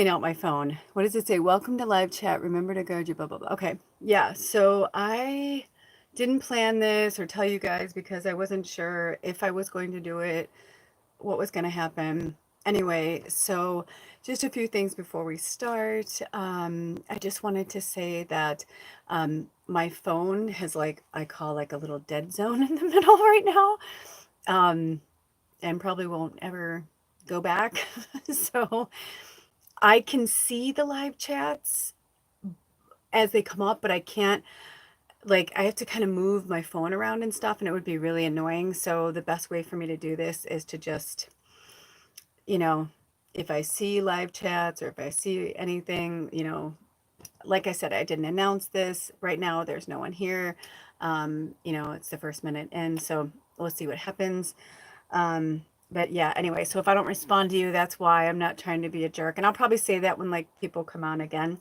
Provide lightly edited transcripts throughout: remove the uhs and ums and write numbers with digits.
out my phone. What does it say? Welcome to live chat. Remember to guard your blah, blah, blah. Okay. Yeah. So I didn't plan this or tell you guys because I wasn't sure if I was going to do it, what was going to happen. Anyway, so just a few things before we start. I just wanted to say that my phone has like, I call like a little dead zone in the middle right now, um, and probably won't ever go back. So I can see the live chats as they come up, but I can't, like, I have to kind of move my phone around and stuff, and it would be really annoying. So the best way for me to do this is to just, you know, if I see live chats or if I see anything, like I said, I didn't announce this. Right now, there's no one here. It's the first minute in, so we'll see what happens. But yeah, anyway, so if I don't respond to you, that's why. I'm not trying to be a jerk. And I'll probably say that when like people come on again.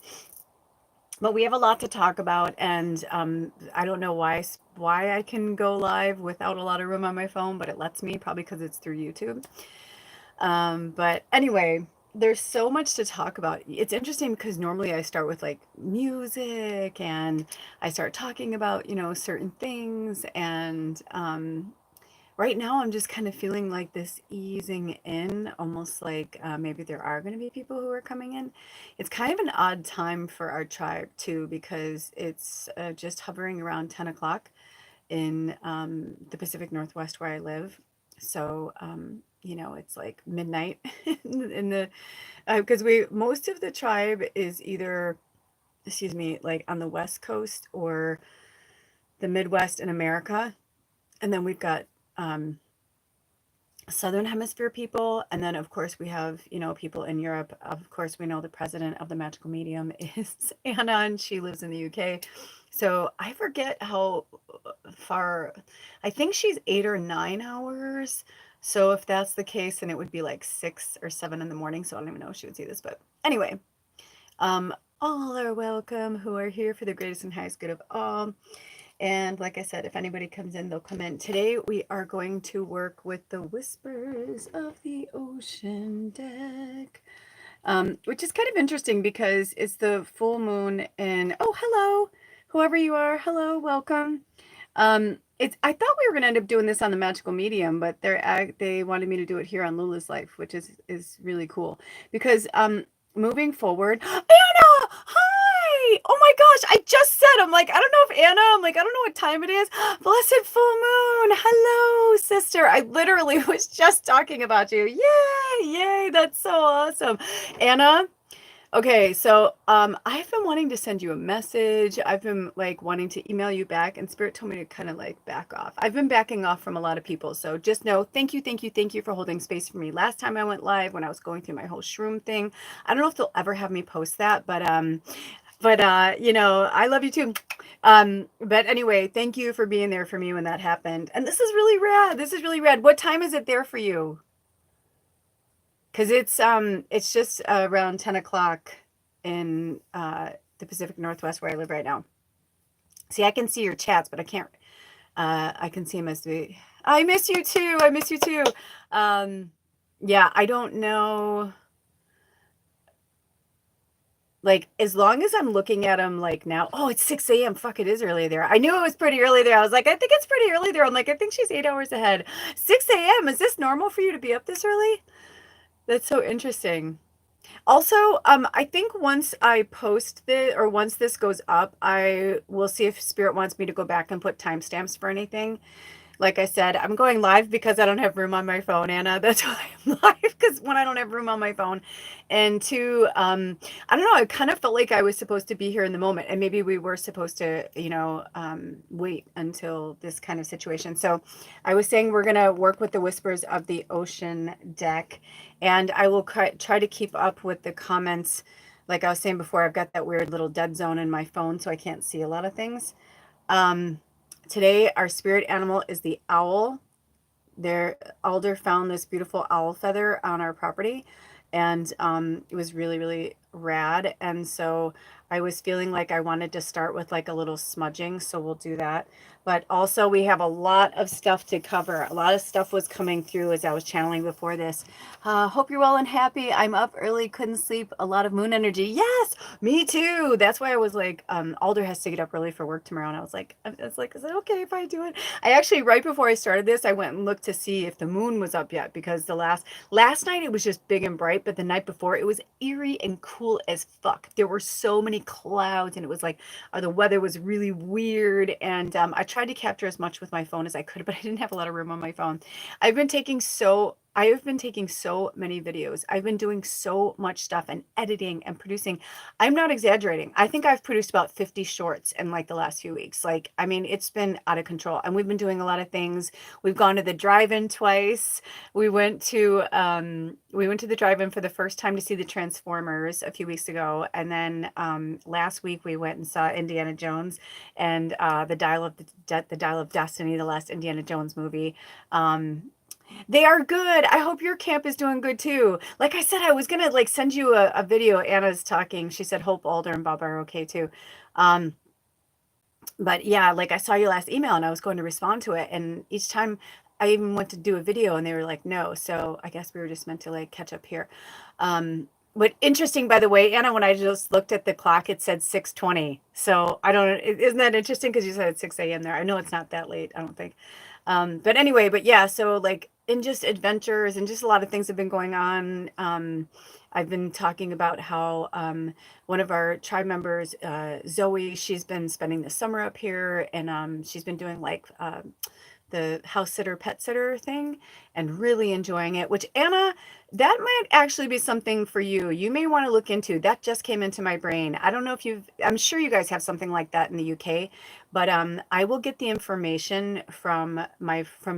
But we have a lot to talk about, and I don't know why I can go live without a lot of room on my phone, but it lets me, probably because it's through YouTube. But anyway, there's so much to talk about. It's interesting because normally I start with like music and I start talking about, certain things. And right now I'm just kind of feeling like this easing in, almost like maybe there are going to be people who are coming in. It's kind of an odd time for our tribe too, because it's just hovering around 10 o'clock in the Pacific Northwest where I live. So, it's like midnight in the, because most of the tribe is either, excuse me, like on the West Coast or the Midwest in America. And then we've got Southern Hemisphere people. And then, of course, we have, people in Europe. Of course, we know the president of the Magical Medium is Anna, and she lives in the UK. So I forget how far, I think she's 8 or 9 hours. So if that's the case, then it would be like 6 or 7 in the morning. So I don't even know if she would see this. But anyway, um, all are welcome who are here for the greatest and highest good of all. And like I said, if anybody comes in, they'll come in. Today, we are going to work with the Whispers of the Ocean deck, which is kind of interesting because it's the full moon in, oh, hello, whoever you are. Hello, welcome. I thought we were going to end up doing this on the Magical Medium, but they wanted me to do it here on Lula's Life, which is really cool because moving forward, Anna, hi! Oh my gosh, I just said, I'm like, I don't know if Anna, I'm like, I don't know what time it is. Blessed full moon. Hello, sister. I literally was just talking about you. Yay, yay, that's so awesome. Anna, okay, so I've been wanting to send you a message. I've been like wanting to email you back, and Spirit told me to kind of like back off. I've been backing off from a lot of people, so just know, thank you, thank you, thank you for holding space for me. Last time I went live when I was going through my whole shroom thing, I don't know if they'll ever have me post that, but I love you too. But anyway, thank you for being there for me when that happened. And this is really rad. This is really rad. What time is it there for you? Because it's just around 10 o'clock in the Pacific Northwest where I live right now. See, I can see your chats, but I can't. I can see them as the. I miss you too. I miss you too. Yeah, I don't know. Like, as long as I'm looking at them like now, oh, it's 6 a.m. Fuck, it is early there. I knew it was pretty early there. I was like, I think it's pretty early there. I'm like, I think she's 8 hours ahead. 6 a.m. Is this normal for you to be up this early? That's so interesting. Also, I think once I post this or once this goes up, I will see if Spirit wants me to go back and put timestamps for anything. Like I said, I'm going live because I don't have room on my phone, Anna. That's why I'm live, because when I don't have room on my phone. And two, I don't know, I kind of felt like I was supposed to be here in the moment. And maybe we were supposed to, wait until this kind of situation. So I was saying we're going to work with the Whispers of the Ocean deck. And I will try to keep up with the comments. Like I was saying before, I've got that weird little dead zone in my phone, so I can't see a lot of things. Today, our spirit animal is the owl. Alder found this beautiful owl feather on our property, and it was really, really rad. And so I was feeling like I wanted to start with like a little smudging. So we'll do that. But also we have a lot of stuff to cover. A lot of stuff was coming through as I was channeling before this. Hope you're well and happy. I'm up early, couldn't sleep. A lot of moon energy. Yes, me too. That's why I was like, Alder has to get up early for work tomorrow. And I was like, is it okay if I do it? I actually, right before I started this, I went and looked to see if the moon was up yet, because the last night it was just big and bright, but the night before it was eerie and cool as fuck. There were so many clouds, and it was like the weather was really weird. And I tried to capture as much with my phone as I could, but I didn't have a lot of room on my phone. I have been taking so many videos. I've been doing so much stuff and editing and producing. I'm not exaggerating. I think I've produced about 50 shorts in like the last few weeks. Like, I mean, it's been out of control, and we've been doing a lot of things. We've gone to the drive-in twice. We went to the drive-in for the first time to see the Transformers a few weeks ago, and then last week we went and saw Indiana Jones and the Dial of Destiny, the last Indiana Jones movie. They are good. I hope your camp is doing good too. Like I said, I was gonna like send you a video. Anna's talking. She said Hope, Alder, and Bob are okay too. Um, but yeah, like I saw your last email and I was going to respond to it, and each time I even went to do a video and they were like, no. So I guess we were just meant to like catch up here. But interesting, by the way, Anna, when I just looked at the clock, it said 6:20. So I don't, isn't that interesting? Because you said it's 6 a.m. there. I know it's not that late, I don't think. But anyway, but yeah, so like in just adventures and just a lot of things have been going on. I've been talking about how one of our tribe members, Zoe, she's been spending the summer up here, and she's been doing like the house sitter, pet sitter thing, and really enjoying it, which Anna, that might actually be something for you. You may want to look into. That just came into my brain. I don't know if I'm sure you guys have something like that in the UK, but I will get the information from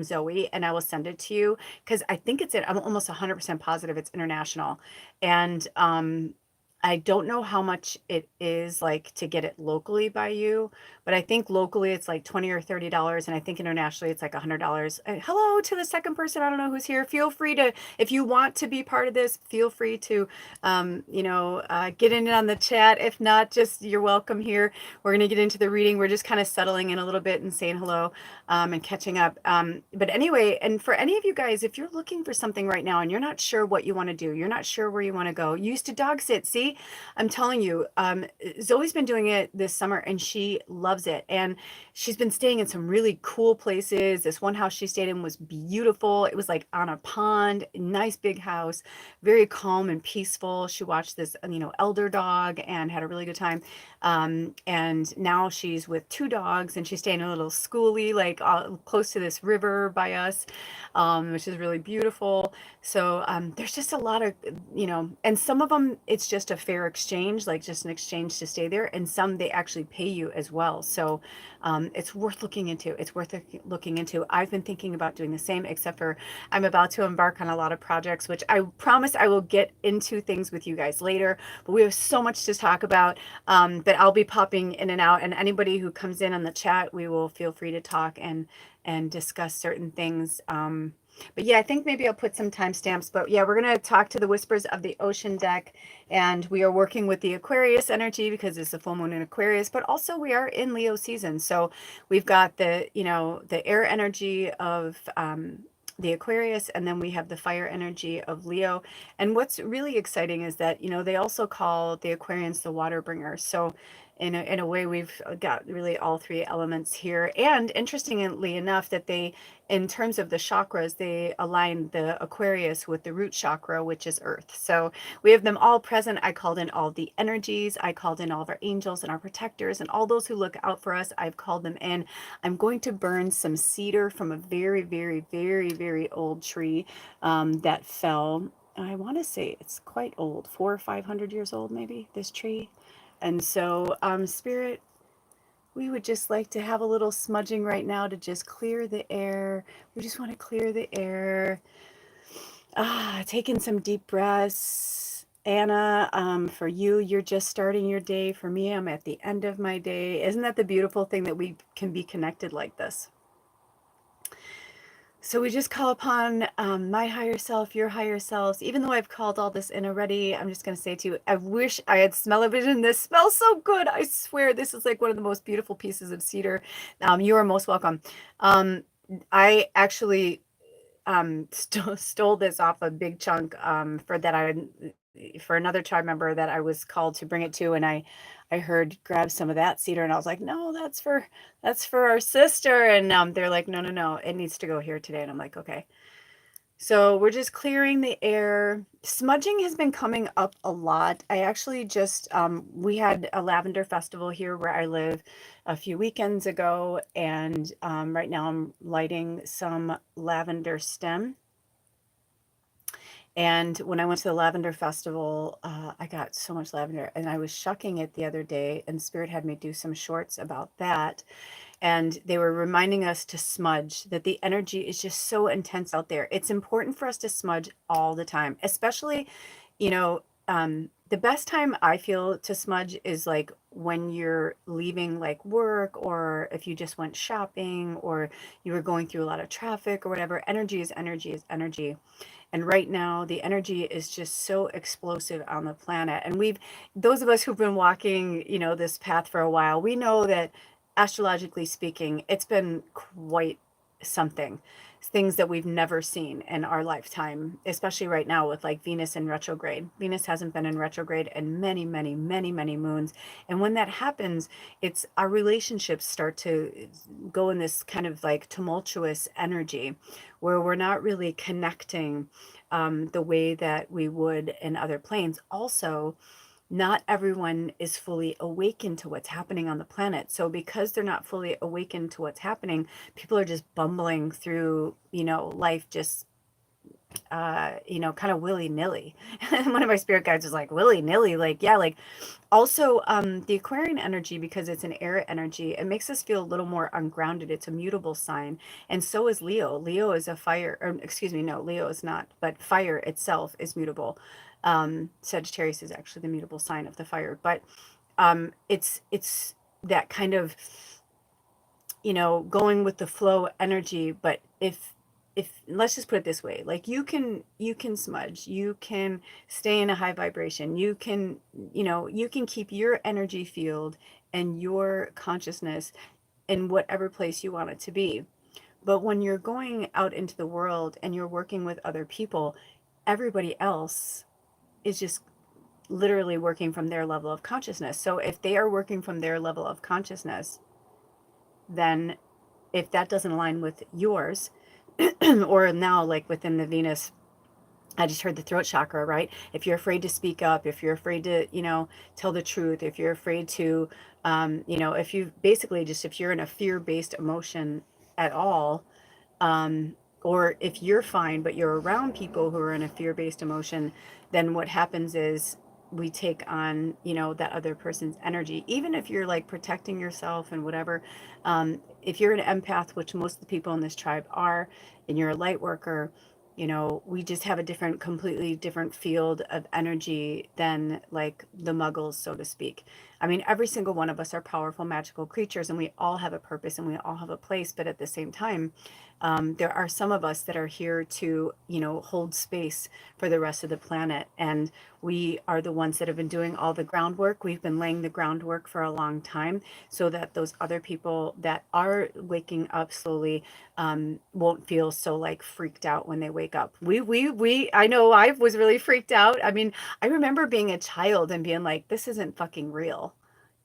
Zoe and I will send it to you, because I think I'm almost 100% positive it's international. And I don't know how much it is like to get it locally by you, but I think locally it's like $20 or $30, and I think internationally it's like $100. Hello to the second person. I don't know who's here. Feel free to, if you want to be part of this, feel free to, get in on the chat. If not, just you're welcome here. We're gonna get into the reading. We're just kind of settling in a little bit and saying hello, and catching up. But anyway, and for any of you guys, if you're looking for something right now and you're not sure what you want to do, you're not sure where you want to go, you used to dog sit. See, I'm telling you, Zoe's been doing it this summer and she loves it. And she's been staying in some really cool places. This one house she stayed in was beautiful. It was like on a pond, nice big house, very calm and peaceful. She watched this, elder dog and had a really good time. And now she's with 2 dogs and she's staying in a little schoolie, like close to this river by us, which is really beautiful. So there's just a lot of, and some of them, it's just a fair exchange, like just an exchange to stay there. And some they actually pay you as well. So it's worth looking into. It's worth looking into. I've been thinking about doing the same, except for I'm about to embark on a lot of projects, which I promise I will get into things with you guys later. But we have so much to talk about that I'll be popping in and out. And anybody who comes in on the chat, we will feel free to talk and discuss certain things. But yeah, I think maybe I'll put some timestamps. But yeah, we're going to talk to the Whispers of the Ocean deck. And we are working with the Aquarius energy because it's the full moon in Aquarius. But also we are in Leo season. So we've got the air energy of the Aquarius, and then we have the fire energy of Leo. And what's really exciting is that, they also call the Aquarians the water bringers. So in a way, we've got really all 3 elements here. And interestingly enough, that they, in terms of the chakras, they align the Aquarius with the root chakra, which is earth. So we have them all present. I called in all the energies. I called in all of our angels and our protectors and all those who look out for us. I've called them in. I'm going to burn some cedar from a very, very, very, very old tree that fell. I want to say it's quite old, 400 or 500 years old, maybe, this tree. And so, Spirit, we would just like to have a little smudging right now to just clear the air. We just want to clear the air. Taking some deep breaths. Anna, for you, you're just starting your day. For me, I'm at the end of my day. Isn't that the beautiful thing that we can be connected like this? So we just call upon my higher self, your higher selves. Even though I've called all this in already, I'm just going to say to you, I wish I had smell-o-vision. This smells so good. I swear this is like one of the most beautiful pieces of cedar. You are most welcome. I actually stole this off a big chunk for another tribe member that I was called to bring it to, and I heard grab some of that cedar, and I was like, no, that's for our sister, and they're like, no, no, no, it needs to go here today, and I'm like, okay. So we're just clearing the air. Smudging has been coming up a lot. I actually just, we had a lavender festival here where I live a few weekends ago. And right now I'm lighting some lavender stem. And when I went to the lavender festival, I got so much lavender and I was shucking it the other day, and Spirit had me do some shorts about that. And they were reminding us to smudge, that the energy is just so intense out there. It's important for us to smudge all the time, especially, the best time I feel to smudge is like when you're leaving like work, or if you just went shopping, or you were going through a lot of traffic or whatever. Energy is energy is energy. And right now, the energy is just so explosive on the planet. And those of us who've been walking, this path for a while, we know that astrologically speaking, it's been quite something. Things that we've never seen in our lifetime, especially right now with like Venus in retrograde. Venus hasn't been in retrograde in many, many, many, many moons. And when that happens, it's our relationships start to go in this kind of like tumultuous energy where we're not really connecting the way that we would in other planes. Also, not everyone is fully awakened to what's happening on the planet. So because they're not fully awakened to what's happening, people are just bumbling through, life just kind of willy-nilly. One of my spirit guides was like, willy-nilly, like, yeah, like also the Aquarian energy, because it's an air energy, it makes us feel a little more ungrounded. It's a mutable sign. And so is Leo. Leo is a fire, or excuse me, no, Leo is not, but fire itself is mutable. Sagittarius is actually the mutable sign of the fire, but it's that kind of, going with the flow energy. But if let's just put it this way, like you can smudge, you can stay in a high vibration, you can keep your energy field and your consciousness in whatever place you want it to be. But when you're going out into the world and you're working with other people, everybody else is just literally working from their level of consciousness. So if they are working from their level of consciousness, then if that doesn't align with yours, or now like within the Venus, I just heard the throat chakra, right? If you're afraid to speak up, if you're afraid to, tell the truth, if you're afraid to, if you basically just, if you're in a fear-based emotion at all, or if you're fine, but you're around people who are in a fear-based emotion, then what happens is we take on, that other person's energy. Even if you're like protecting yourself and whatever, if you're an empath, which most of the people in this tribe are, and you're a light worker, we just have a completely different field of energy than like the muggles, so to speak. I mean, every single one of us are powerful, magical creatures, and we all have a purpose and we all have a place. But at the same time, there are some of us that are here to, hold space for the rest of the planet. And we are the ones that have been doing all the groundwork. We've been laying the groundwork for a long time so that those other people that are waking up slowly won't feel so like freaked out when they wake up. I know I was really freaked out. I mean, I remember being a child and being like, this isn't fucking real.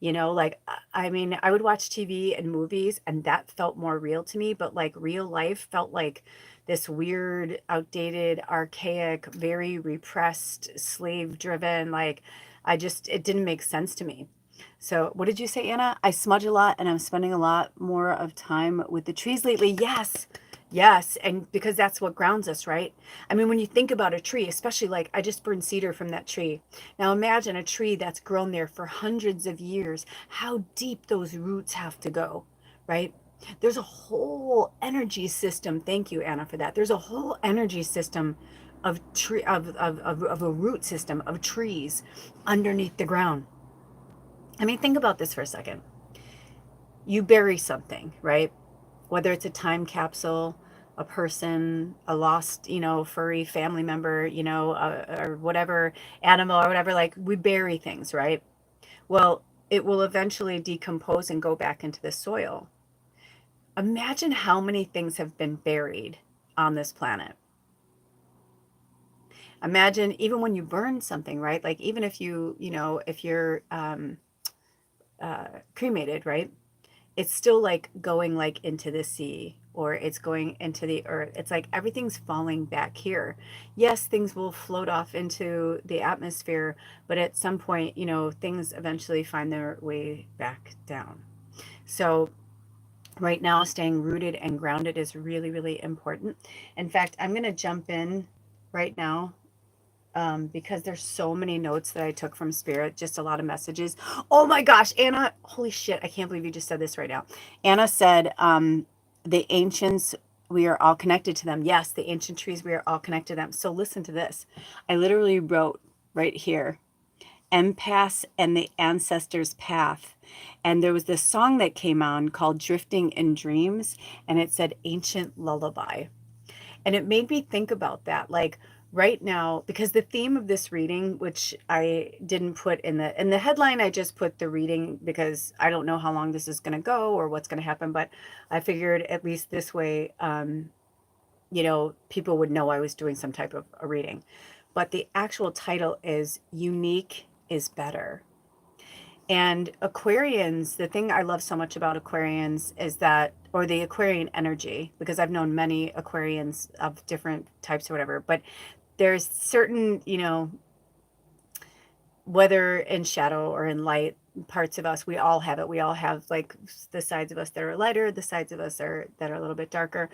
Like, I mean, I would watch TV and movies and that felt more real to me, but like real life felt like this weird, outdated, archaic, very repressed, slave driven, like it didn't make sense to me. So what did you say, Anna? I smudge a lot and I'm spending a lot more of time with the trees lately. Yes. Yes. And because that's what grounds us, right? I mean, when you think about a tree, especially like I just burned cedar from that tree. Now imagine a tree that's grown there for hundreds of years, how deep those roots have to go, right? There's a whole energy system. Thank you, Anna, for that. There's a whole energy system of tree of a root system of trees underneath the ground. I mean, think about this for a second. You bury something, right? Whether it's a time capsule, a person, a lost, furry family member, or whatever animal or whatever, like we bury things, right? Well, it will eventually decompose and go back into the soil. Imagine how many things have been buried on this planet. Imagine even when you burn something, right? Like even if if you're cremated, right? It's still like going like into the sea or it's going into the earth. It's like everything's falling back here. Yes, things will float off into the atmosphere, but at some point, things eventually find their way back down. So right now, staying rooted and grounded is really, really important. In fact, I'm going to jump in right now because there's so many notes that I took from Spirit, just a lot of messages. Oh my gosh, Anna, holy shit, I can't believe you just said this right now. Anna said, the ancients, we are all connected to them. Yes, the ancient trees, we are all connected to them. So listen to this. I literally wrote right here, Empaths and the Ancestors' Path. And there was this song that came on called Drifting in Dreams, and it said Ancient Lullaby. And it made me think about that. Like right now, because the theme of this reading, which I didn't put in the headline, I just put the reading because I don't know how long this is going to go or what's going to happen. But I figured at least this way, people would know I was doing some type of a reading. But the actual title is Unique is Better. And Aquarians, the thing I love so much about Aquarians is that, or the Aquarian energy, because I've known many Aquarians of different types or whatever, but there's certain, whether in shadow or in light parts of us, we all have it. We all have like the sides of us that are lighter, the sides of us that are a little bit darker,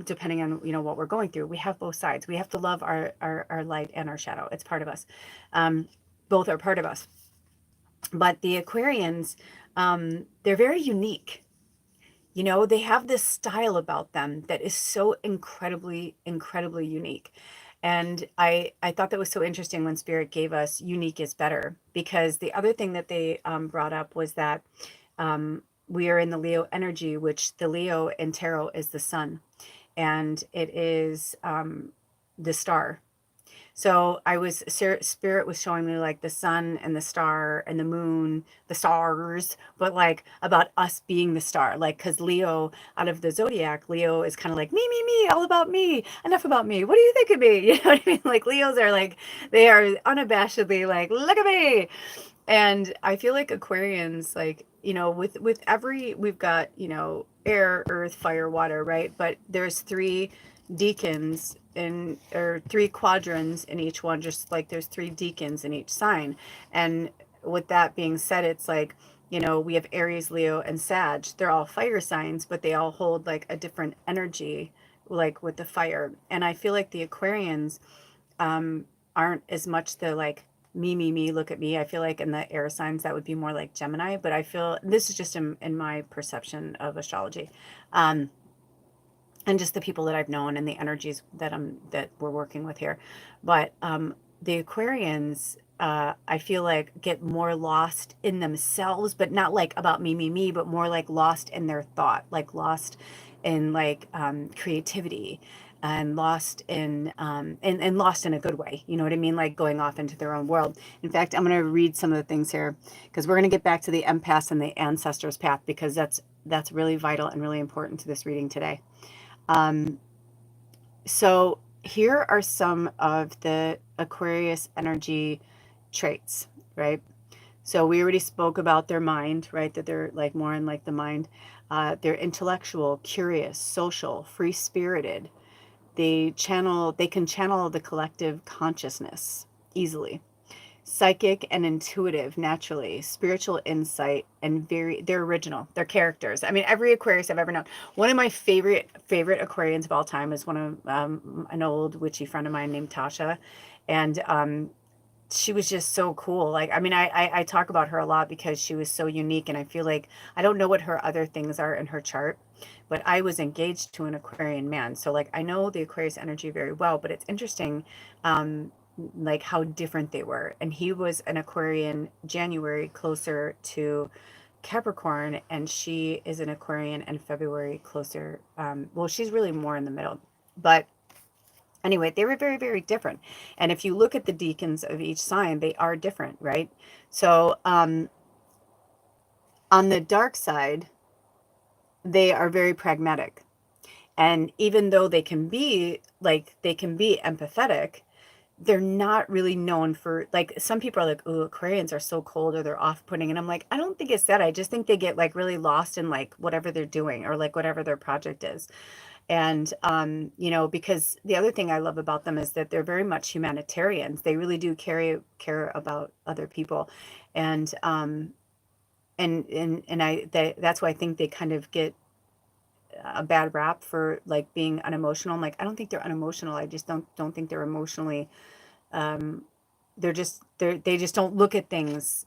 depending on, what we're going through. We have both sides. We have to love our light and our shadow. It's part of us. Both are part of us. But the Aquarians, they're very unique. They have this style about them that is so incredibly, incredibly unique. And I thought that was so interesting when Spirit gave us unique is better, because the other thing that they brought up was that we are in the Leo energy, which the Leo in tarot is the sun, and it is the star. So Spirit was showing me like the sun and the star and the moon, the stars, but like about us being the star. Like, because Leo, out of the zodiac, Leo is kind of like me, all about me, enough about me. What do you think of me? You know what I mean? Like, Leos are like, they are unabashedly like, look at me. And I feel like Aquarians, like, with every, we've got, air, earth, fire, water, right? But there's three deacons in, or three quadrants in each one, just like there's three deacons in each sign. And with that being said, it's like, we have Aries, Leo, and Sag. They're all fire signs, but they all hold like a different energy, like with the fire. And I feel like the Aquarians aren't as much the like me, look at me. I feel like in the air signs that would be more like Gemini, but I feel this is just in my perception of astrology. And just the people that I've known and the energies that we're working with here. But the Aquarians, I feel like get more lost in themselves, but not like about me, but more like lost in their thought, like lost in like creativity, and lost in and lost in a good way. You know what I mean? Like going off into their own world. In fact, I'm going to read some of the things here because we're going to get back to the empaths and the ancestors path, because that's really vital and really important to this reading today. So here are some of the Aquarius energy traits, right? So we already spoke about their mind, right? That they're like more in like the mind. They're intellectual, curious, social, free-spirited. They can channel the collective consciousness easily. Psychic and intuitive naturally, spiritual insight, and they're original. They're characters. I mean, every Aquarius I've ever known. One of my favorite Aquarians of all time is one of an old witchy friend of mine named Tasha, and she was just so cool. Like, I mean, I talk about her a lot because she was so unique, and I feel like I don't know what her other things are in her chart, but I was engaged to an Aquarian man, so like I know the Aquarius energy very well. But it's interesting, like how different they were. And he was an Aquarian January, closer to Capricorn, and she is an Aquarian and February closer. Well, she's really more in the middle. But anyway, they were very, very different. And if you look at the deacons of each sign, they are different, right? So on the dark side, they are very pragmatic. And even though they can be empathetic, they're not really known for, like, some people are like, oh, Aquarians are so cold or they're off-putting. And I'm like, I don't think it's that. I just think they get like really lost in like whatever they're doing or like whatever their project is. And because the other thing I love about them is that they're very much humanitarians. They really do care about other people. And that's why I think they kind of get a bad rap for like being unemotional. I'm like, I don't think they're unemotional. I just don't think they're emotionally um they just don't look at things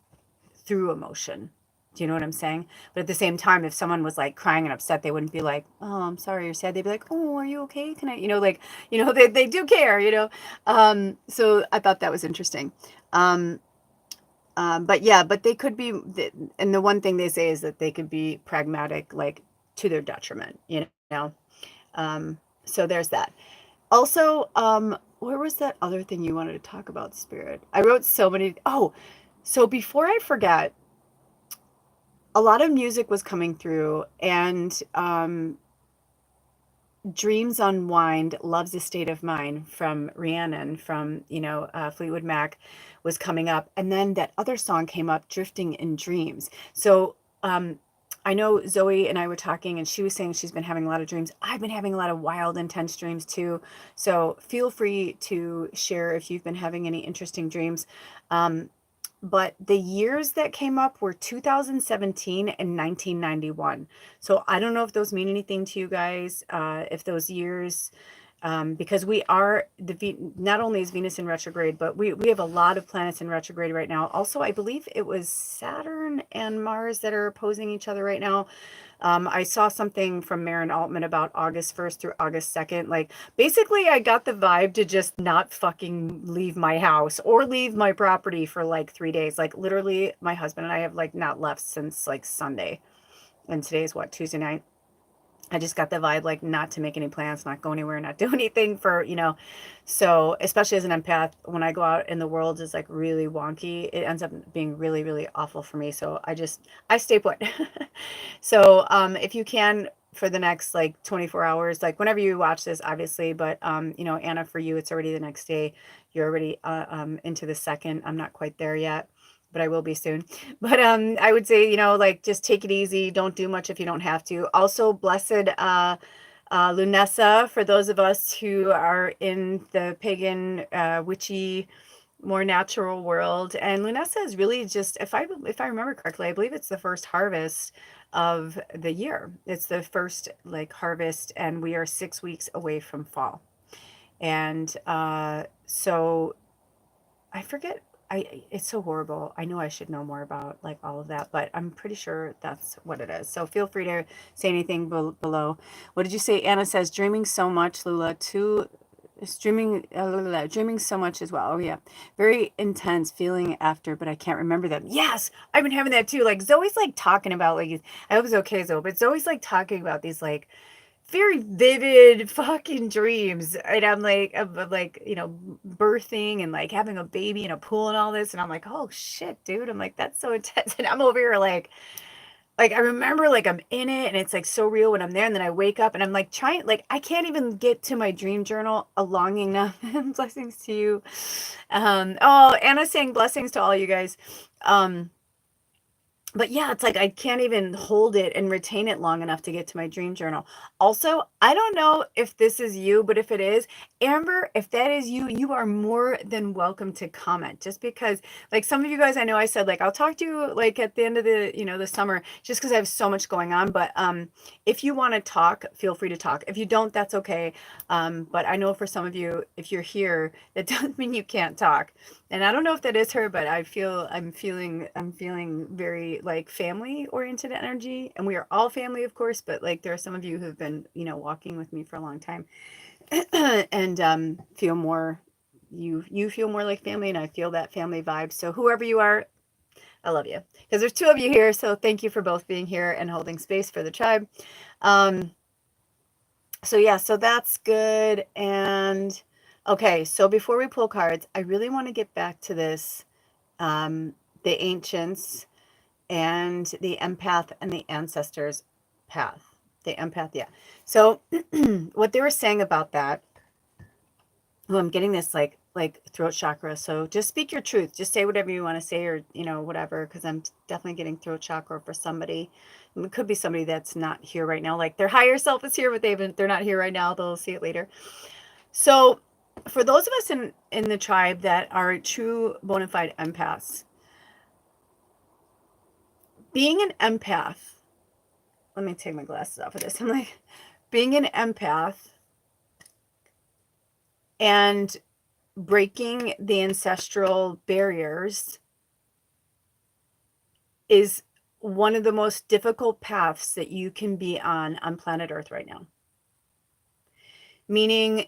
through emotion. Do you know what I'm saying? But at the same time, if someone was like crying and upset, they wouldn't be like, oh, I'm sorry, you're sad. They'd be like, oh, are you okay? Can I, like, they do care, So I thought that was interesting. Um, but yeah, but they could be, and the one thing they say is that they could be pragmatic, like to their detriment. So there's that. Also, where was that other thing you wanted to talk about, Spirit? I wrote so many. Oh, so before I forget, a lot of music was coming through, and Dreams Unwind, Love's a State of Mind from Rhiannon from, Fleetwood Mac was coming up. And then that other song came up, Drifting in Dreams. So I know Zoe and I were talking, and she was saying she's been having a lot of dreams. I've been having a lot of wild, intense dreams too. So feel free to share if you've been having any interesting dreams. But the years that came up were 2017 and 1991. So I don't know if those mean anything to you guys, if those years, because we are not only is Venus in retrograde, but we have a lot of planets in retrograde right now. Also, I believe it was Saturn and Mars that are opposing each other right now. I saw something from Marin Altman about August 1st through August 2nd. Like, basically, I got the vibe to just not fucking leave my house or leave my property for like 3 days. Like, literally, my husband and I have like not left since like Sunday. And today's what, Tuesday night? I just got the vibe like not to make any plans, not go anywhere, not do anything so especially as an empath, when I go out in the world is like really wonky, it ends up being really, really awful for me. So I stay put. So if you can, for the next like 24 hours, like whenever you watch this, obviously, but Anna, for you, it's already the next day. You're already into the second. I'm not quite there yet, but I will be soon. But I would say, like, just take it easy. Don't do much if you don't have to. Also, blessed Lunessa, for those of us who are in the pagan, witchy, more natural world. And Lunessa is really just, if I remember correctly, I believe it's the first harvest of the year. It's the first like harvest, and we are 6 weeks away from fall. And so I forget. It's so horrible. I know I should know more about like all of that, but I'm pretty sure that's what it is. So feel free to say anything below. What did you say? Anna says, dreaming so much, Lula. Too dreaming so much as well. Oh yeah, very intense feeling after, but I can't remember them. Yes, I've been having that too. Like Zoe's like talking about like, I hope it's okay, Zoe, but Zoe's like talking about these like very vivid fucking dreams. And I'm like, birthing and like having a baby in a pool and all this. And I'm like, oh shit, dude. I'm like, that's so intense. And I'm over here like I remember like I'm in it and it's like so real when I'm there. And then I wake up and I'm like trying, like, I can't even get to my dream journal long enough. Blessings to you. Oh, Anna's saying blessings to all you guys. But yeah, it's like I can't even hold it and retain it long enough to get to my dream journal. Also, I don't know if this is you, but if it is, Amber, if that is you, you are more than welcome to comment. Just because, like, some of you guys, I know I said, like, I'll talk to you like at the end of the summer, just because I have so much going on. But if you want to talk, feel free to talk. If you don't, that's okay. But I know for some of you, if you're here, that doesn't mean you can't talk. And I don't know if that is her, but I'm feeling very like family oriented energy. And we are all family, of course, but like there are some of you who've been, walking with me for a long time and feel more, you feel more like family, and I feel that family vibe. So whoever you are, I love you because there's two of you here. So thank you for both being here and holding space for the tribe. Um, so yeah, so that's good. And okay, so before we pull cards, I really want to get back to this, the ancients and the empath and the ancestors path. The empath, yeah. So what they were saying about that, oh, I'm getting this like throat chakra. So just speak your truth. Just say whatever you want to say, or whatever, because I'm definitely getting throat chakra for somebody. And it could be somebody that's not here right now. Like their higher self is here, but they're not here right now. They'll see it later. So for those of us in the tribe that are true bona fide empaths, being an empath, let me take my glasses off of this. I'm like, being an empath and breaking the ancestral barriers is one of the most difficult paths that you can be on planet Earth right now. Meaning,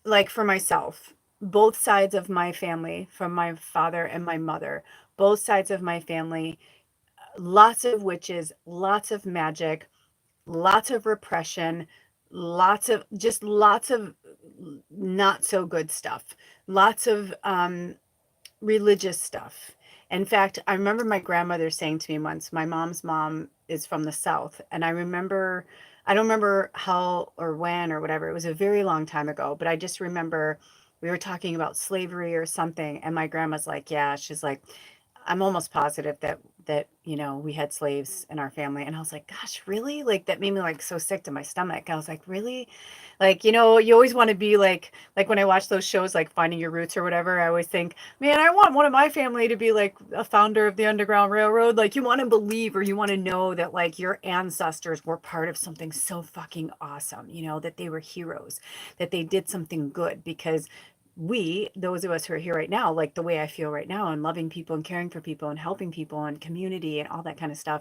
like for myself, both sides of my family, from my father and my mother, both sides of my family, lots of witches, lots of magic, lots of repression, lots of not so good stuff, lots of religious stuff. In fact, I remember my grandmother saying to me once, my mom's mom is from the South. And I don't remember how or when or whatever. It was a very long time ago, but I just remember we were talking about slavery or something. And my grandma's like, yeah, she's like, I'm almost positive that we had slaves in our family. And I was like, gosh, really? Like that made me like so sick to my stomach. I was like, really? Like, you always want to be like when I watch those shows like Finding Your Roots or whatever, I always think, man, I want one of my family to be like a founder of the Underground Railroad. Like you want to believe, or you want to know that like your ancestors were part of something so fucking awesome, that they were heroes, that they did something good, because those of us who are here right now, like the way I feel right now, and loving people and caring for people and helping people and community and all that kind of stuff,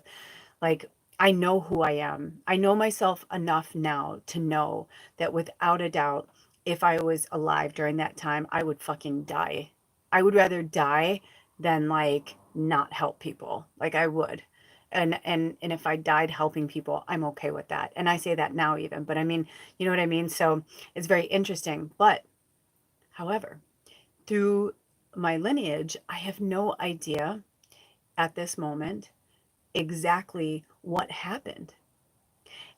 like I know who I am. I know myself enough now to know that without a doubt, if I was alive during that time, I would fucking die. I would rather die than like not help people. Like I would. And if I died helping people, I'm okay with that. And I say that now even, but I mean, you know what I mean? So it's very interesting. But however, through my lineage, I have no idea at this moment exactly what happened.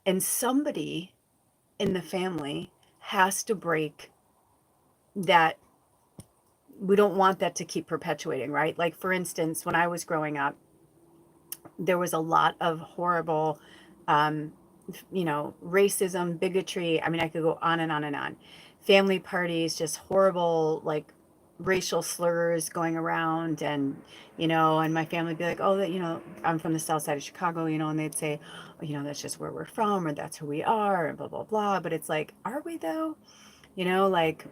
And somebody in the family has to break that. We don't want that to keep perpetuating, right? Like, for instance, when I was growing up, there was a lot of horrible, um, racism, bigotry. I mean, I could go on and on and on. Family parties, just horrible, like racial slurs going around. And my family would be like, oh, I'm from the south side of Chicago, and they'd say, oh, that's just where we're from, or that's who we are, and blah, blah, blah. But it's like, are we though? Like,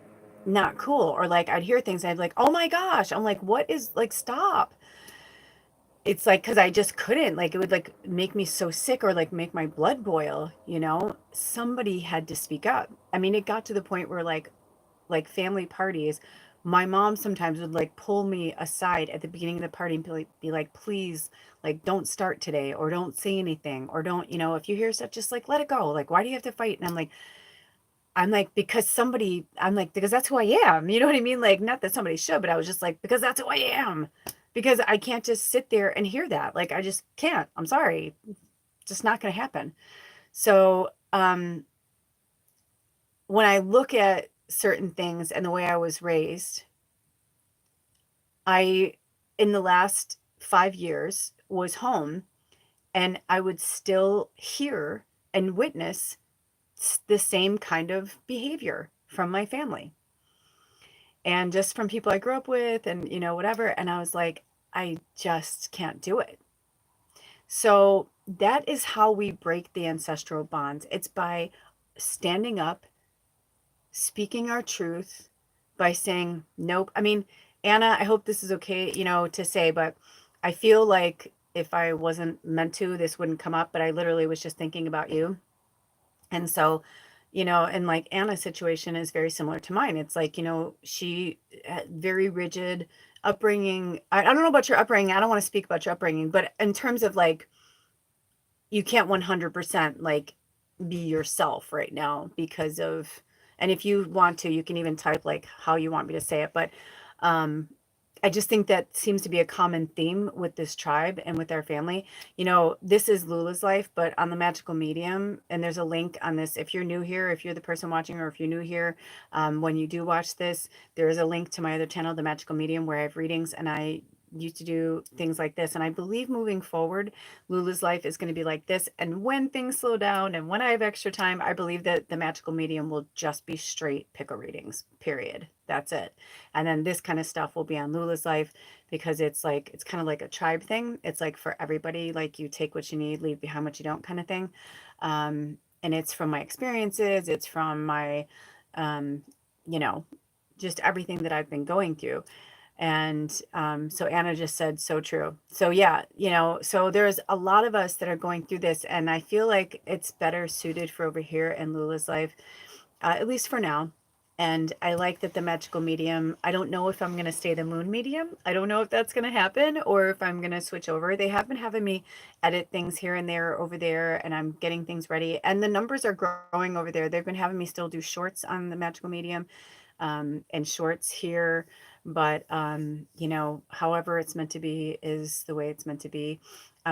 not cool. Or like, I'd hear things, and I'd be like, oh my gosh. I'm like, what is, like, stop. It's like, because I just couldn't, like, it would like make me so sick, or like make my blood boil. Somebody had to speak up. I mean, it got to the point where like family parties, my mom sometimes would like pull me aside at the beginning of the party and be like, please, like, don't start today, or don't say anything, or don't, if you hear stuff, just like let it go. Like, why do you have to fight? And I'm like, because that's who I am. You know what I mean? Like, not that somebody should, but I was just like, because that's who I am. Because I can't just sit there and hear that. Like, I just can't. I'm sorry. Just not going to happen. So, when I look at certain things and the way I was raised, in the last 5 years, was home, and I would still hear and witness the same kind of behavior from my family, and just from people I grew up with, and whatever. And I was like, I just can't do it. So that is how we break the ancestral bonds. It's by standing up, speaking our truth, by saying nope. I mean, Anna, I hope this is okay, to say, but I feel like if I wasn't meant to, this wouldn't come up, but I literally was just thinking about you. And so, and like Anna's situation is very similar to mine. It's like, she very rigid, upbringing, I don't know about your upbringing. I don't want to speak about your upbringing, but in terms of like, you can't 100% like be yourself right now because of, and if you want to, you can even type like how you want me to say it. But um, I just think that seems to be a common theme with this tribe and with our family. You know, this is Lula's life, but on the magical medium, and there's a link on this. If you're new here, if you're the person watching, or if you're new here, when you do watch this, there is a link to my other channel, the magical medium, where I have readings, and I used to do things like this. And I believe moving forward, Lula's life is going to be like this. And when things slow down and when I have extra time, I believe that the magical medium will just be straight pickle readings, period. That's it. And then this kind of stuff will be on Lula's life because it's like, it's kind of like a tribe thing. It's like for everybody, like you take what you need, leave behind what you don't kind of thing. And it's from my experiences. It's from my, um, you know, just everything that I've been going through. And so Anna just said, so true. So yeah, you know, so there's a lot of us that are going through this, and I feel like it's better suited for over here in Lula's life, at least for now. And I like that the magical medium, I don't know if I'm going to stay the moon medium. I don't know if that's going to happen or if I'm going to switch over. They have been having me edit things here and there over there, and I'm getting things ready. And the numbers are growing over there. They've been having me still do shorts on the magical medium, and shorts here. But, you know, however it's meant to be is the way it's meant to be.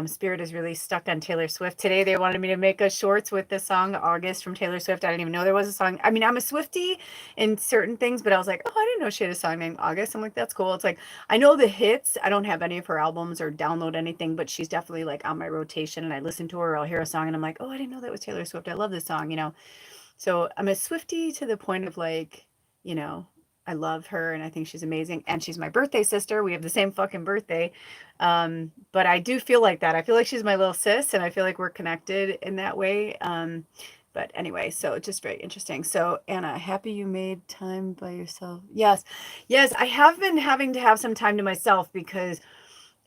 Spirit is really stuck on Taylor Swift. Today they wanted me to make a shorts with the song August from Taylor Swift. I didn't even know there was a song. I mean, I'm a Swiftie in certain things, but I was like, oh, I didn't know she had a song named August. I'm like, that's cool. It's like, I know the hits. I don't have any of her albums or download anything, but she's definitely like on my rotation, and I listen to her, I'll hear a song and I'm like, oh, I didn't know that was Taylor Swift. I love this song, you know? So I'm a Swiftie to the point of like, you know, I love her and I think she's amazing. And she's my birthday sister. We have the same fucking birthday. But I do feel like that. I feel like she's my little sis, and I feel like we're connected in that way. But anyway, so it's just very interesting. So Anna, happy you made time by yourself. Yes. Yes, I have been having to have some time to myself because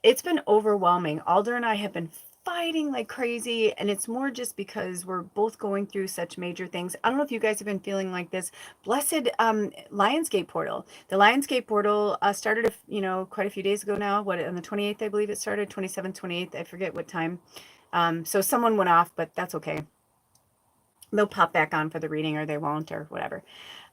it's been overwhelming. Alder and I have been fighting like crazy, and it's more just because we're both going through such major things. I don't know if you guys have been feeling like this. Blessed Lionsgate portal. The Lionsgate portal started, you know, quite a few days ago now. What, on the 28th, I believe it started, 27th, 28th. I forget what time. So someone went off, but that's okay. They'll pop back on for the reading, or they won't, or whatever.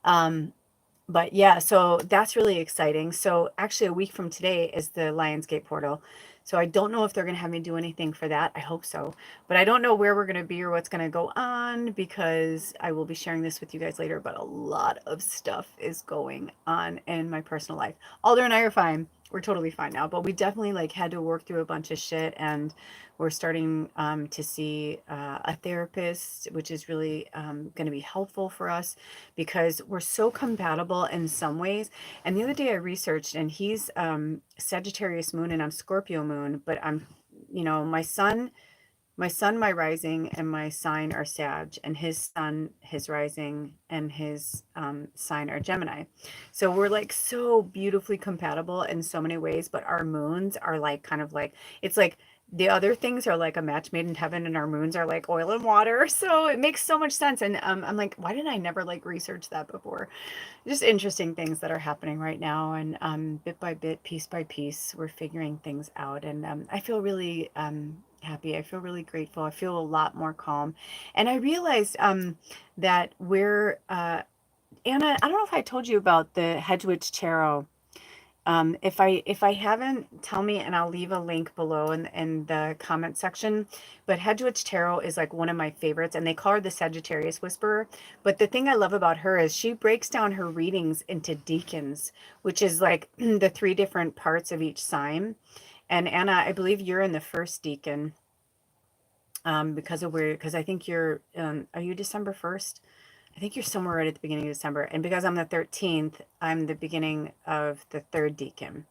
But yeah, so that's really exciting. So actually a week from today is the Lionsgate portal. So I don't know if they're going to have me do anything for that. I hope so. But I don't know where we're going to be or what's going to go on, because I will be sharing this with you guys later. But a lot of stuff is going on in my personal life. Alder and I are fine. We're totally fine now, but we definitely like had to work through a bunch of shit, and we're starting to see a therapist, which is really going to be helpful for us because we're so compatible in some ways. And the other day I researched, and he's Sagittarius moon and I'm Scorpio moon, but I'm, you know, my sun, my rising, and my sign are Sag, and his sun, his rising, and his sign are Gemini. So we're like so beautifully compatible in so many ways, but our moons are like kind of like, it's like the other things are like a match made in heaven, and our moons are like oil and water. So it makes so much sense. And I'm like, why didn't I never like research that before? Just interesting things that are happening right now, and bit by bit, piece by piece, we're figuring things out. And I feel really happy. I feel really grateful. I feel a lot more calm. And I realized that we're Anna, I don't know if I told you about the Hedge Witch Tarot. If I haven't, tell me, and I'll leave a link below in the comment section. But Hedge Witch Tarot is like one of my favorites, and they call her the Sagittarius Whisperer. But the thing I love about her is she breaks down her readings into decans, which is like the 3 different parts of each sign. And Anna, I believe you're in the first decan, because I think you're, are you December 1st? I think you're somewhere right at the beginning of December. And because I'm the 13th, I'm the beginning of the 3rd decan,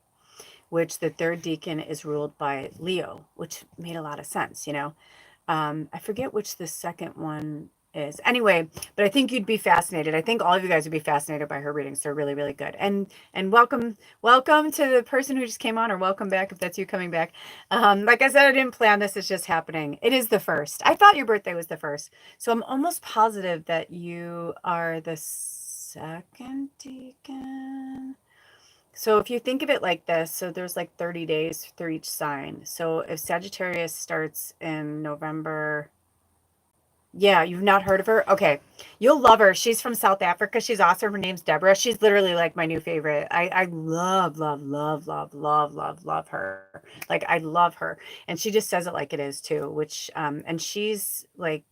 which the 3rd decan is ruled by Leo, which made a lot of sense, you know. I forget which the second one is. Anyway, but I think you'd be fascinated. I think all of you guys would be fascinated by her readings. They're really, really good. And welcome to the person who just came on, or welcome back if that's you coming back. Like I said, I didn't plan this. It's just happening. It is the 1st. I thought your birthday was the 1st. So I'm almost positive that you are the 2nd decan. So if you think of it like this, so there's like 30 days for each sign. So if Sagittarius starts in November, yeah, you've not heard of her? Okay. You'll love her. She's from South Africa. She's awesome. Her name's Deborah. She's literally like my new favorite. I love, love, love, love, love, love, love her. Like I love her. And she just says it like it is too, which and she's like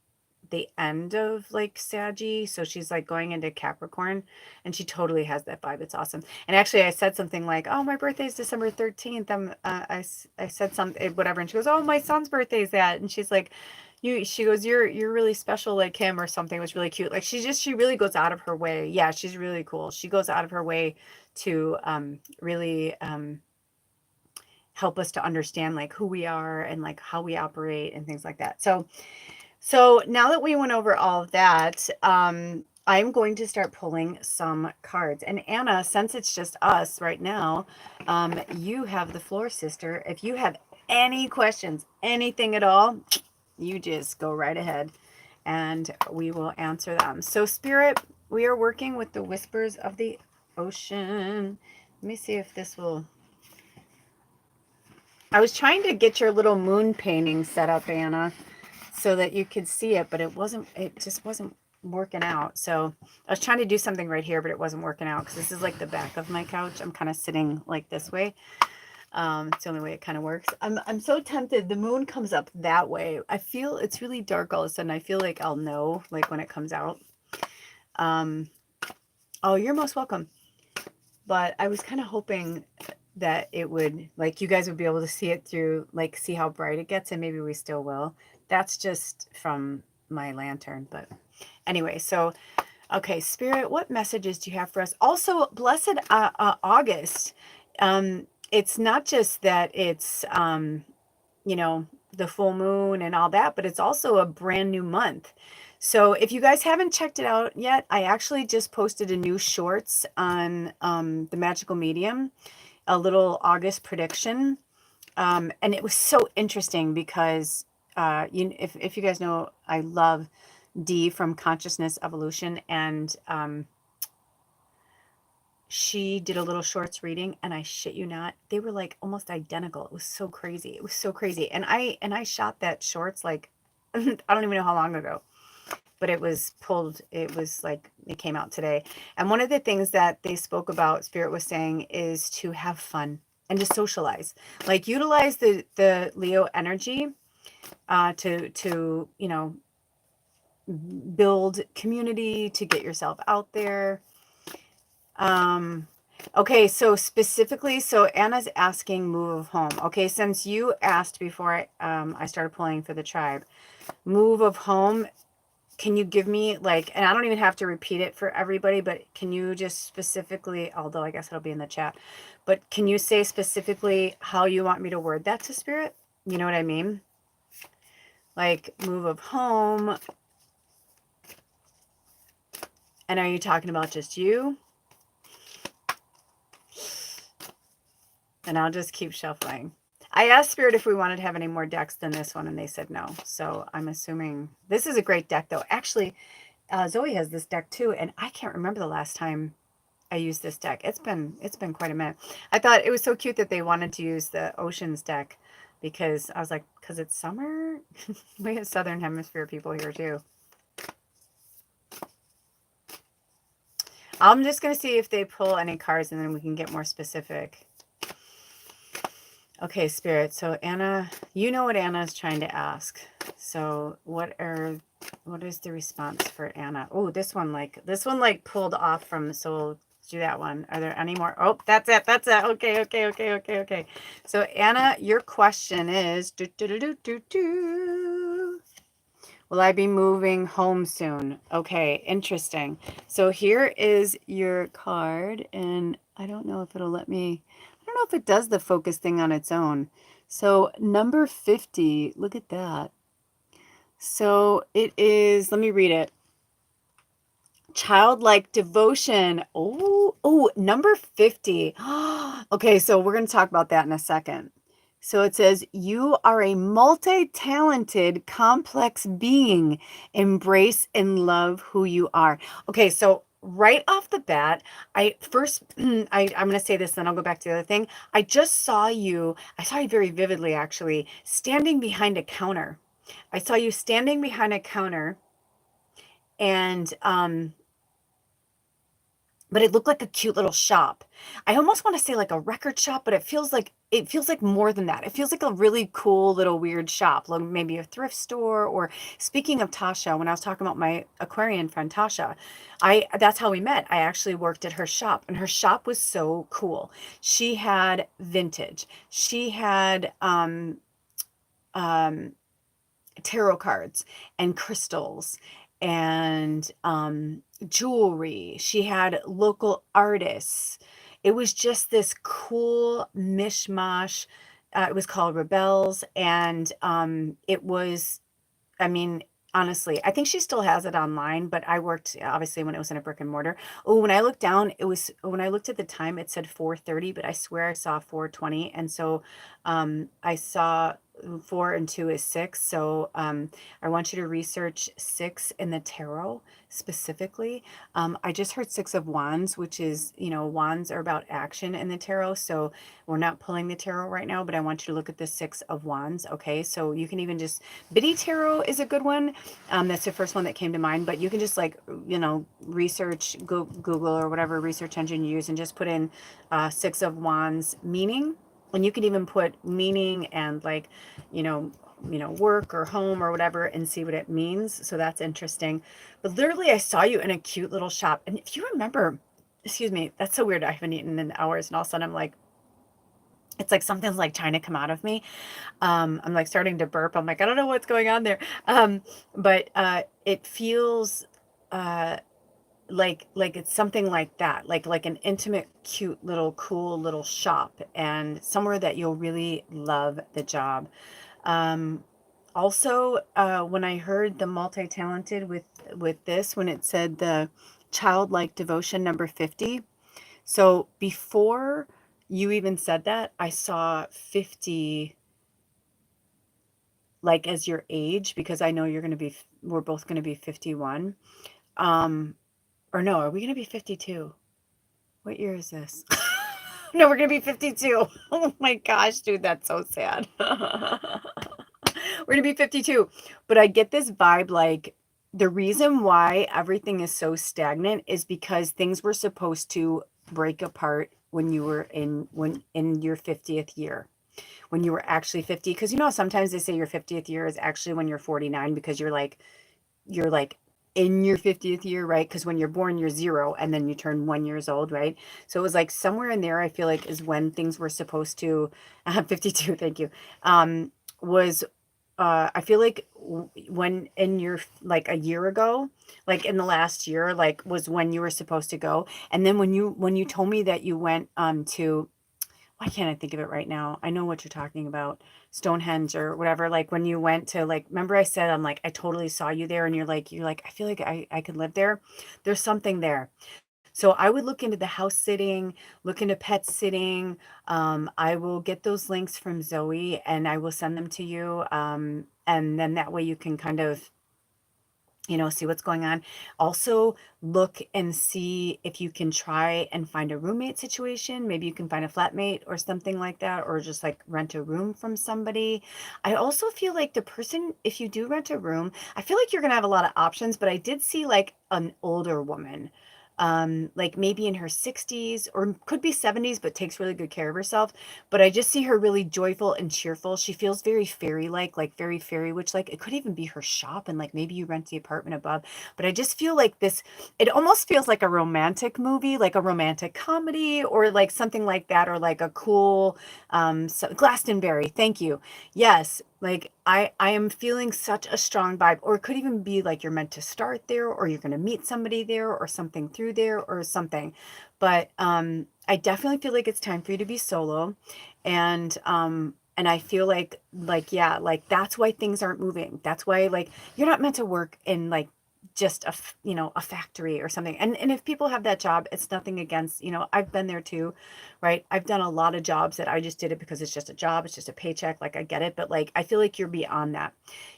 the end of like Saggy, so she's like going into Capricorn, and she totally has that vibe. It's awesome. And actually, I said something like, "Oh, my birthday's December 13th." I said something whatever, and she goes, "Oh, my son's birthday's that," and she's like, "You," she goes, "You're really special like him," or something. It was really cute. Like she really goes out of her way. Yeah, she's really cool. She goes out of her way to really help us to understand like who we are and like how we operate and things like that. So now that we went over all of that, I'm going to start pulling some cards. And Anna, since it's just us right now, you have the floor, sister. If you have any questions, anything at all, you just go right ahead and we will answer them. So Spirit, we are working with the whispers of the ocean. Let me see if this will... I was trying to get your little moon painting set up, Anna, so that you could see it, but it just wasn't working out. So I was trying to do something right here, but it wasn't working out because this is like the back of my couch. I'm kind of sitting like this way. It's the only way it kind of works. I'm so tempted. The moon comes up that way. I feel it's really dark all of a sudden. I feel like I'll know like when it comes out. Oh, you're most welcome. But I was kind of hoping that it would, like, you guys would be able to see it through, like, see how bright it gets, and maybe we still will. That's just from my lantern. But anyway, so, okay, Spirit, what messages do you have for us? Also, blessed August. It's not just that it's, you know, the full moon and all that, but it's also a brand new month. So if you guys haven't checked it out yet, I actually just posted a new shorts on the Magical Medium, a little August prediction. And it was so interesting because if you guys know, I love Dee from Consciousness Evolution, and she did a little shorts reading, and I shit you not, they were like almost identical. It was so crazy. It was so crazy. And I shot that shorts like I don't even know how long ago, but it was pulled. It was like it came out today. And one of the things that they spoke about, Spirit was saying, is to have fun and to socialize, like utilize the Leo energy to you know, build community, to get yourself out there. Okay, so specifically, so Anna's asking move of home. Okay, since you asked before I started pulling for the tribe, move of home, can you give me like, and I don't even have to repeat it for everybody, but can you just specifically, although I guess it'll be in the chat, but can you say specifically how you want me to word that to Spirit? You know what I mean? Like move of home. And are you talking about just you? And I'll just keep shuffling. I asked Spirit if we wanted to have any more decks than this one, and they said no. So I'm assuming this is a great deck, though. Actually, Zoe has this deck too, and I can't remember the last time I used this deck. It's been quite a minute. I thought it was so cute that they wanted to use the Oceans deck, because I was like, because it's summer. We have Southern Hemisphere people here too. I'm just going to see if they pull any cards, and then we can get more specific. Okay, Spirit. So Anna, you know what Anna is trying to ask. So what is the response for Anna? Oh, this one like pulled off from, so we'll do that one. Are there any more? Oh, that's it. That's it. Okay. So Anna, your question is, will I be moving home soon? Okay, interesting. So here is your card, and I don't know if it'll let me, I don't know if it does the focus thing on its own. So number 50, look at that. So it is, let me read it. Childlike devotion. Oh, number 50. Okay, so we're going to talk about that in a second. So it says, you are a multi-talented, complex being. Embrace and love who you are. Okay, so right off the bat, I first, I'm going to say this, then I'll go back to the other thing. I saw you very vividly actually, standing behind a counter. I saw you standing behind a counter and, but it looked like a cute little shop. I almost want to say like a record shop, but it feels like more than that. It feels like a really cool little weird shop, like maybe a thrift store. Or speaking of Tasha, when I was talking about my Aquarian friend Tasha, I that's how we met. I actually worked at her shop, and her shop was so cool. She had vintage. She had um tarot cards and crystals and jewelry. She had local artists. It was just this cool mishmash. It was called Rebels, and it was, I mean, honestly, I think she still has it online, but I worked obviously when it was in a brick and mortar. Oh, when I looked down, when I looked at the time, it said 4:30, but I swear I saw 4:20. And so I saw 4 and 2 is 6. So I want you to research 6 in the tarot specifically. I just heard 6 of Wands, which is, wands are about action in the tarot. So we're not pulling the tarot right now, but I want you to look at the 6 of Wands. Okay. So you can even just Biddy Tarot is a good one. That's the first one that came to mind, but you can just like, research, Google or whatever research engine you use, and just put in 6 of Wands meaning. And you can even put meaning and like, you know, work or home or whatever, and see what it means. So that's interesting. But literally I saw you in a cute little shop. And if you remember, excuse me, that's so weird. I haven't eaten in hours, and all of a sudden I'm like, it's like something's like trying to come out of me. I'm like starting to burp. I'm like, I don't know what's going on there. But it feels uh, like it's something like that, like an intimate, cute little, cool little shop, and somewhere that you'll really love the job. Um, Also, when I heard the multi-talented with this, when it said the childlike devotion number 50, so before you even said that, I saw 50 like as your age, because I know we're both going to be 51. Um, or no, are we going to be 52? What year is this? No, we're going to be 52. Oh my gosh, dude, that's so sad. We're going to be 52. But I get this vibe like the reason why everything is so stagnant is because things were supposed to break apart when you were in your 50th year, when you were actually 50. Because sometimes they say your 50th year is actually when you're 49, because you're like in your 50th year, right? Because when you're born, you're 0, and then you turn 1 years old, right? So it was like somewhere in there, I feel like, is when things were supposed to 52, thank you. Was I feel like when in your, like a year ago, like in the last year, like was when you were supposed to go. And then when you told me that you went to, why can't I think of it right now? I know what you're talking about. Stonehenge or whatever. Like when you went to, like, remember I said, I'm like, I totally saw you there, and you're like, I feel like I could live there. There's something there. So I would look into the house sitting, look into pet sitting. I will get those links from Zoe, and I will send them to you. And then that way you can kind of, see what's going on. Also, look and see if you can try and find a roommate situation. Maybe you can find a flatmate or something like that, or just like rent a room from somebody. I also feel like the person, if you do rent a room, I feel like you're going to have a lot of options, but I did see like an older woman. Like maybe in her 60s or could be 70s, but takes really good care of herself. But I just see her really joyful and cheerful. She feels very fairy like very fairy, which like it could even be her shop, and like maybe you rent the apartment above. But I just feel like this, it almost feels like a romantic movie, like a romantic comedy, or like something like that, or like a cool Glastonbury. Thank you. Yes, like I am feeling such a strong vibe. Or it could even be like you're meant to start there, or you're going to meet somebody there, or something through there, or something. But I definitely feel like it's time for you to be solo. And I feel like yeah, like that's why things aren't moving. That's why, like, you're not meant to work in like just a factory or something. And if people have that job, it's nothing against, I've been there too, right? I've done a lot of jobs that I just did it because it's just a job, it's just a paycheck, like I get it, but like I feel like you're beyond that.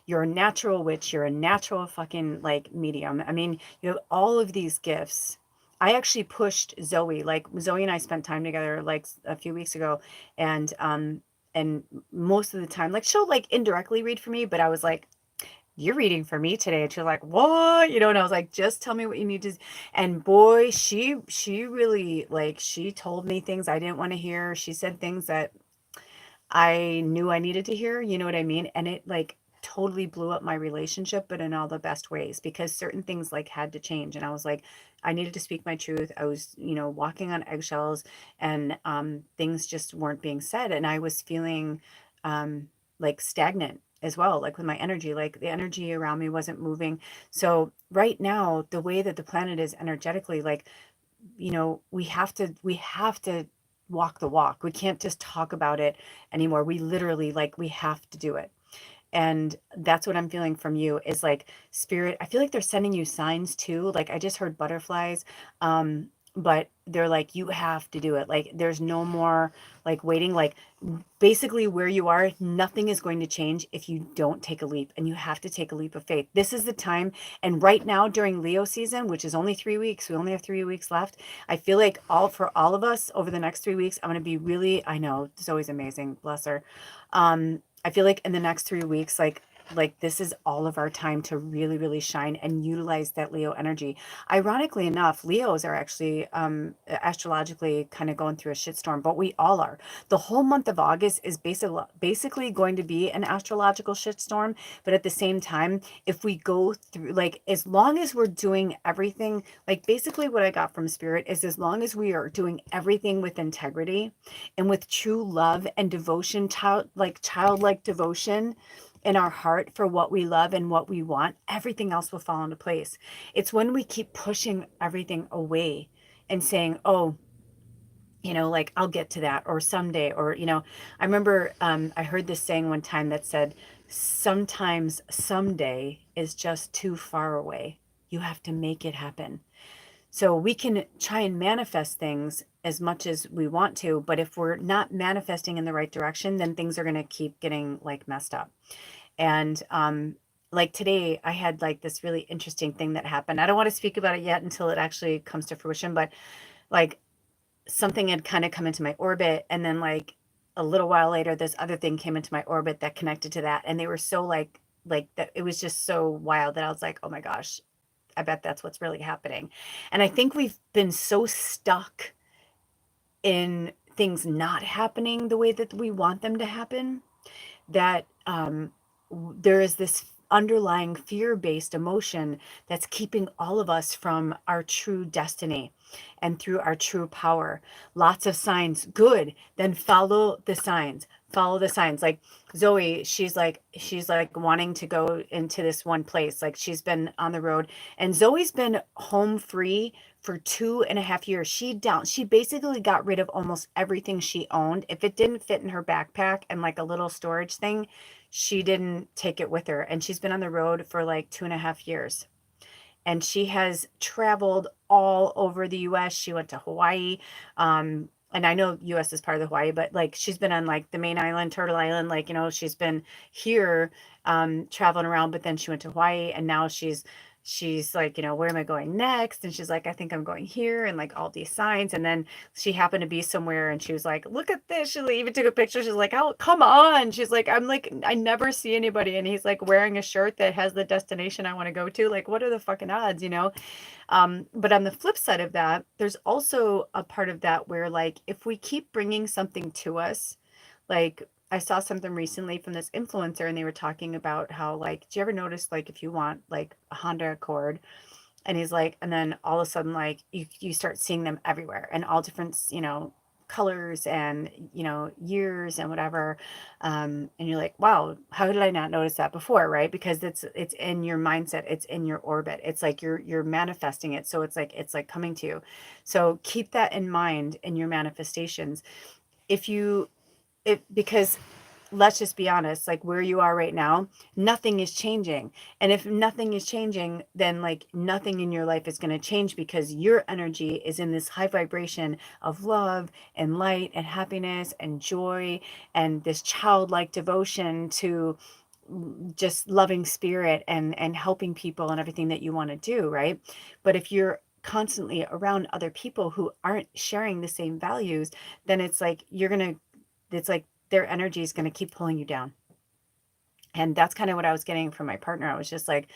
You're a natural witch, you're a natural fucking like medium. I mean, you have all of these gifts, I actually pushed Zoe. Like Zoe and I spent time together like a few weeks ago, and most of the time, like she'll like indirectly read for me, but I was like, "You're reading for me today," and she's like, "What?" You know, and I was like, "Just tell me what you need to." And boy, she really like she told me things I didn't want to hear. She said things that I knew I needed to hear, you know what I mean? And it like totally blew up my relationship, but in all the best ways because certain things like had to change. And I was like, I needed to speak my truth. I was, you know, walking on eggshells and things just weren't being said. And I was feeling like stagnant as well, like with my energy, like the energy around me wasn't moving. So right now, the way that the planet is energetically, like you know, we have to walk the walk. We can't just talk about it anymore. We literally like we have to do it. And that's what I'm feeling from you is like spirit. I feel like they're sending you signs too. Like I just heard butterflies. But they're like, you have to do it. Like there's no more like waiting. Like basically where you are, nothing is going to change if you don't take a leap, and you have to take a leap of faith. This is the time. And right now during Leo season, which is only 3 weeks, we only have 3 weeks left. I feel like for all of us over the next 3 weeks, I'm going to be really, I know it's always amazing. Bless her. I feel like in the next 3 weeks, like this is all of our time to really, really shine and utilize that Leo energy. Ironically enough, Leos are actually astrologically kind of going through a shitstorm, but we all are. The whole month of August is basically going to be an astrological shitstorm. But at the same time, if we go through, like, as long as we're doing everything, like, basically what I got from Spirit is as long as we are doing everything with integrity and with true love and devotion, childlike devotion in our heart for what we love and what we want, everything else will fall into place. It's when we keep pushing everything away and saying, oh, you know, like I'll get to that or someday, or, you know, I remember I heard this saying one time that said, sometimes someday is just too far away. You have to make it happen. So we can try and manifest things as much as we want to, but if we're not manifesting in the right direction, then things are going to keep getting like messed up. And like today, I had like this really interesting thing that happened. I don't want to speak about it yet until it actually comes to fruition, but like something had kind of come into my orbit, and then like a little while later this other thing came into my orbit that connected to that, and they were so like that, it was just so wild that I was like, oh my gosh, I bet that's what's really happening. And I think we've been so stuck in things not happening the way that we want them to happen that there is this underlying fear-based emotion that's keeping all of us from our true destiny and through our true power. Lots of signs, good, then follow the signs. Follow the signs. Like Zoe, she's like wanting to go into this one place. Like she's been on the road, and Zoe's been home free for 2.5 years. She basically got rid of almost everything she owned. If it didn't fit in her backpack and like a little storage thing, she didn't take it with her. And she's been on the road for like 2.5 years. And she has traveled all over the US. She went to Hawaii. And I know US is part of the Hawaii, but like she's been on like the main island, Turtle Island, like, you know, she's been here traveling around, but then she went to Hawaii, and now she's like, you know, where am I going next? And she's like, I think I'm going here, and like all these signs. And then she happened to be somewhere, and she was like, look at this. She even took a picture. She's like, oh, come on. She's like, I'm like, I never see anybody. And he's like wearing a shirt that has the destination I want to go to. Like, what are the fucking odds, you know? But on the flip side of that, there's also a part of that where like, if we keep bringing something to us, like I saw something recently from this influencer, and they were talking about how like, do you ever notice like if you want like a Honda Accord, and he's like, and then all of a sudden like you start seeing them everywhere and all different, you know, colors and, you know, years and whatever. And you're like, wow, how did I not notice that before? Right? Because it's in your mindset, it's in your orbit. It's like you're manifesting it. So it's like coming to you. So keep that in mind in your manifestations. If you because let's just be honest, like where you are right now, nothing is changing. And if nothing is changing, then like nothing in your life is going to change, because your energy is in this high vibration of love and light and happiness and joy and this childlike devotion to just loving spirit and helping people and everything that you want to do, right? But if you're constantly around other people who aren't sharing the same values, then it's like it's like their energy is going to keep pulling you down. And that's kind of what I was getting from my partner. I was just like,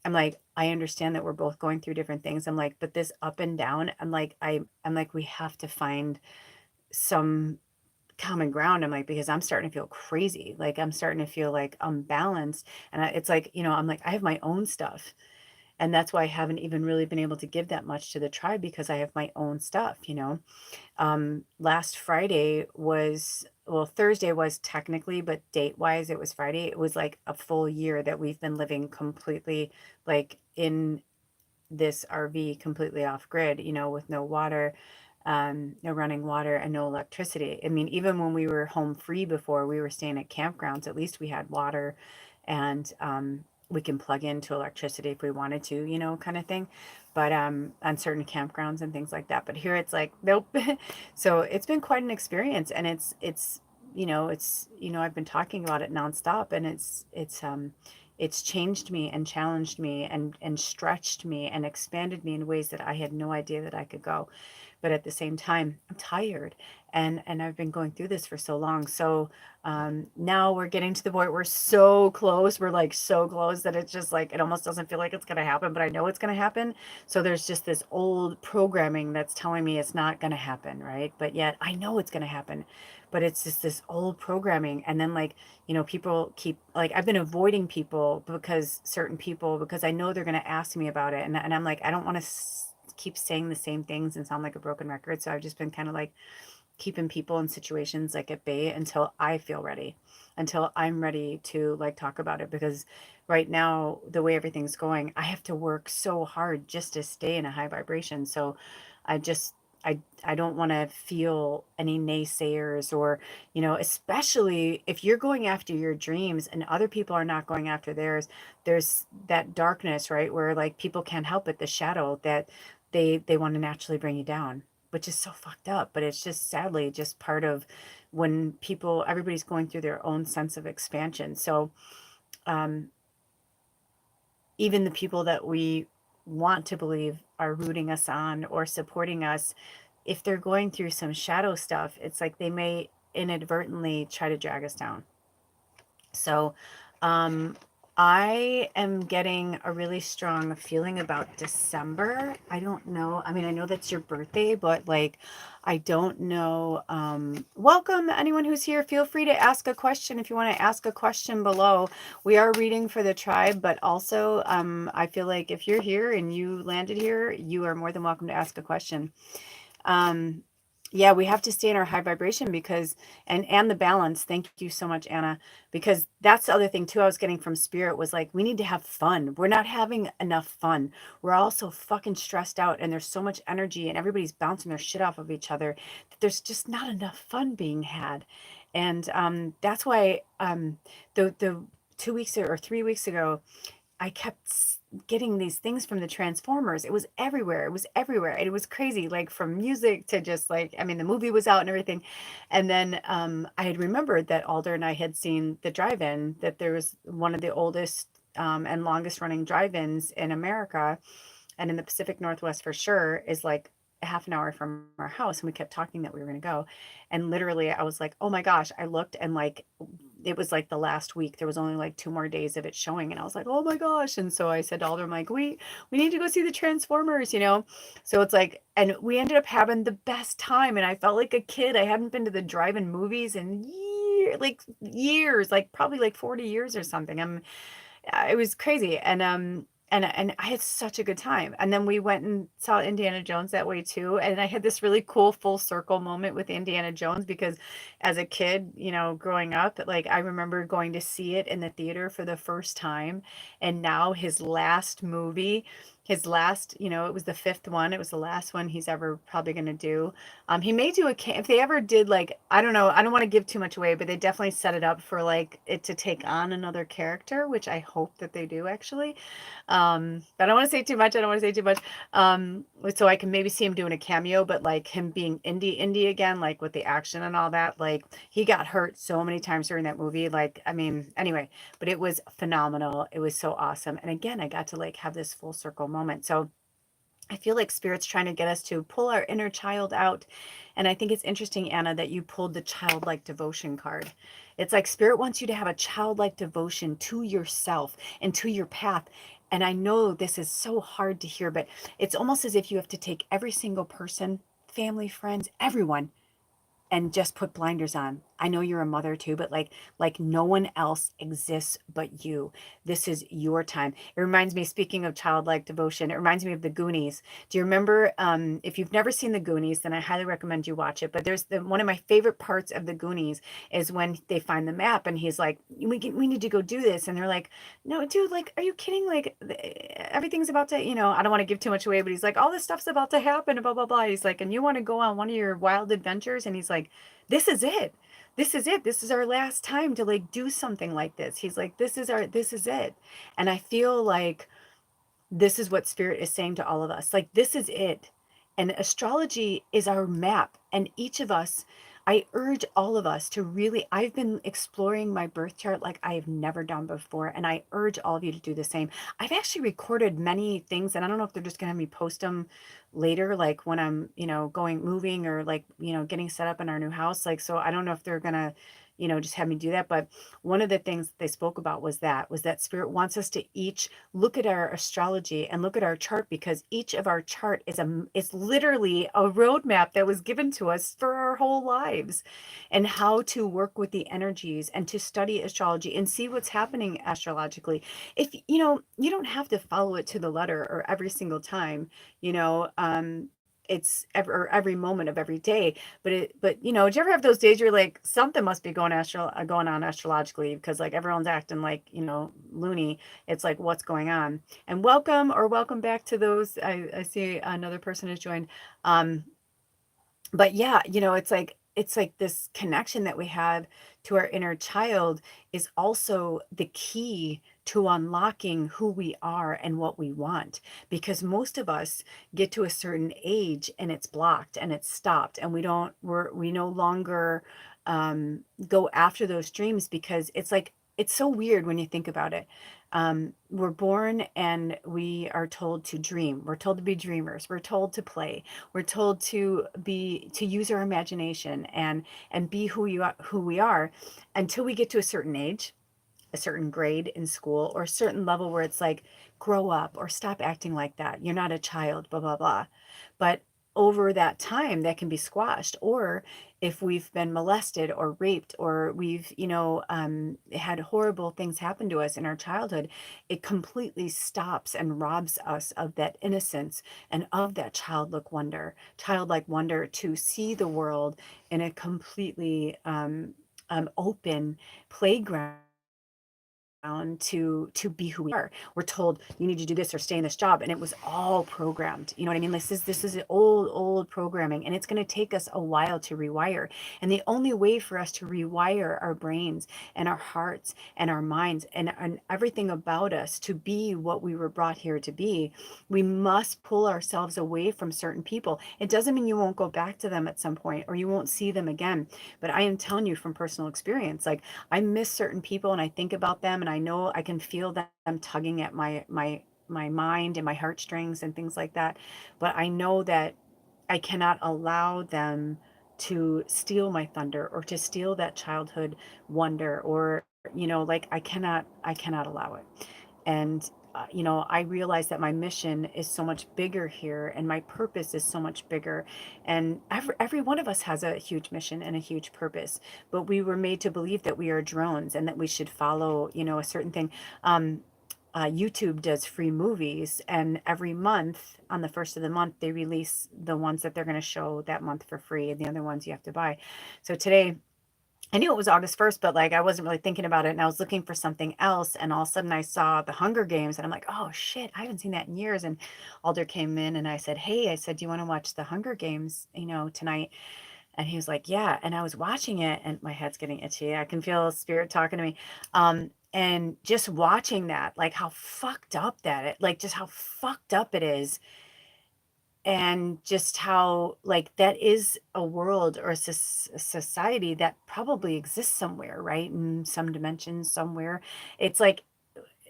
I'm like, I understand that we're both going through different things. I'm like, but this up and down, I'm like, we have to find some common ground. I'm like, because I'm starting to feel crazy. Like I'm starting to feel like unbalanced. And it's like, I'm like, I have my own stuff. And that's why I haven't even really been able to give that much to the tribe, because I have my own stuff. Last Friday was, well, Thursday was technically, but date wise, it was Friday. It was like a full year that we've been living completely like in this RV, completely off grid, with no water, no running water, and no electricity. I mean, even when we were home free before, we were staying at campgrounds, at least we had water, and we can plug into electricity if we wanted to, kind of thing. But on certain campgrounds and things like that. But here it's like, nope. So it's been quite an experience, and I've been talking about it nonstop, and it's changed me and challenged me and stretched me and expanded me in ways that I had no idea that I could go. But at the same time, I'm tired, and I've been going through this for so long. So now we're getting to the point, we're so close. We're like so close that it's just like, it almost doesn't feel like it's going to happen, but I know it's going to happen. So there's just this old programming that's telling me it's not going to happen, right? But yet I know it's going to happen. But it's just this old programming. And then, like, people keep, like, I've been avoiding people because I know they're going to ask me about it. And I'm like, I don't want to keep saying the same things and sound like a broken record. So I've just been kind of like keeping people in situations like at bay until I feel ready, until I'm ready to like talk about it. Because right now, the way everything's going, I have to work so hard just to stay in a high vibration. So I just, I don't want to feel any naysayers, or, especially if you're going after your dreams and other people are not going after theirs. There's that darkness, right? Where like people can't help it, the shadow that they want to naturally bring you down, which is so fucked up. But it's just sadly just part of when everybody's going through their own sense of expansion. So um, even the people that we want to believe are rooting us on or supporting us, if they're going through some shadow stuff, it's like they may inadvertently try to drag us down. So, um, I am getting a really strong feeling about December. I don't know. I mean, I know that's your birthday, but like, I don't know. Welcome, anyone who's here. Feel free to ask a question if you want to ask a question below. We are reading for the tribe, but also, I feel like if you're here and you landed here, you are more than welcome to ask a question. Um, yeah, we have to stay in our high vibration, because and the balance. Thank you so much, Anna, because that's the other thing too I was getting from spirit, was like, we need to have fun. We're not having enough fun. We're all so fucking stressed out, and there's so much energy, and everybody's bouncing their shit off of each other, that there's just not enough fun being had. And that's why the 2 weeks or 3 weeks ago, I kept getting these things from the Transformers. It was everywhere. It was everywhere. And it was crazy, like from music to just like, I mean, the movie was out and everything. And then I had remembered that Alder and I had seen the drive-in, that there was one of the oldest and longest running drive-ins in America, and in the Pacific Northwest for sure, is like a half an hour from our house. And we kept talking that we were going to go. And literally I was like, oh my gosh, I looked, and like, it was like the last week, there was only like 2 more days of it showing. And I was like, oh my gosh. And so I said to Alder, I'm like, we need to go see the Transformers. So it's like, and we ended up having the best time. And I felt like a kid. I hadn't been to the drive-in movies in years, like probably like 40 years or something. It was crazy. And I had such a good time. And then we went and saw Indiana Jones that way too. And I had this really cool full circle moment with Indiana Jones, because as a kid, growing up, like I remember going to see it in the theater for the first time. And now his last, it was the fifth one. It was the last one he's ever probably going to do. He may do if they ever did, like, I don't know, I don't want to give too much away, but they definitely set it up for like it to take on another character, which I hope that they do actually. But I don't want to say too much. I don't want to say too much. So I can maybe see him doing a cameo, but like him being indie again, like with the action and all that, like he got hurt so many times during that movie. Like, I mean, anyway, but it was phenomenal. It was so awesome. And again, I got to like have this full circle moment. So I feel like spirit's trying to get us to pull our inner child out. And I think it's interesting, Anna, that you pulled the childlike devotion card. It's like spirit wants you to have a childlike devotion to yourself and to your path. And I know this is so hard to hear, but it's almost as if you have to take every single person, family, friends, everyone, and just put blinders on. I know you're a mother too, but like no one else exists but you. This is your time. It reminds me, speaking of childlike devotion, it reminds me of the Goonies. Do you remember, if you've never seen the Goonies, then I highly recommend you watch it. But there's one of my favorite parts of the Goonies is when they find the map and he's like, we need to go do this. And they're like, no, dude, like, are you kidding? Like, everything's about to, I don't want to give too much away, but he's like, all this stuff's about to happen, blah, blah, blah. He's like, and you want to go on one of your wild adventures? And he's like, this is it. This is it. This is our last time to like do something like this. He's like, this is it. And I feel like this is what spirit is saying to all of us. Like, this is it. And astrology is our map. And each of us, I urge all of us to really, I've been exploring my birth chart like I have never done before. And I urge all of you to do the same. I've actually recorded many things, and I don't know if they're just going to have me post them later, like when I'm, moving or like, getting set up in our new house. Like, so I don't know if they're going to, just have me do that. But one of the things they spoke about was that spirit wants us to each look at our astrology and look at our chart, because each of our chart is literally a roadmap that was given to us for our whole lives, and how to work with the energies and to study astrology and see what's happening astrologically. If you don't have to follow it to the letter or every single time, it's every moment of every day. But do you ever have those days where you're like, something must be going on astrologically, because like everyone's acting like, loony. It's like, what's going on? And welcome back to those. I see another person has joined. Um, but yeah, it's like this connection that we have to our inner child is also the key to unlocking who we are and what we want, because most of us get to a certain age and it's blocked and it's stopped, and we no longer go after those dreams, because it's like, it's so weird when you think about it. We're born and we are told to dream. We're told to be dreamers. We're told to play. We're told to use our imagination and be who we are, until we get to a certain age, a certain grade in school, or a certain level where it's like, grow up or stop acting like that. You're not a child, blah, blah, blah. But over that time, that can be squashed. Or if we've been molested or raped, or we've, had horrible things happen to us in our childhood, it completely stops and robs us of that innocence and of that childlike wonder to see the world in a completely open playground to be who we are. We're told you need to do this or stay in this job, and it was all programmed. You know what I mean? This is old programming, and it's going to take us a while to rewire. And the only way for us to rewire our brains and our hearts and our minds and everything about us to be what we were brought here to be, we must pull ourselves away from certain people. It doesn't mean you won't go back to them at some point or you won't see them again. But I am telling you from personal experience, like, I miss certain people and I think about them, and I know I can feel them tugging at my mind and my heartstrings and things like that. But I know that I cannot allow them to steal my thunder or to steal that childhood wonder, or like, I cannot allow it. And I realize that my mission is so much bigger here, and my purpose is so much bigger. And every one of us has a huge mission and a huge purpose, but we were made to believe that we are drones and that we should follow, a certain thing. YouTube does free movies, and every month on the first of the month, they release the ones that they're going to show that month for free, and the other ones you have to buy. So today, I knew it was August 1st, but like I wasn't really thinking about it, and I was looking for something else, and all of a sudden I saw the Hunger Games, and I'm like, oh shit, I haven't seen that in years. And Alder came in and I said, hey, I said, do you want to watch the Hunger Games, tonight? And he was like, yeah. And I was watching it and my head's getting itchy. I can feel spirit talking to me. And just watching that, like how fucked up just how fucked up it is, and just how like that is a world or a society that probably exists somewhere, right, in some dimension somewhere. It's like,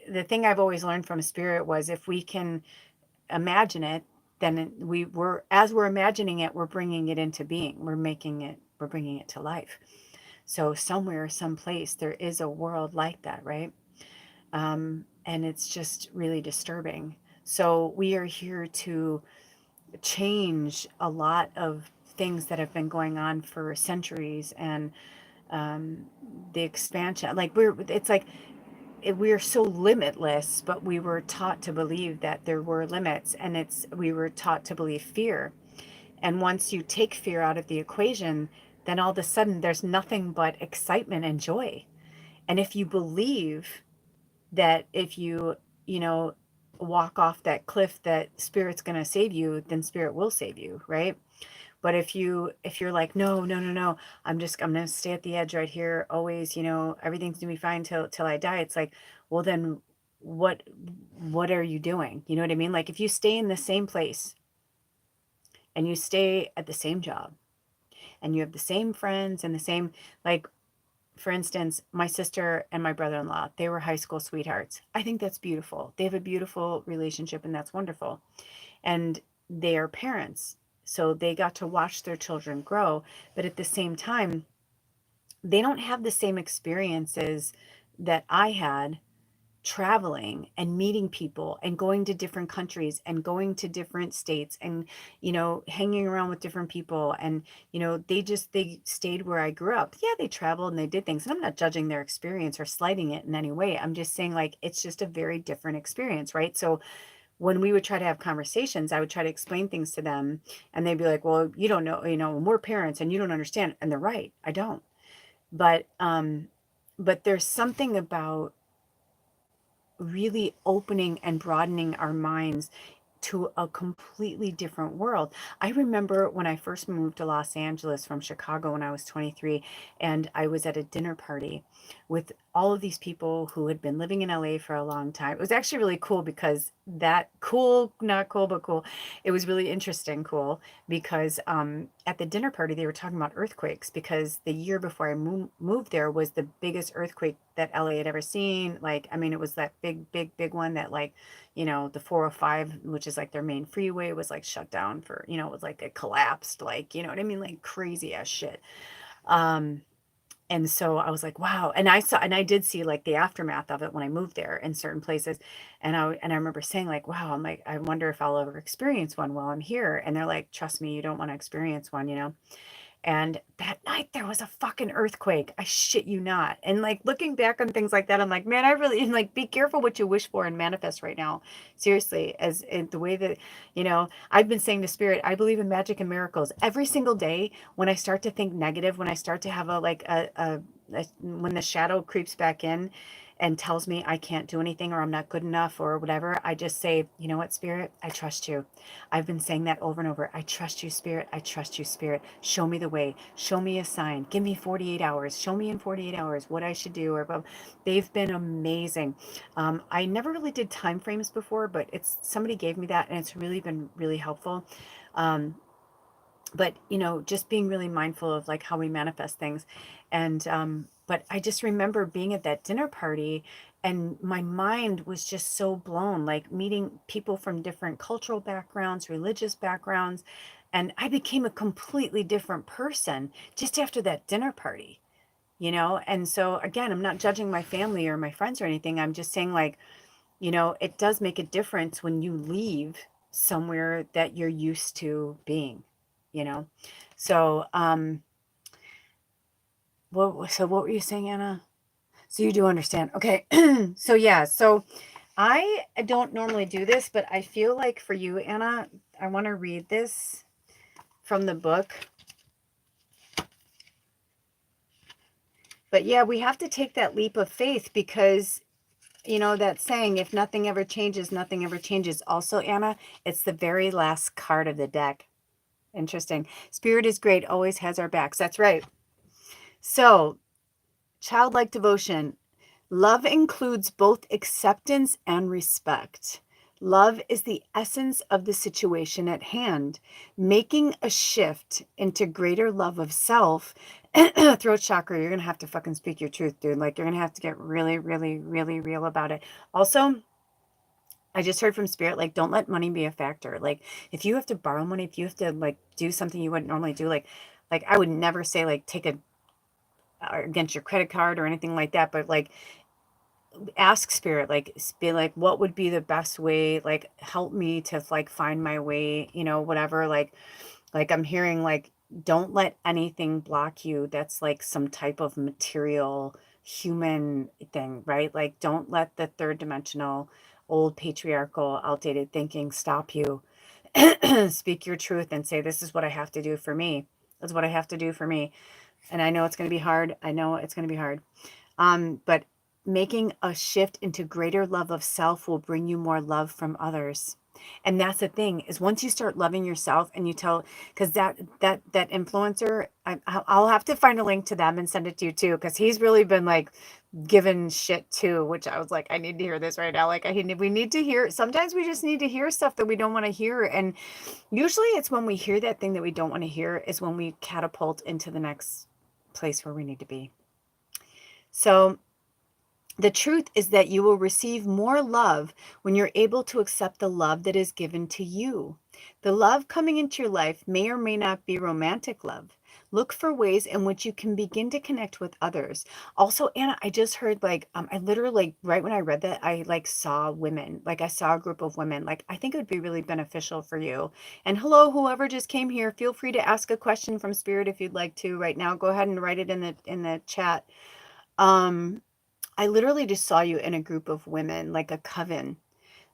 the thing I've always learned from spirit was, if we can imagine it, then as we're imagining it, we're bringing it into being. We're bringing it to life. So somewhere, someplace, there is a world like that, right? And it's just really disturbing. So we are here to change a lot of things that have been going on for centuries, and the expansion, like we're so limitless, but we were taught to believe that there were limits, and we were taught to believe fear. And once you take fear out of the equation, then all of a sudden there's nothing but excitement and joy. And if you believe that if you know, walk off that cliff that spirit's going to save you, then spirit will save you, right? But if you're like, no, no, no, no, I'm going to stay at the edge right here always, everything's going to be fine till I die. It's like, well, then what what are you doing? You know what I mean? Like if you stay in the same place and you stay at the same job and you have the same friends and the same, like, for instance, my sister and my brother-in-law, they were high school sweethearts. I think that's beautiful. They have a beautiful relationship, and that's wonderful. And they are parents, so they got to watch their children grow. But at the same time, they don't have the same experiences that I had, traveling and meeting people and going to different countries and going to different states and hanging around with different people. And they stayed where I grew up. Yeah, they traveled and they did things, and I'm not judging their experience or slighting it in any way. I'm just saying, like, it's just a very different experience, right? So when we would try to have conversations, I would try to explain things to them, and they'd be like, well, you don't know, we're parents and you don't understand. And they're right, I don't. But there's something about really opening and broadening our minds to a completely different world. I remember when I first moved to Los Angeles from Chicago when I was 23, and I was at a dinner party with all of these people who had been living in LA for a long time. It was actually really cool because not cool, but cool. It was really interesting, cool, because at the dinner party, they were talking about earthquakes, because the year before I moved there was the biggest earthquake that LA had ever seen. Like, I mean, it was that big, big, big one that, like, the 405, which is like their main freeway, was like shut down for, it was like it collapsed, like, you know what I mean? Like crazy ass shit. Um, and so I was like, wow. And I did see like the aftermath of it when I moved there in certain places. And I remember saying, like, wow, I'm like, I wonder if I'll ever experience one while I'm here. And they're like, trust me, you don't want to experience one. And that night there was a fucking earthquake. I shit you not. And like looking back on things like that, I'm like, man, I really, and like, be careful what you wish for and manifest right now. Seriously, as in the way that, I've been saying to spirit, I believe in magic and miracles every single day. When I start to think negative, when I start to have when the shadow creeps back in and tells me I can't do anything or I'm not good enough or whatever, I just say, you know what, spirit, I trust you. I've been saying that over and over. I trust you, spirit. I trust you, spirit. Show me the way. Show me a sign. Give me 48 hours. Show me in 48 hours what I should do. They've been amazing. I never really did time frames before, but somebody gave me that, and it's really been really helpful. But just being really mindful of like how we manifest things. And but I just remember being at that dinner party, and my mind was just so blown, like meeting people from different cultural backgrounds, religious backgrounds, and I became a completely different person just after that dinner party. And so again, I'm not judging my family or my friends or anything. I'm just saying, like, it does make a difference when you leave somewhere that you're used to being, you know? So, what were you saying, Anna? So you do understand. Okay. So yeah, so I don't normally do this, but I feel like for you, Anna, I want to read this from the book. But yeah, we have to take that leap of faith because that saying, if nothing ever changes, nothing ever changes. Also, Anna, it's the very last card of the deck. Interesting. Spirit is great, always has our backs. That's right. So, childlike devotion. Love includes both acceptance and respect. Love is the essence of the situation at hand. Making a shift into greater love of self. Throat chakra, you're going to have to fucking speak your truth, dude. Like, you're going to have to get really, really, really real about it. Also, I just heard from spirit, like, don't let money be a factor. Like, if you have to borrow money, if you have to like do something you wouldn't normally do, like I would never say like take a against your credit card or anything like that, but like ask spirit, like be like, what would be the best way? Like, help me to like find my way, whatever. Like I'm hearing like, don't let anything block you that's like some type of material human thing, right? Like don't let the third dimensional, old patriarchal, outdated thinking stop you. Speak your truth and say, this is what I have to do for me. That's what I have to do for me. And I know it's going to be hard. I know it's going to be hard. But making a shift into greater love of self will bring you more love from others. And that's the thing, is once you start loving yourself and you tell, because that influencer, I'll have to find a link to them and send it to you too, because he's really been like given shit too, which I was like, I need to hear this right now. Like we need to hear. Sometimes we just need to hear stuff that we don't want to hear, and usually it's when we hear that thing that we don't want to hear is when we catapult into the next place where we need to be. So the truth is that you will receive more love when you're able to accept the love that is given to you. The love coming into your life may or may not be romantic love. Look for ways in which you can begin to connect with others. Also, Anna, I just heard like, I literally, like, right when I read that, I like saw women, like I saw a group of women. Like, I think it would be really beneficial for you. And hello, whoever just came here, feel free to ask a question from Spirit if you'd like to right now. Go ahead and write it in the chat. Um, I literally just saw you in a group of women, like a coven.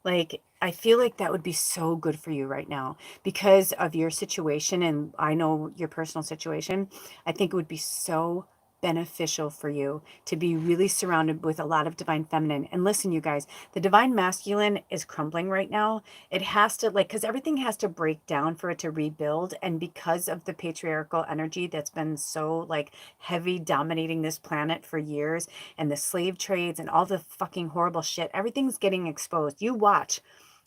Like, I feel like that would be so good for you right now because of your situation. And I know your personal situation. I think it would be so beneficial for you to be really surrounded with a lot of divine feminine. And listen, you guys, the divine masculine is crumbling right now. It has to, like, because everything has to break down for it to rebuild. And because of the patriarchal energy that's been so like heavy dominating this planet for years, and the slave trades and all the fucking horrible shit, everything's getting exposed. You watch.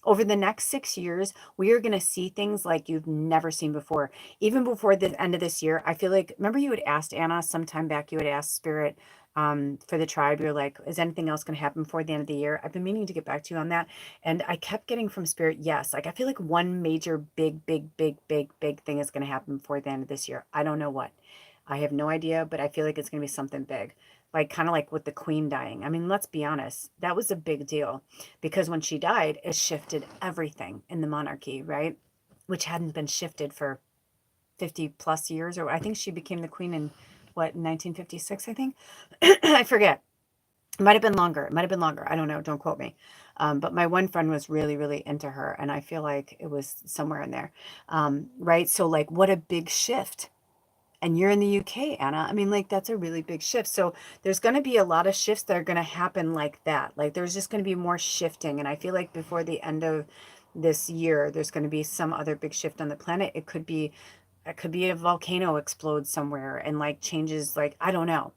Over the next 6 years, we are going to see things like you've never seen before. Even before the end of this year, I feel like, remember you had asked Anna sometime back, you had asked Spirit for the tribe. You're like, is anything else going to happen before the end of the year? I've been meaning to get back to you on that. And I kept getting from Spirit, yes. Like, I feel like one major, big thing is going to happen before the end of this year. I don't know what. I have no idea, but I feel like it's going to be something big. Like, kind of like with the queen dying. I mean, let's be honest, that was a big deal because when she died, it shifted everything in the monarchy, right? Which hadn't been shifted for 50 plus years, or I think she became the queen in what, 1956, I think. I forget. It might have been longer. It might have been longer. I don't know. Don't quote me. But my one friend was really, really into her, and I feel like it was somewhere in there. Right? So, like, what a big shift. And you're in the UK, Anna. I mean, like, that's a really big shift. So there's going to be a lot of shifts that are going to happen like that. Like, there's just going to be more shifting. And I feel like before the end of this year, there's going to be some other big shift on the planet. It could be a volcano explodes somewhere and like changes, like, I don't know.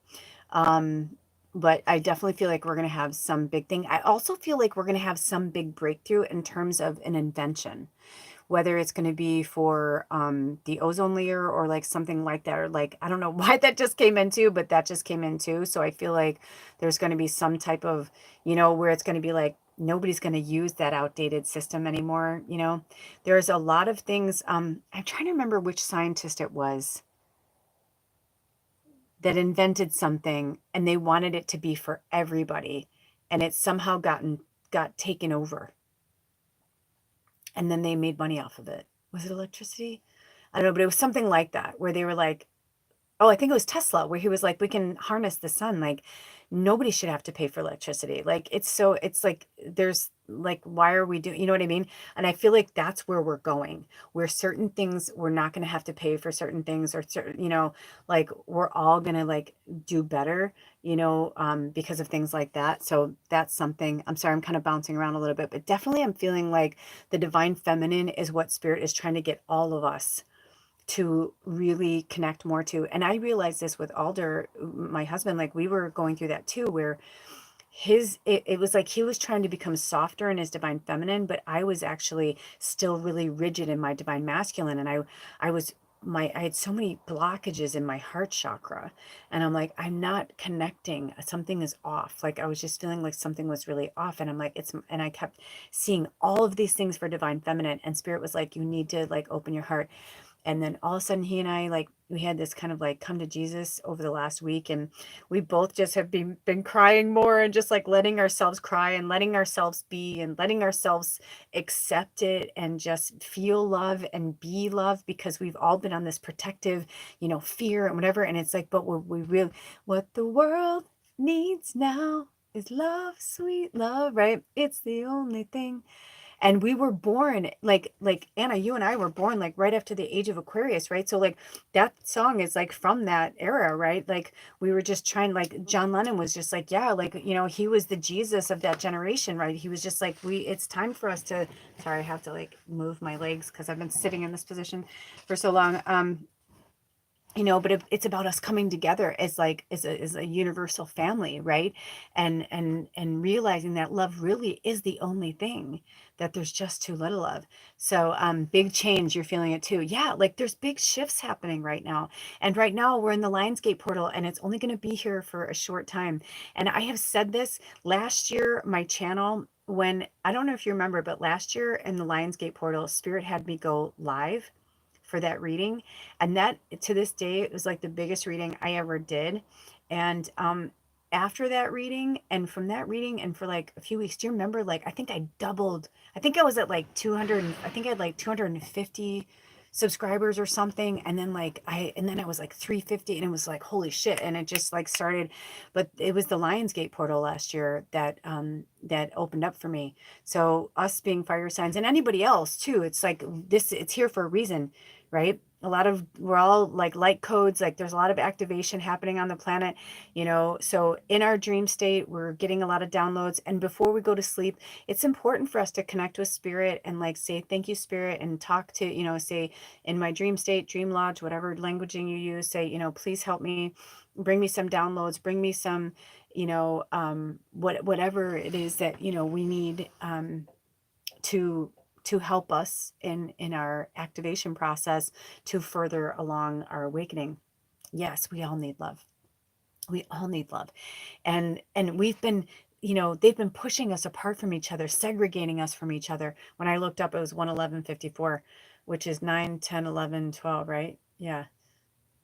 Um, but I definitely feel like we're going to have some big thing. I also feel like we're going to have some big breakthrough in terms of an invention, whether it's going to be for the ozone layer or like something like that, or like, I don't know why that just came into, but that just came into. So I feel like there's going to be some type of, where it's going to be like, nobody's going to use that outdated system anymore. There's a lot of things. I'm trying to remember which scientist it was that invented something and they wanted it to be for everybody. And it somehow got taken over. And then they made money off of it. Was it electricity? I don't know, but it was something like that where they were like, oh, I think it was Tesla, where he was like, we can harness the sun. Like, nobody should have to pay for electricity. Like, it's like, there's like, why are we doing, you know what I mean? And I feel like that's where we're going, where certain things, we're not going to have to pay for certain things, or certain, like, we're all going to like do better, because of things like that. So that's something. I'm sorry, I'm kind of bouncing around a little bit, but definitely I'm feeling like the divine feminine is what Spirit is trying to get all of us to really connect more to. And I realized this with Alder, my husband, like, we were going through that too, where it was like he was trying to become softer in his divine feminine, but I was actually still really rigid in my divine masculine. And I was I had so many blockages in my heart chakra, and I'm like, I'm not connecting. Something is off. Like I was just feeling like something was really off, and I'm like, and I kept seeing all of these things for divine feminine, and spirit was like, you need to like open your heart. And then all of a sudden he and I, like, we had this kind of like come to Jesus over the last week, and we both just have been crying more, and just like letting ourselves cry and letting ourselves be and letting ourselves accept it and just feel love and be love, because we've all been on this protective, fear and whatever. And it's like, but we really, what the world needs now is love, sweet love, right? It's the only thing. And we were born like Anna, you and I were born like right after the age of Aquarius, right? So like that song is like from that era, right? Like we were just trying, like John Lennon was just like, yeah, like, he was the Jesus of that generation, right? He was just like, it's time for us to, sorry, I have to like move my legs because I've been sitting in this position for so long. But it's about us coming together as like as a universal family, right? And realizing that love really is the only thing, that there's just too little of. So big change, you're feeling it too. Yeah, like there's big shifts happening right now. And right now we're in the Lionsgate portal, and it's only going to be here for a short time. And I have said this last year, my channel, when, I don't know if you remember, but last year in the Lionsgate portal, Spirit had me go live for that reading. And that, to this day, it was like the biggest reading I ever did. And after that reading, and from that reading, and for like a few weeks, do you remember, like, I think I doubled, I think I was at like 200, I think I had like 250 subscribers or something. And then I was like 350, and it was like, holy shit. And it just like started, but it was the Lionsgate portal last year that opened up for me. So us being fire signs, and anybody else too, it's like this, it's here for a reason, right? We're all like light codes, like there's a lot of activation happening on the planet, so in our dream state, we're getting a lot of downloads. And before we go to sleep, it's important for us to connect with spirit and like say, thank you, spirit, and talk to, say, in my dream state, dream lodge, whatever languaging you use, say, please help me, bring me some downloads, bring me some, whatever it is that, we need, to help us in our activation process to further along our awakening. Yes, we all need love. We all need love. And we've been, they've been pushing us apart from each other, segregating us from each other. When I looked up, it was 11154, which is 9, 10, 11, 12, right? Yeah.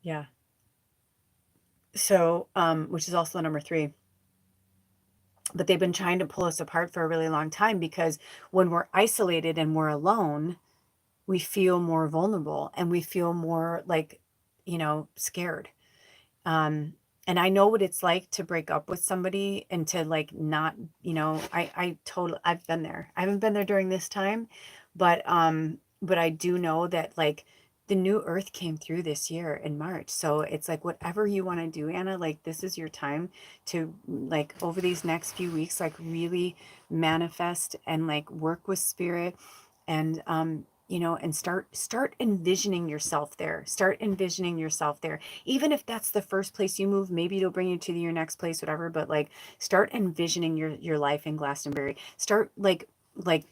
Yeah. So which is also the number 3. But they've been trying to pull us apart for a really long time, because when we're isolated and we're alone, we feel more vulnerable, and we feel more like, scared. Um, and I know what it's like to break up with somebody and to like not, I've been there. I haven't been there during this time, but I do know that like the new earth came through this year in March. So it's like, whatever you want to do, Anna, like this is your time to, like, over these next few weeks, like really manifest and like work with spirit, and and start envisioning yourself there. Start envisioning yourself there. Even if that's the first place you move, maybe it'll bring you to your next place, whatever. But like, start envisioning your life in Glastonbury. Start like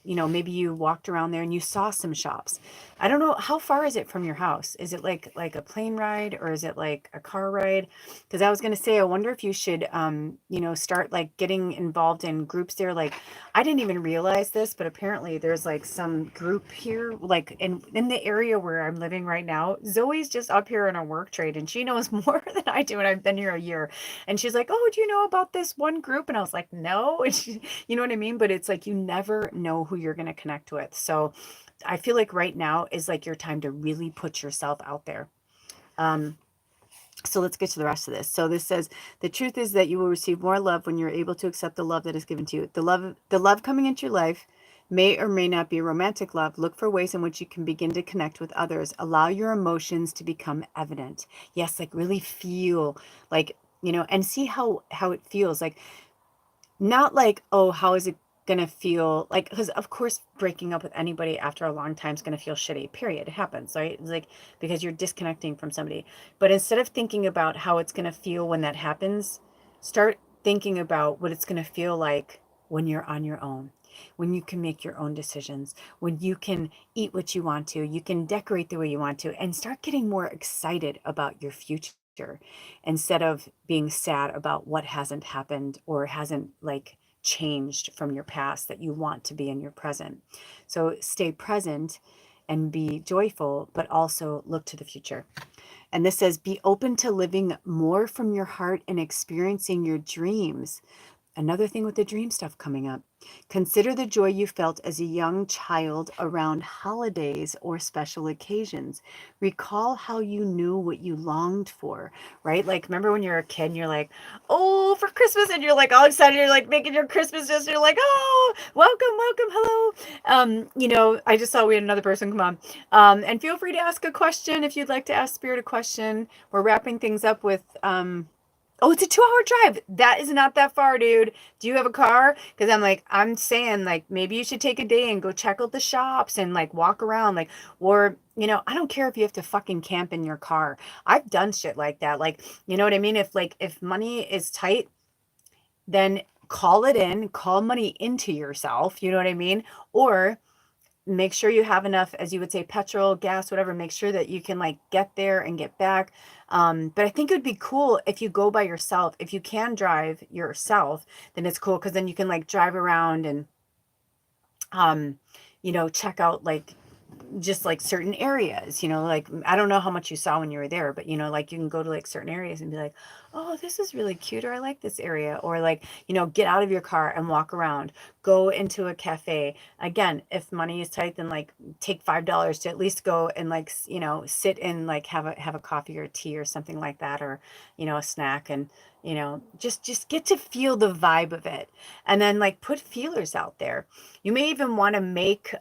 maybe you walked around there and you saw some shops. I don't know, how far is it from your house? Is it like a plane ride, or is it like a car ride? Because I was going to say, I wonder if you should start like getting involved in groups there. Like, I didn't even realize this, but apparently there's like some group here, like in the area where I'm living right now. Zoe's just up here in a work trade, and she knows more than I do, and I've been here a year. And she's like, oh, do you know about this one group? And I was like, no. And she, you know what I mean? But it's like, you never know who you're going to connect with. So I feel like right now is like your time to really put yourself out there. So let's get to the rest of this. So this says, the truth is that you will receive more love when you're able to accept the love that is given to you. The love coming into your life may or may not be romantic love. Look for ways in which you can begin to connect with others. Allow your emotions to become evident. Yes, like really feel like, and see how it feels. Like, not like, oh, how is it going to feel like, because of course breaking up with anybody after a long time is going to feel shitty, period. It happens, right? It's like, because you're disconnecting from somebody. But instead of thinking about how it's going to feel when that happens, start thinking about what it's going to feel like when you're on your own. when you can make your own decisions, when you can eat what you want to, you can decorate the way you want to, and start getting more excited about your future instead of being sad about what hasn't happened or hasn't like changed from your past that you want to be in your present. So stay present and be joyful, but also look to the future. And this says, be open to living more from your heart and experiencing your dreams. Another thing with the dream stuff coming up. Consider the joy you felt as a young child around holidays or special occasions. Recall how you knew what you longed for, right? Like, remember when you're a kid and you're like, oh, for Christmas, and you're like all excited, you're like making your Christmas list, you're like, oh, welcome, welcome, hello. I just saw we had another person come on. And feel free to ask a question if you'd like to ask Spirit a question. We're wrapping things up with oh, it's a 2-hour drive. That is not that far, dude. Do you have a car? Because I'm saying, like, maybe you should take a day and go check out the shops and, like, walk around. Like, or, I don't care if you have to fucking camp in your car. I've done shit like that. Like, you know what I mean? If money is tight, then call it in, call money into yourself. You know what I mean? Or make sure you have enough, as you would say, petrol, gas, whatever. Make sure that you can like get there and get back. But I think it would be cool if you go by yourself. If you can drive yourself, then it's cool because then you can like drive around and check out like just like certain areas, like I don't know how much you saw when you were there, but like you can go to like certain areas and be like, oh, this is really cute, or I like this area, or like, get out of your car and walk around, go into a cafe. Again, if money is tight, then like take $5 to at least go and like, sit and like have a coffee or tea or something like that, or, a snack, and just get to feel the vibe of it. And then like put feelers out there. You may even want to make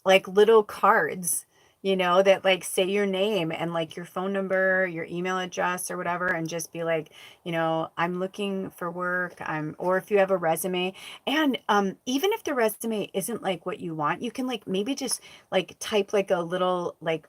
like little cards, that like say your name and like your phone number, your email address or whatever, and just be like, I'm looking for work. Or if you have a resume, and even if the resume isn't like what you want, you can like maybe just like type like a little like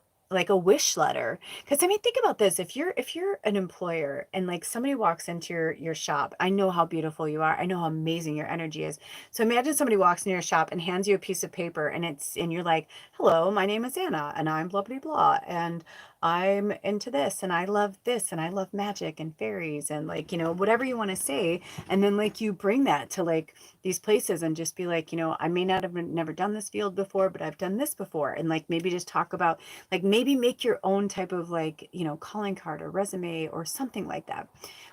a wish letter. Because I mean, think about this. If you're an employer and like somebody walks into your shop, I know how beautiful you are. I know how amazing your energy is. So imagine somebody walks into your shop and hands you a piece of paper, and you're like, hello, my name is Anna and I'm blah blah blah, and I'm into this and I love this and I love magic and fairies and like, whatever you want to say. And then like you bring that to like these places and just be like, I may not have never done this field before, but I've done this before. And like maybe just talk about like maybe make your own type of like, calling card or resume or something like that,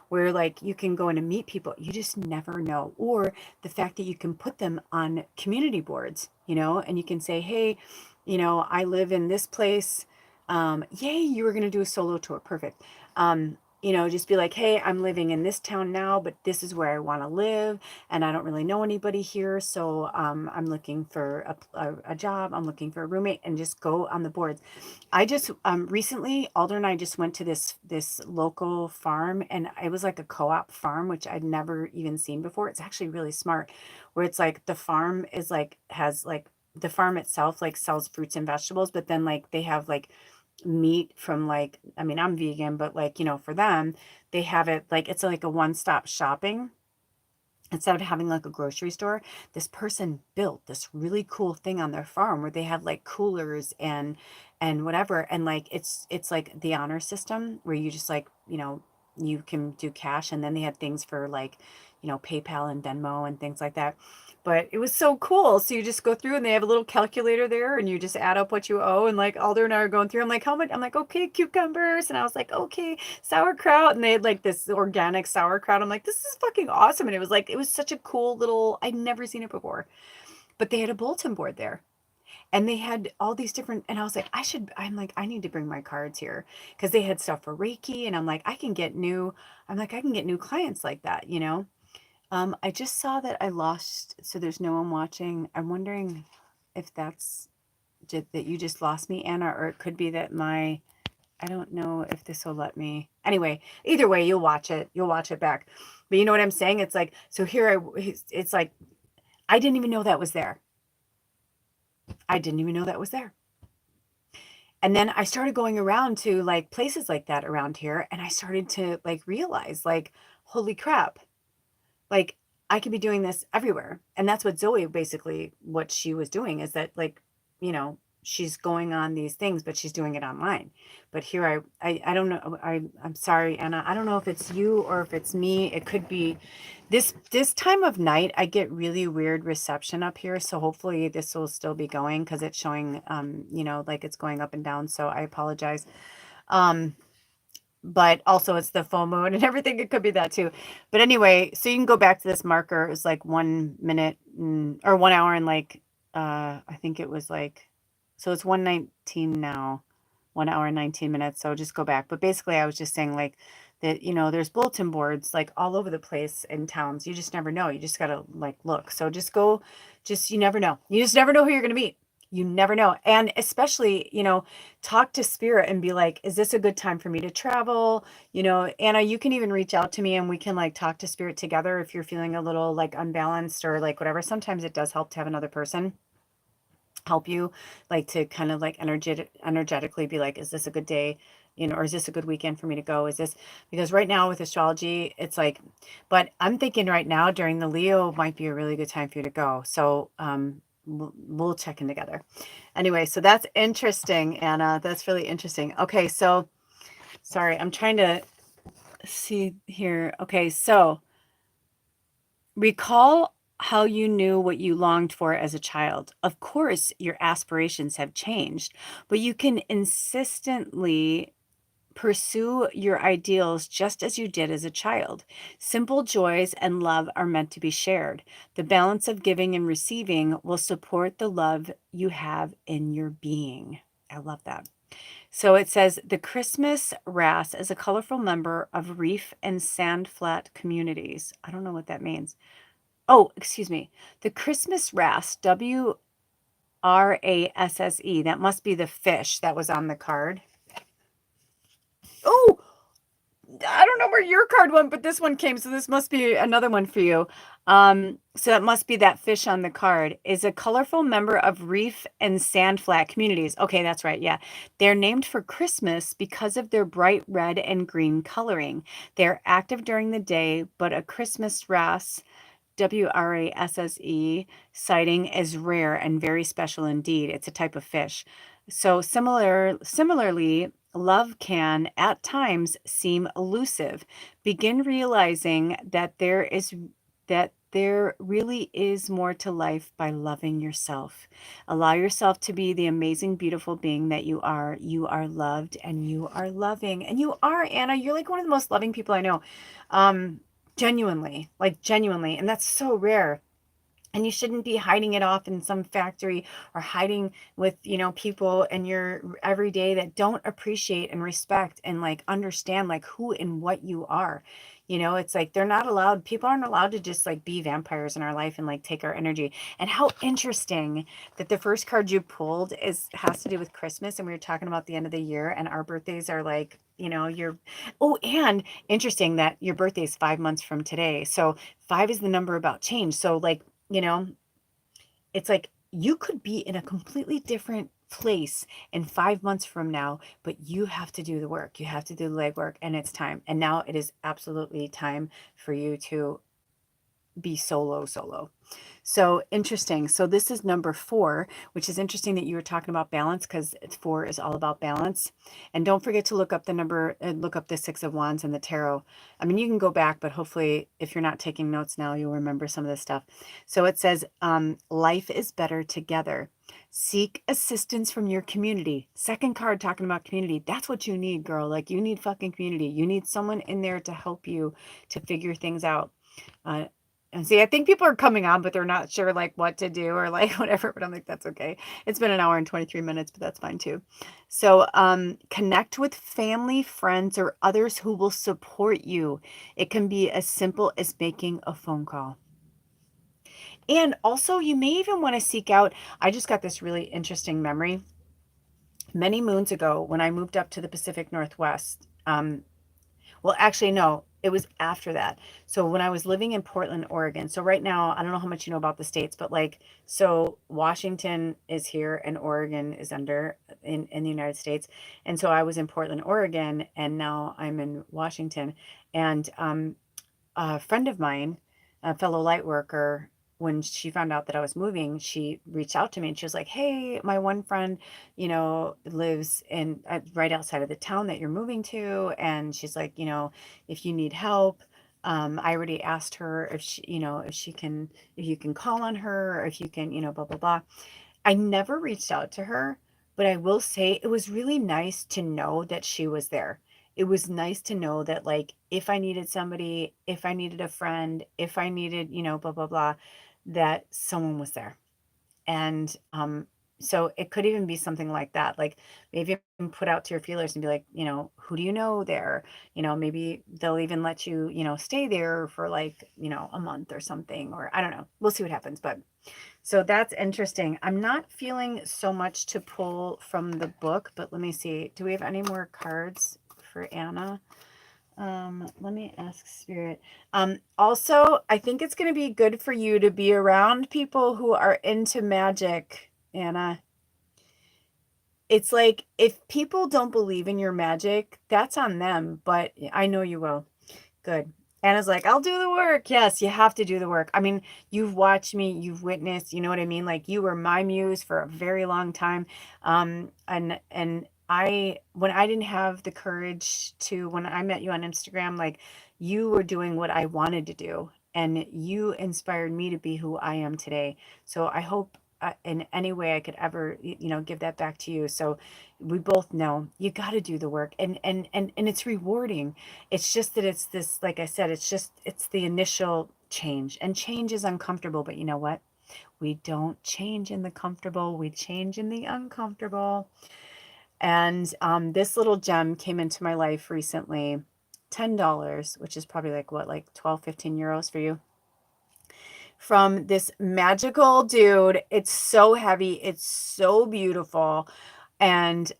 where like you can go in and meet people. You just never know. Or the fact that you can put them on community boards, and you can say, hey, I live in this place. Yay, you were going to do a solo tour. Perfect. Just be like, hey, I'm living in this town now, but this is where I want to live. And I don't really know anybody here. So I'm looking for a job. I'm looking for a roommate, and just go on the boards. I just recently, Alder and I just went to this local farm, and it was like a co-op farm, which I'd never even seen before. It's actually really smart, where it's like the farm is like has like the farm itself like sells fruits and vegetables, but then like they have like meat from like, I mean, I'm vegan, but like, for them, they have it like it's like a one-stop shopping. Instead of having like a grocery store, this person built this really cool thing on their farm where they have like coolers and whatever, and like it's like the honor system where you just like, you can do cash, and then they had things for like, PayPal and Venmo and things like that. But it was so cool. So you just go through and they have a little calculator there, and you just add up what you owe. And like Alder and I are going through, I'm like, how much? I'm like, okay, cucumbers. And I was like, okay, sauerkraut. And they had like this organic sauerkraut. I'm like, this is fucking awesome. And it was such a cool little, I'd never seen it before. But they had a bulletin board there. And they had all these different, and I was like, I'm like, I need to bring my cards here, because they had stuff for Reiki. And I'm like, I can get new clients like that. I just saw that I lost, so there's no one watching. I'm wondering if that's that you just lost me, Anna, or it could be that I don't know if this will let me. Anyway, either way, you'll watch it. You'll watch it back. But you know what I'm saying? It's like, so here it's like, I didn't even know that was there. I didn't even know that was there. And then I started going around to like places like that around here, and I started to like realize like, holy crap, like I could be doing this everywhere. And that's what Zoe basically, what she was doing is that, like, you know, she's going on these things, but she's doing it online. But here I don't know. I'm sorry, Anna. I don't know if it's you or if it's me. It could be this time of night. I get really weird reception up here. So hopefully this will still be going because it's showing, you know, like it's going up and down. So I apologize. Um, but also it's the full moon and everything. It could be that too. But anyway, so you can go back to this marker. It was like 1 minute or 1 hour and like, I think it was like, so it's 1:19 now, 1 hour and 19 minutes. So just go back. But basically I was just saying like that, you know, there's bulletin boards like all over the place in towns. You just never know. You just got to like look. So just go, just, you never know. You just never know who you're going to meet. You never know. And especially, you know, talk to spirit and be like, is this a good time for me to travel? You know, Anna, you can even reach out to me and we can like talk to spirit together if you're feeling a little like unbalanced or like whatever. Sometimes it does help to have another person help you, like to kind of like energetically be like, is this a good day? You know, or is this a good weekend for me to go? Is this, because right now with astrology, it's like, but I'm thinking right now during the Leo might be a really good time for you to go. So, we'll check in together. Anyway, so that's interesting, Anna. That's really interesting. Okay, so sorry, I'm trying to see here. Okay, so recall how you knew what you longed for as a child. Of course, your aspirations have changed, but you can insistently pursue your ideals just as you did as a child. Simple joys and love are meant to be shared. The balance of giving and receiving will support the love you have in your being. I love that. So it says the Christmas wrasse is a colorful member of reef and sand flat communities. I don't know what that means. Oh, excuse me. The Christmas wrasse, WRASSE, that must be the fish that was on the card. Oh, I don't know where your card went, but this one came, so this must be another one for you. So that must be that fish on the card is a colorful member of reef and sand flat communities. Okay, that's right. Yeah. They're named for Christmas because of their bright red and green coloring. They're active during the day, but a Christmas wrasse, WRASSE, sighting is rare and very special indeed. It's a type of fish. So similarly, love can at times seem elusive. Begin realizing that there really is more to life by loving yourself. Allow yourself to be the amazing, beautiful being that you are. You are loved and you are loving. And you are, Anna. You're like one of the most loving people I know. Genuinely, like genuinely. And that's so rare. And you shouldn't be hiding it off in some factory or hiding with, you know, people in your everyday that don't appreciate and respect and like understand like who and what you are. You know, it's like they're not allowed, people aren't allowed to just like be vampires in our life and like take our energy. And how interesting that the first card you pulled has to do with Christmas. And we were talking about the end of the year and our birthdays are like, you know, and interesting that your birthday is 5 months from today. So 5 is the number about change. So like, you know, it's like you could be in a completely different place in 5 months from now, but you have to do the work. You have to do the legwork, and it's time. And now it is absolutely time for you to be solo. So interesting. So this is number 4, which is interesting that you were talking about balance because 4 is all about balance. And don't forget to look up the number, look up the 6 of Wands and the tarot. I mean, you can go back, but hopefully if you're not taking notes now, you'll remember some of this stuff. So it says, life is better together. Seek assistance from your community. Second card talking about community. That's what you need, girl. Like you need fucking community. You need someone in there to help you to figure things out. And see, I think people are coming on, but they're not sure like what to do or like whatever, but I'm like, that's okay. It's been 1 hour and 23 minutes, but that's fine too. So connect with family, friends, or others who will support you. It can be as simple as making a phone call. And also you may even want to seek out, I just got this really interesting memory. Many moons ago, when I moved up to the Pacific Northwest, well, actually, no, it was after that. So when I was living in Portland, Oregon, so right now, I don't know how much you know about the states, but like, so Washington is here and Oregon is under in the United States. And so I was in Portland, Oregon, and now I'm in Washington. And a friend of mine a fellow light worker, when she found out that I was moving, she reached out to me and she was like, "Hey, my one friend, lives in right outside of the town that you're moving to." And she's like, if you need help, I already asked her if she, if she can, if you can call on her, or if you can, blah, blah, blah. I never reached out to her, but I will say it was really nice to know that she was there. It was nice to know that, like, if I needed somebody, if I needed a friend, if I needed, blah, blah, blah, that someone was there. And so it could even be something like that. Like, maybe even put out to your feelers and be like, who do you know there? Maybe they'll even let you, stay there for like, a month or something, or I don't know. We'll see what happens. But so that's interesting. I'm not feeling so much to pull from the book, but let me see. Do we have any more cards for Anna? Let me ask Spirit. Also, I think it's going to be good for you to be around people who are into magic, Anna. It's like, if people don't believe in your magic, that's on them, but I know you will. Good. Anna's like, I'll do the work. Yes, you have to do the work. I mean, you've watched me, you've witnessed, you know what I mean? Like, you were my muse for a very long time. And when I didn't have the courage to, when I met you on Instagram, like, you were doing what I wanted to do, and you inspired me to be who I am today. So I hope in any way I could ever, give that back to you. So we both know you got to do the work, and it's rewarding. It's just that it's this, like I said, it's the initial change, and change is uncomfortable, but you know what? We don't change in the comfortable, we change in the uncomfortable. And this little gem came into my life recently, $10, which is probably like what, like 12, 15 euros for you, from this magical dude. It's so heavy, it's so beautiful. And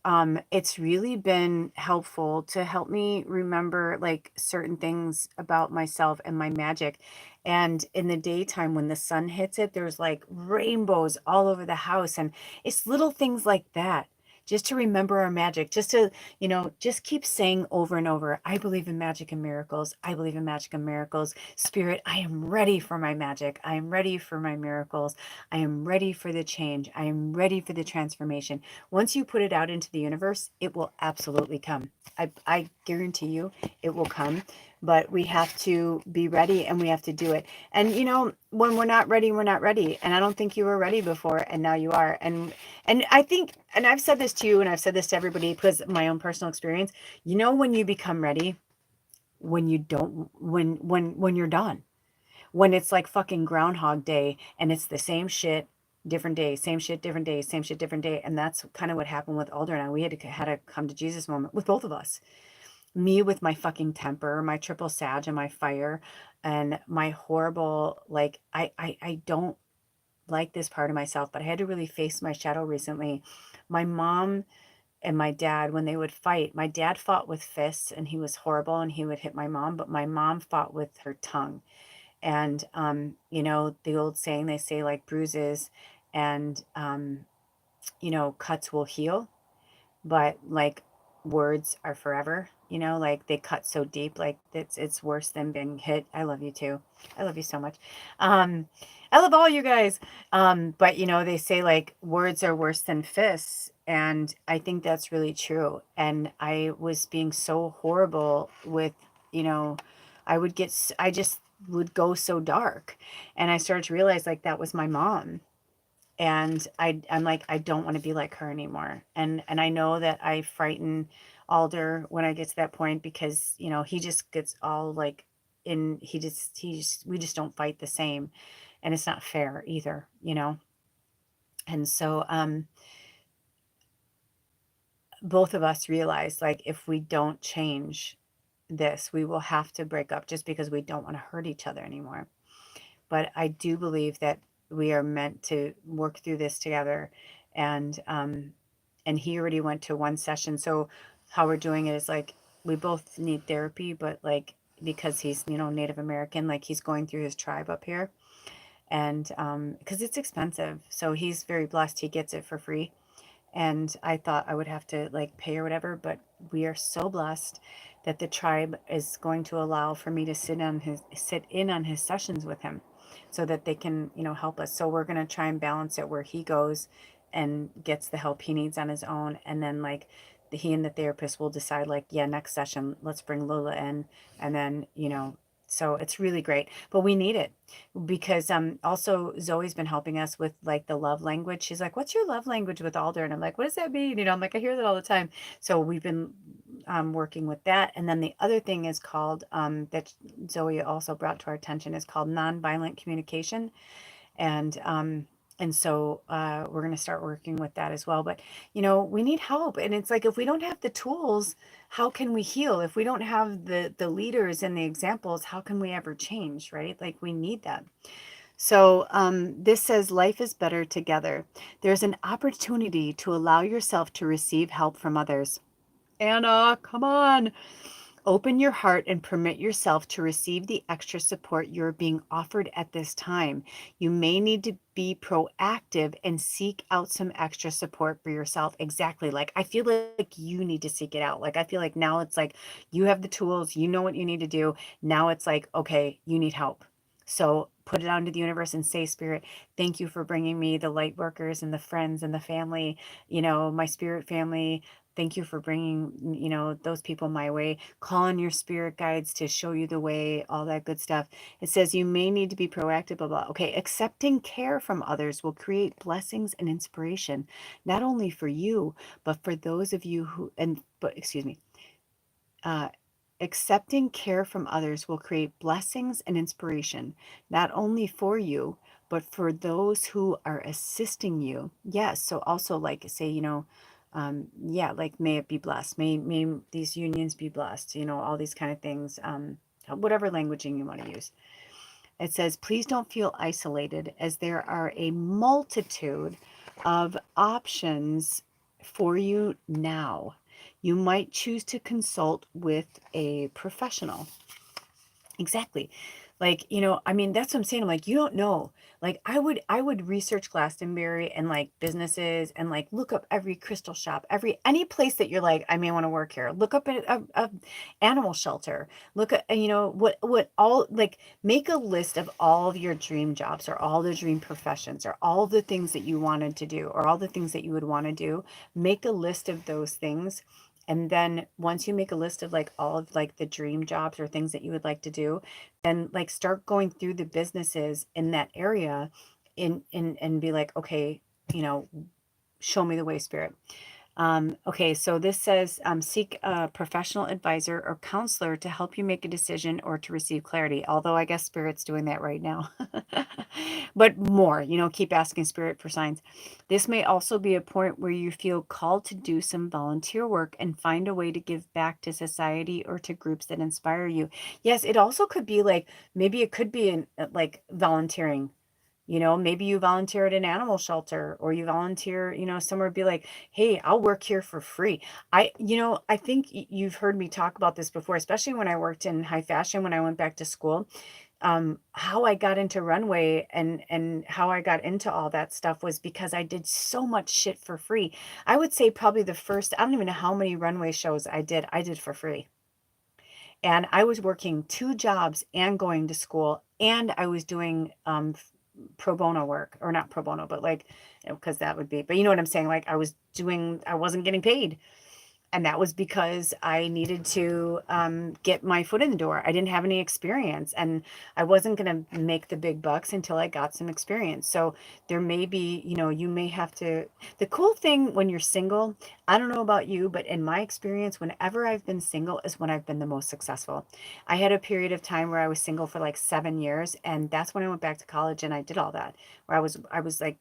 it's really been helpful to help me remember, like, certain things about myself and my magic. And in the daytime, when the sun hits it, there's like rainbows all over the house. And it's little things like that, just to remember our magic, just to, just keep saying over and over, I believe in magic and miracles. I believe in magic and miracles. Spirit, I am ready for my magic. I am ready for my miracles. I am ready for the change. I am ready for the transformation. Once you put it out into the universe, it will absolutely come. I guarantee you it will come, but we have to be ready, and we have to do it. And when we're not ready, we're not ready. And I don't think you were ready before, and now you are. And I think, and I've said this to you, and I've said this to everybody because of my own personal experience, when you become ready, when you don't, when you're done, when it's like fucking Groundhog Day and it's the same shit, different day, same shit, different day, same shit, different day. And that's kind of what happened with Alder and I. We had a come to Jesus moment with both of us. Me with my fucking temper, my triple Sag and my fire, and my horrible, like, I don't like this part of myself, but I had to really face my shadow recently. My mom and my dad, when they would fight, my dad fought with fists and he was horrible and he would hit my mom, but my mom fought with her tongue. And the old saying, they say, like, bruises and cuts will heal, but like, words are forever. Like, they cut so deep, like, it's worse than being hit. I love you too. I love you so much. um I love all you guys. But they say, like, words are worse than fists, and I think that's really true. And I was being so horrible with, you know I just would go so dark, and I started to realize, like, that was my mom. And I'm like, I don't want to be like her anymore. And I know that I frighten Alder when I get to that point, because he just gets all like, we just don't fight the same, and it's not fair either. And so both of us realize, like, if we don't change this, we will have to break up, just because we don't want to hurt each other anymore. But I do believe that we are meant to work through this together. And he already went to one session. So how we're doing it is, like, we both need therapy, but, like, because he's, Native American, like, he's going through his tribe up here. And because it's expensive. So he's very blessed, he gets it for free. And I thought I would have to, like, pay or whatever, but we are so blessed that the tribe is going to allow for me to sit in on his sessions with him, so that they can, help us. So we're going to try and balance it where he goes and gets the help he needs on his own, and then like he and the therapist will decide, like, yeah, next session let's bring Lola in, and then so it's really great, but we need it because also Zoe's been helping us with like the love language. She's like, what's your love language with Alder? And I'm like, what does that mean? I'm like, I hear that all the time. So we've been working with that. And then the other thing is called that Zoe also brought to our attention is called nonviolent communication. And so we're going to start working with that as well. But we need help, and it's like, if we don't have the tools, how can we heal? If we don't have the leaders and the examples, how can we ever change, right? Like, we need that. So this says, life is better together. There's an opportunity to allow yourself to receive help from others. Anna, come on. Open your heart and permit yourself to receive the extra support you're being offered at this time. You may need to be proactive and seek out some extra support for yourself. Exactly. Like, I feel like you need to seek it out. Like, I feel like now it's like you have the tools, you know what you need to do. Now it's like, okay, you need help. So put it out into the universe and say, Spirit, thank you for bringing me the light workers and the friends and the family, my spirit family. Thank you for bringing, those people my way. Call on your spirit guides to show you the way, all that good stuff. It says you may need to be proactive, blah, blah. Okay, accepting care from others will create blessings and inspiration, not only for you, but for those of you uh, accepting care from others will create blessings and inspiration, not only for you, but for those who are assisting you. Yes. So also, like, say, yeah, like, may it be blessed. May these unions be blessed, all these kind of things, whatever languaging you want to use. It says, please don't feel isolated, as there are a multitude of options for you now. You might choose to consult with a professional. Exactly. Like, I mean, that's what I'm saying. I'm like, you don't know. Like, I would research Glastonbury and like businesses, and like look up every crystal shop, any place that you're like, I may want to work here. Look up a animal shelter. Look at, what all, like, make a list of all of your dream jobs, or all the dream professions, or all the things that you wanted to do, or all the things that you would want to do. Make a list of those things. And then once you make a list of like all of like the dream jobs or things that you would like to do, then like start going through the businesses in that area, and be like, okay, you know, show me the way, Spirit. Okay, so this says, seek a professional advisor or counselor to help you make a decision or to receive clarity. Although I guess Spirit's doing that right now. But more, keep asking Spirit for signs. This may also be a point where you feel called to do some volunteer work and find a way to give back to society or to groups that inspire you. Yes, it also could be like, maybe it could be like volunteering. Maybe you volunteer at an animal shelter, or you volunteer, somewhere, be like, hey, I'll work here for free. I think you've heard me talk about this before, especially when I worked in high fashion, when I went back to school. How I got into runway and how I got into all that stuff was because I did so much shit for free. I would say probably the first, I don't even know how many runway shows I did for free. And I was working 2 jobs and going to school, and I was doing pro bono work, or not pro bono, but like, because that would be, but you know what I'm saying? Like, I wasn't getting paid. And that was because I needed to get my foot in the door. I didn't have any experience, and I wasn't going to make the big bucks until I got some experience. So there may be, you may have to. The cool thing when you're single, I don't know about you, but in my experience, whenever I've been single is when I've been the most successful. I had a period of time where I was single for like 7 years, and that's when I went back to college and I did all that, where I was like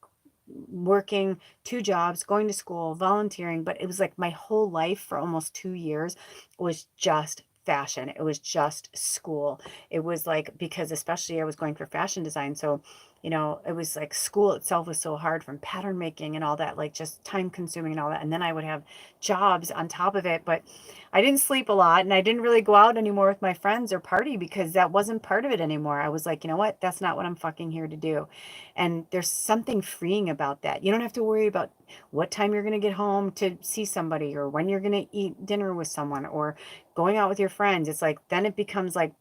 working 2 jobs, going to school, volunteering, but it was like my whole life for almost 2 years was just fashion. It was just school. It was like, because especially I was going for fashion design. So, it was like school itself was so hard, from pattern making and all that, like just time consuming and all that. And then I would have jobs on top of it, but I didn't sleep a lot, and I didn't really go out anymore with my friends or party, because that wasn't part of it anymore. I was like, you know what? That's not what I'm fucking here to do. And there's something freeing about that. You don't have to worry about what time you're going to get home to see somebody, or when you're going to eat dinner with someone, or going out with your friends. It's like, then it becomes like,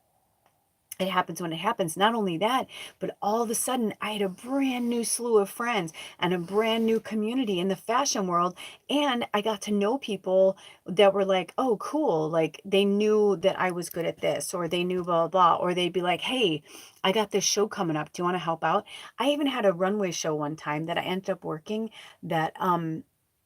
it happens when it happens. Not only that, but all of a sudden I had a brand new slew of friends and a brand new community in the fashion world. And I got to know people that were like, oh, cool. Like they knew that I was good at this, or they knew blah, blah, blah. Or they'd be like, hey, I got this show coming up. Do you want to help out? I even had a runway show one time that I ended up working that,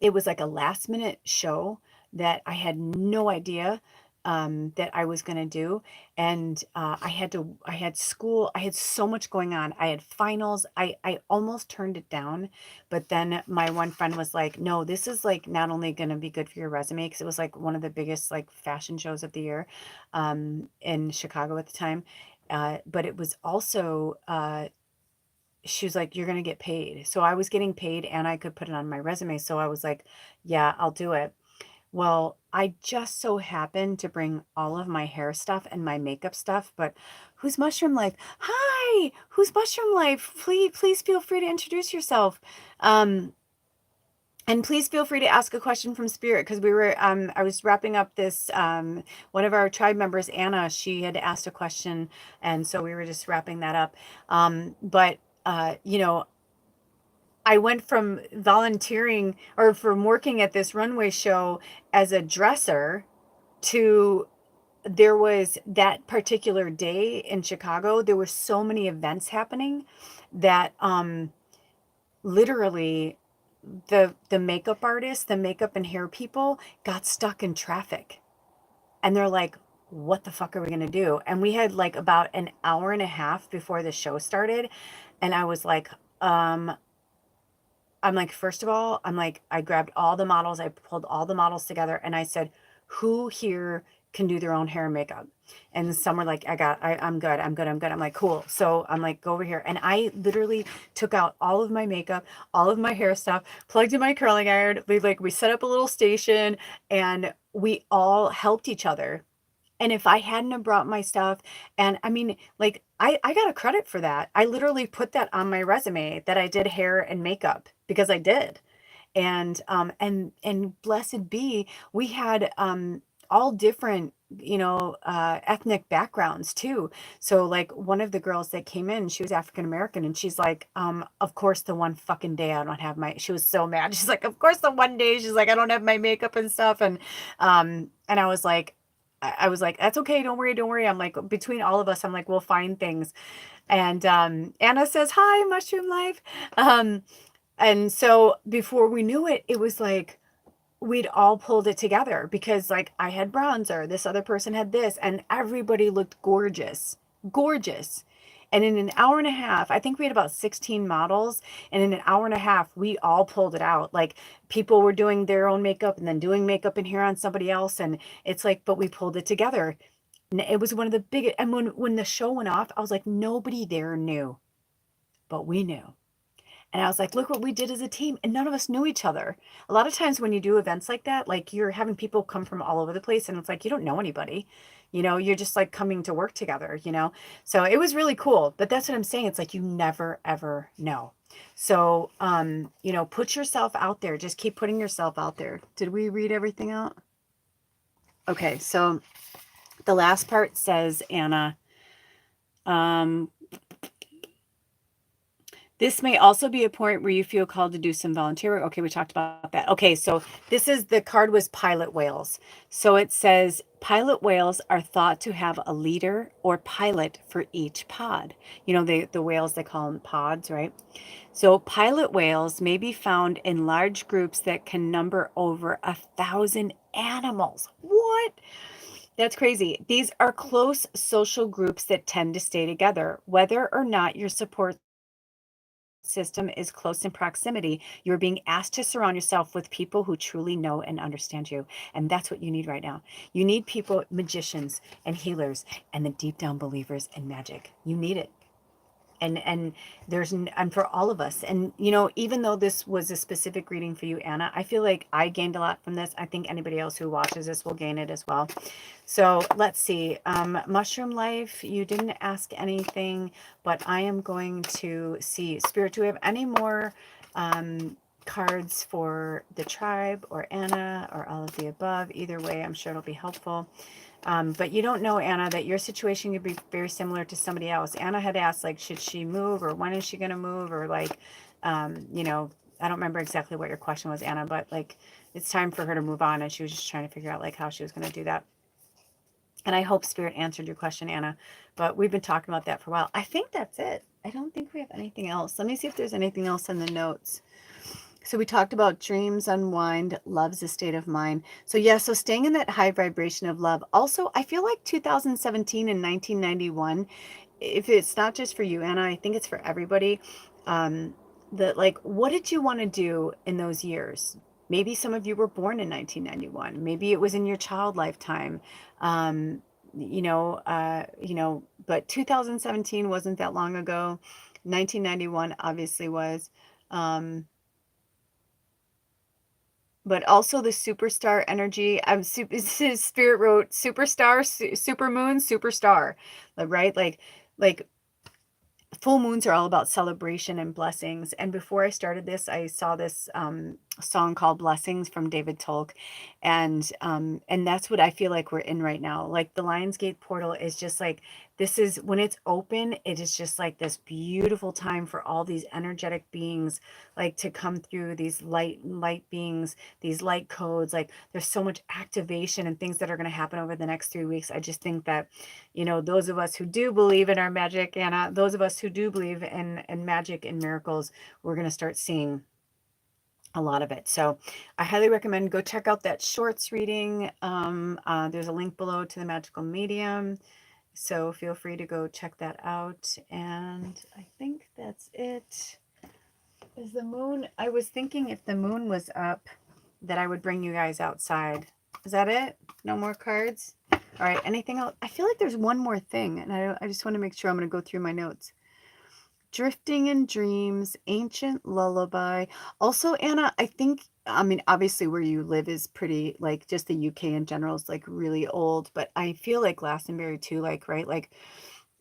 it was like a last minute show that I had no idea that I was going to do. And I had school, I had so much going on. I had finals. I almost turned it down, but then my one friend was like, no, this is like not only going to be good for your resume, because it was like one of the biggest like fashion shows of the year in Chicago at the time. But it was also, she was like, you're going to get paid. So I was getting paid and I could put it on my resume. So I was like, yeah, I'll do it. Well, I just so happened to bring all of my hair stuff and my makeup stuff, but who's Mushroom Life? Hi, who's Mushroom Life? Please feel free to introduce yourself. Um, and please feel free to ask a question from Spirit, because I was wrapping up this, one of our tribe members, Anna, she had asked a question, and so we were just wrapping that up. But you know, I went from volunteering or from working at this runway show as a dresser to, there was that particular day in Chicago, there were so many events happening that literally the makeup artists, the makeup and hair people got stuck in traffic. And they're like, what the fuck are we going to do? And we had like about an hour and a half before the show started. And I was like, I'm like, first of all, I'm like, I grabbed all the models, I pulled all the models together, and I said, who here can do their own hair and makeup? And some were like, I'm good. I'm like, cool. So I'm like, go over here. And I literally took out all of my makeup, all of my hair stuff, plugged in my curling iron. We set up a little station, and we all helped each other. And if I hadn't have brought my stuff, and I mean, like, I got a credit for that. I literally put that on my resume that I did hair and makeup, because I did. And blessed be, we had all different, ethnic backgrounds too. So like one of the girls that came in, she was African American, and she's like, of course the one fucking day I don't have my, she was so mad. She's like, of course the one day, she's like, I don't have my makeup and stuff. And I was like, I was like, that's okay. Don't worry. Don't worry. I'm like, between all of us, I'm like, we'll find things. And Anna says, hi, Mushroom Life. And so before we knew it, it was like we'd all pulled it together, because like I had bronzer, this other person had this, and everybody looked gorgeous, gorgeous. And in an hour and a half, I think we had about 16 models. And in an hour and a half, we all pulled it out. Like people were doing their own makeup and then doing makeup in here on somebody else. And it's like, but we pulled it together. And it was one of the biggest. And when the show went off, I was like, nobody there knew, but we knew. And I was like, look what we did as a team. And none of us knew each other. A lot of times when you do events like that, like you're having people come from all over the place, and it's like, you don't know anybody, you're just like coming to work together. So it was really cool. But that's what I'm saying. It's like, you never, ever know. So, put yourself out there. Just keep putting yourself out there. Did we read everything out? Okay. So the last part says, Anna, this may also be a point where you feel called to do some volunteer work. Okay, we talked about that. Okay, so the card was pilot whales. So it says pilot whales are thought to have a leader or pilot for each pod. The whales, they call them pods, right? So pilot whales may be found in large groups that can number over 1,000 animals. What? That's crazy. These are close social groups that tend to stay together, whether or not your support system is close in proximity. You're being asked to surround yourself with people who truly know and understand you. And that's what you need right now. You need people, magicians and healers, and the deep down believers in magic. You need it. And for all of us. And, even though this was a specific reading for you, Anna, I feel like I gained a lot from this. I think anybody else who watches this will gain it as well. So let's see. Mushroom Life, you didn't ask anything, but I am going to see. Spirit, do we have any more cards for the tribe or Anna or all of the above. Either way, I'm sure it'll be helpful. But you don't know, Anna, that your situation could be very similar to somebody else. Anna had asked, like, should she move, or when is she going to move, or like, you know, I don't remember exactly what your question was, Anna, but like, it's time for her to move on, and she was just trying to figure out like how she was going to do that. And I hope Spirit answered your question, Anna, but we've been talking about that for a while. I think that's it. I don't think we have anything else. Let me see if there's anything else in the notes. So we talked about dreams unwind, love's a state of mind. So yeah, so staying in that high vibration of love. Also, I feel like 2017 and 1991, if it's not just for you, Anna, I think it's for everybody. That like, what did you want to do in those years? Maybe some of you were born in 1991. Maybe it was in your child lifetime. But 2017 wasn't that long ago. 1991 obviously was. Um, but also the superstar energy. Spirit wrote superstar, super moon, superstar, right? Like full moons are all about celebration and blessings. And before I started this, I saw this song called Blessings from David Tolk. And that's what I feel like we're in right now. Like the Lionsgate portal is just like, this is when it's open, it is just like this beautiful time for all these energetic beings, like to come through, these light beings, these light codes. Like there's so much activation and things that are going to happen over the next 3 weeks. I just think that, you know, those of us who do believe in our magic, Anna, those of us who do believe in magic and miracles, we're going to start seeing a lot of it. So I highly recommend go check out that shorts reading. There's a link below to the magical medium. So feel free to go check that out. And I think that's it. Is the moon, I was thinking if the moon was up, that I would bring you guys outside. Is that it? No more cards? All right, anything else? I feel like there's one more thing, and I just want to make sure. I'm going to go through my notes. Drifting in Dreams, Ancient Lullaby. Also, Anna, I think, I mean, obviously where you live is pretty, like, just the UK in general is, like, really old, but I feel like Glastonbury too, like, right? Like,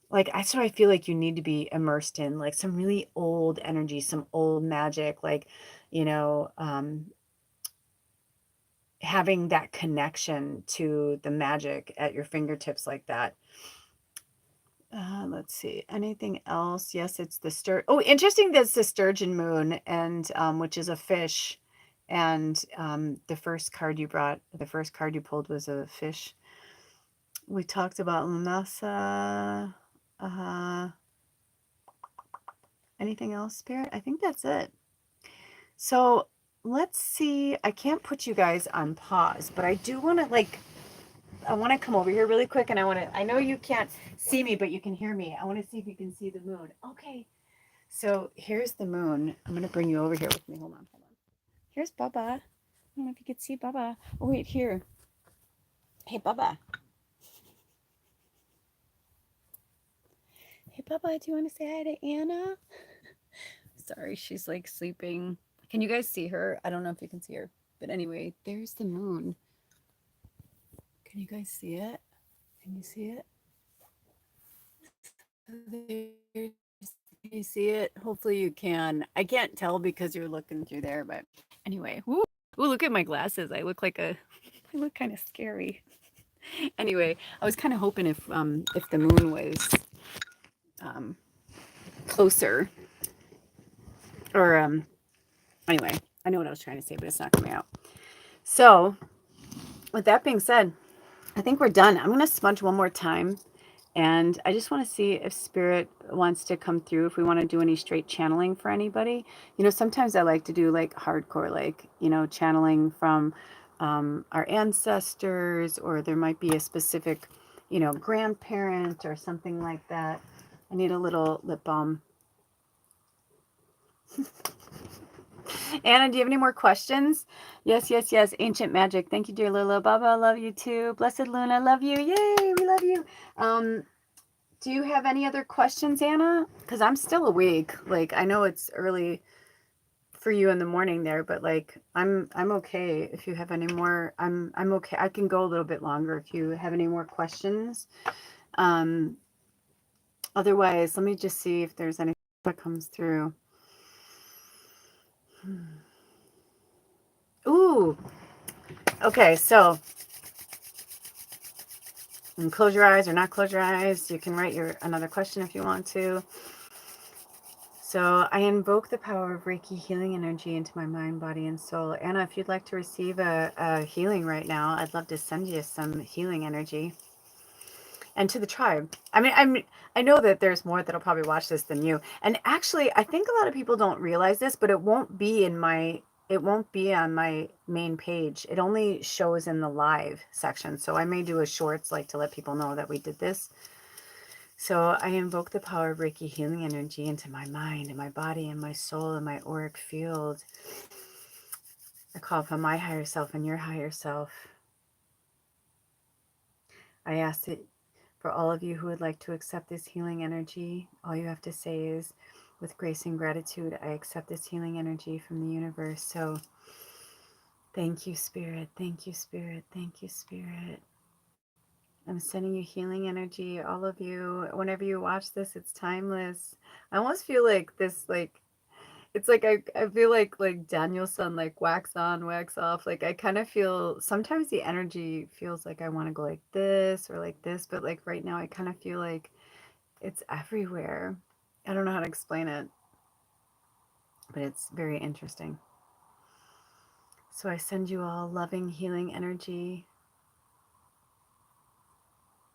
that's what I feel like you need to be immersed in, like, some really old energy, some old magic, like, you know, having that connection to the magic at your fingertips like that. Let's see. Anything else? Yes, it's the Oh, interesting. That's the sturgeon moon, and which is a fish. And the first card you brought, the first card you pulled was a fish. We talked about Lunasa. Anything else, Spirit? I think that's it. So let's see. I can't put you guys on pause, but I do want to I want to come over here really quick, and I know you can't see me, but you can hear me. I want to see if you can see the moon. Okay. So here's the moon. I'm going to bring you over here with me. Hold on. Here's Bubba. I don't know if you can see Bubba. Oh, wait, here. Hey, Bubba. Hey, Bubba, do you want to say hi to Anna? Sorry, she's like sleeping. Can you guys see her? I don't know if you can see her. But anyway, there's the moon. Can you guys see it? Can you see it? Can you see it? Hopefully you can. I can't tell because you're looking through there, but anyway. Ooh, look at my glasses. I look I look kind of scary. Anyway, I was kind of hoping if the moon was closer, or anyway, I know what I was trying to say, but it's not coming out. So, with that being said, I think we're done. I'm going to smudge one more time. And I just want to see if Spirit wants to come through, if we want to do any straight channeling for anybody. You know, sometimes I like to do like hardcore, like, you know, channeling from our ancestors, or there might be a specific, you know, grandparent or something like that. I need a little lip balm. Anna, do you have any more questions? Yes, yes, yes. Ancient magic. Thank you, dear Lila. Baba, love you too. Blessed Luna, love you. Yay, we love you. Do you have any other questions, Anna? Because I'm still awake. Like, I know it's early for you in the morning there, but like I'm okay if you have any more. I'm okay. I can go a little bit longer if you have any more questions. Otherwise, let me just see if there's anything that comes through. Okay, so and close your eyes or not close your eyes. You can write another question if you want to. So I invoke the power of Reiki healing energy into my mind, body, and soul. Anna, if you'd like to receive a healing right now, I'd love to send you some healing energy. And to the tribe. I know that there's more that'll probably watch this than you. And actually, I think a lot of people don't realize this, but it won't be on my main page. It only shows in the live section. So I may do a shorts like to let people know that we did this. So I invoke the power of Reiki healing energy into my mind and my body and my soul and my auric field. I call upon my higher self and your higher self. I ask that for all of you who would like to accept this healing energy, all you have to say is, with grace and gratitude, I accept this healing energy from the universe. So thank you, Spirit. Thank you, Spirit. Thank you, Spirit. I'm sending you healing energy, all of you. Whenever you watch this, it's timeless. I almost feel like this, it's like I feel like Danielson, like wax on, wax off. Like I kind of feel sometimes the energy feels like I want to go like this or like this, but like right now I kind of feel like it's everywhere. I don't know how to explain it, but it's very interesting. So I send you all loving, healing energy,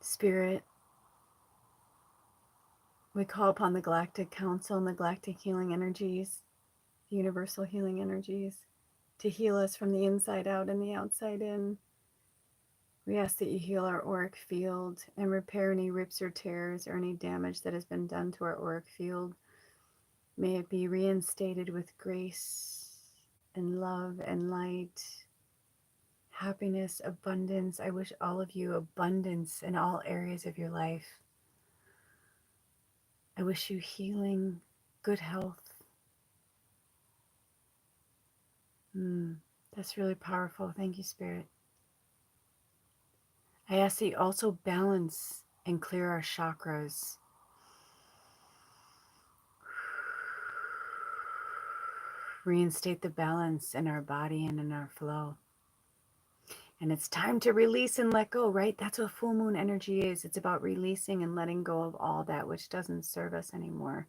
Spirit. We call upon the Galactic Council and the Galactic Healing Energies, the Universal Healing Energies, to heal us from the inside out and the outside in. We ask that you heal our auric field and repair any rips or tears or any damage that has been done to our auric field. May it be reinstated with grace and love and light, happiness, abundance. I wish all of you abundance in all areas of your life. I wish you healing, good health. That's really powerful. Thank you, Spirit. I ask that you also balance and clear our chakras. Reinstate the balance in our body and in our flow. And it's time to release and let go, right? That's what full moon energy is. It's about releasing and letting go of all that which doesn't serve us anymore.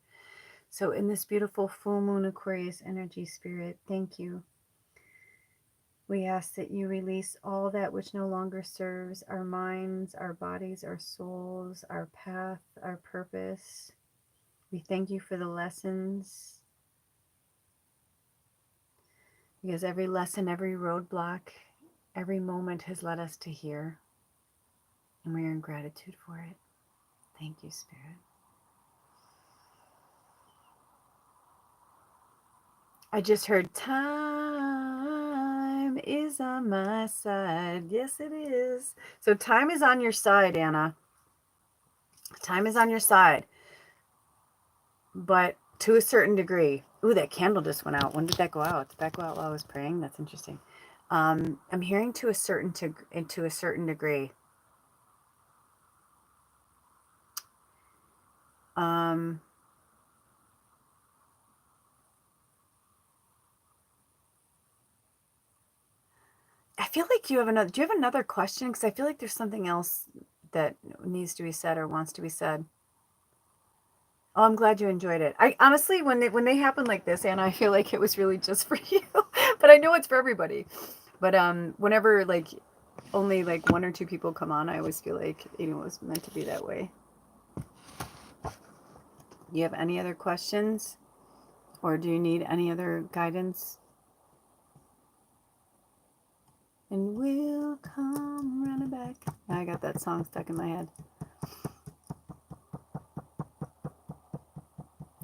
So in this beautiful full moon Aquarius energy, Spirit, thank you. We ask that you release all that which no longer serves our minds, our bodies, our souls, our path, our purpose. We thank you for the lessons, because every lesson, every roadblock, every moment has led us to here, and we are in gratitude for it. Thank you, Spirit. I just heard time is on my side. Yes, it is. So time is on your side, Anna. Time is on your side, but to a certain degree. Ooh, that candle just went out. When did that go out? Did that go out while I was praying? That's interesting. I'm hearing to a certain degree. I feel like you have another. Do you have another question? Because I feel like there's something else that needs to be said or wants to be said. Oh, I'm glad you enjoyed it. I honestly, when they happen like this, Anna, I feel like it was really just for you, but I know it's for everybody. But whenever like only like one or two people come on, I always feel like it was meant to be that way. You have any other questions, or do you need any other guidance? And we'll come running back. I got that song stuck in my head.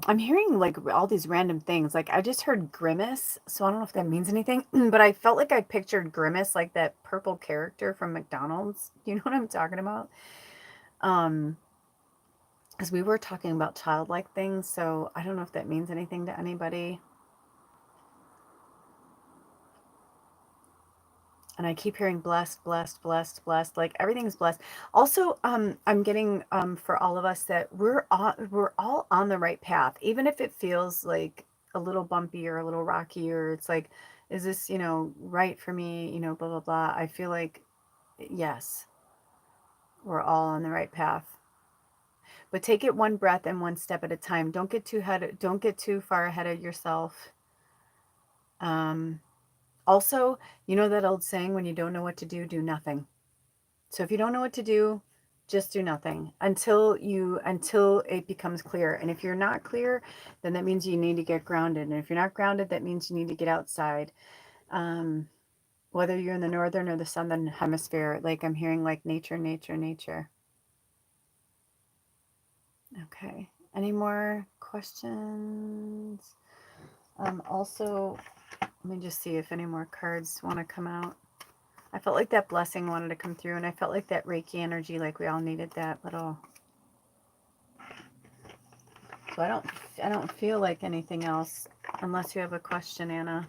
I'm hearing like all these random things. Like I just heard grimace, so I don't know if that means anything, but I felt like I pictured grimace like that purple character from McDonald's. You know what I'm talking about? Because we were talking about childlike things, so I don't know if that means anything to anybody. And I keep hearing blessed, blessed, blessed, blessed. Like everything's blessed. Also, I'm getting for all of us that we're all on the right path, even if it feels like a little bumpy or a little rocky, or it's like is this, you know, right for me, you know, blah, blah, blah. I feel like, yes, we're all on the right path. But take it one breath and one step at a time. Don't get too far ahead of yourself. Also, you know that old saying, when you don't know what to do nothing. So if you don't know what to do, just do nothing until it becomes clear. And if you're not clear, then that means you need to get grounded. And if you're not grounded, that means you need to get outside. Whether you're in the northern or the southern hemisphere, like I'm hearing like nature, nature, nature. Okay. Any more questions? Also, let me just see if any more cards want to come out. I felt like that blessing wanted to come through, and I felt like that Reiki energy, like we all needed that little. So I don't feel like anything else, unless you have a question, Anna.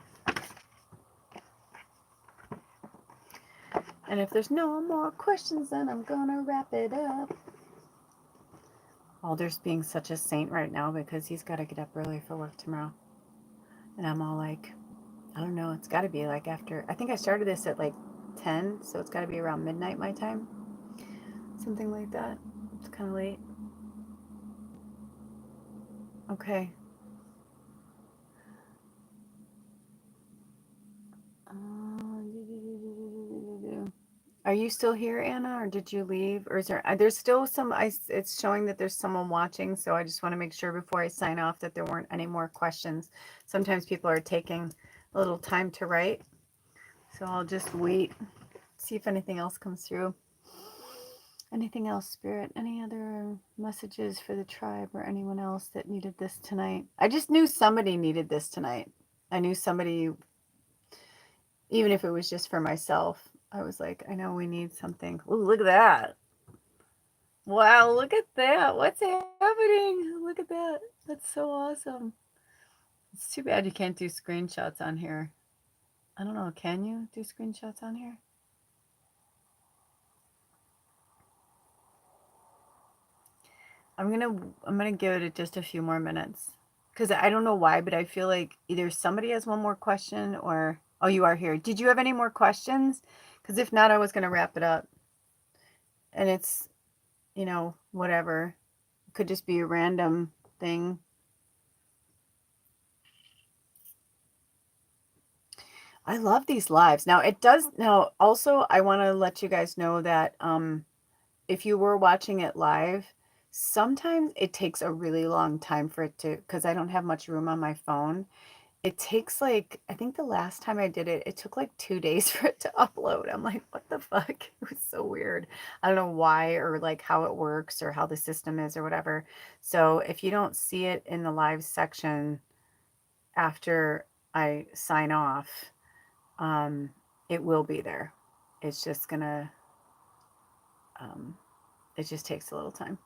And if there's no more questions, then I'm gonna wrap it up. Alder's being such a saint right now because he's got to get up early for work tomorrow. And I'm all like, I don't know, it's got to be like after, I think I started this at like 10, so it's got to be around midnight my time. Something like that. It's kind of late. Okay. Are you still here, Anna, or did you leave? Or is there's still some, it's showing that there's someone watching, so I just want to make sure before I sign off that there weren't any more questions. Sometimes people are taking a little time to write, so I'll just wait, see if anything else comes through. Anything else, Spirit? Any other messages for the tribe or anyone else that needed this tonight? I just knew somebody needed this tonight. I knew somebody, even if it was just for myself. I was like, I know we need something. Ooh, look at that. Wow, look at that. What's happening? Look at that. That's so awesome. It's too bad you can't do screenshots on here. I don't know. Can you do screenshots on here? I'm gonna give it just a few more minutes because I don't know why, but I feel like either somebody has one more question or oh, you are here. Did you have any more questions? Because if not, I was gonna wrap it up. And it's, you know, whatever. It could just be a random thing. I love these lives. Now it does. Now also, I want to let you guys know that if you were watching it live, sometimes it takes a really long time for it to, because I don't have much room on my phone. It takes like, I think the last time I did it, it took like 2 days for it to upload. I'm like, what the fuck? It was so weird. I don't know why or like how it works or how the system is or whatever. So if you don't see it in the live section after I sign off, it will be there. It's just gonna, it just takes a little time.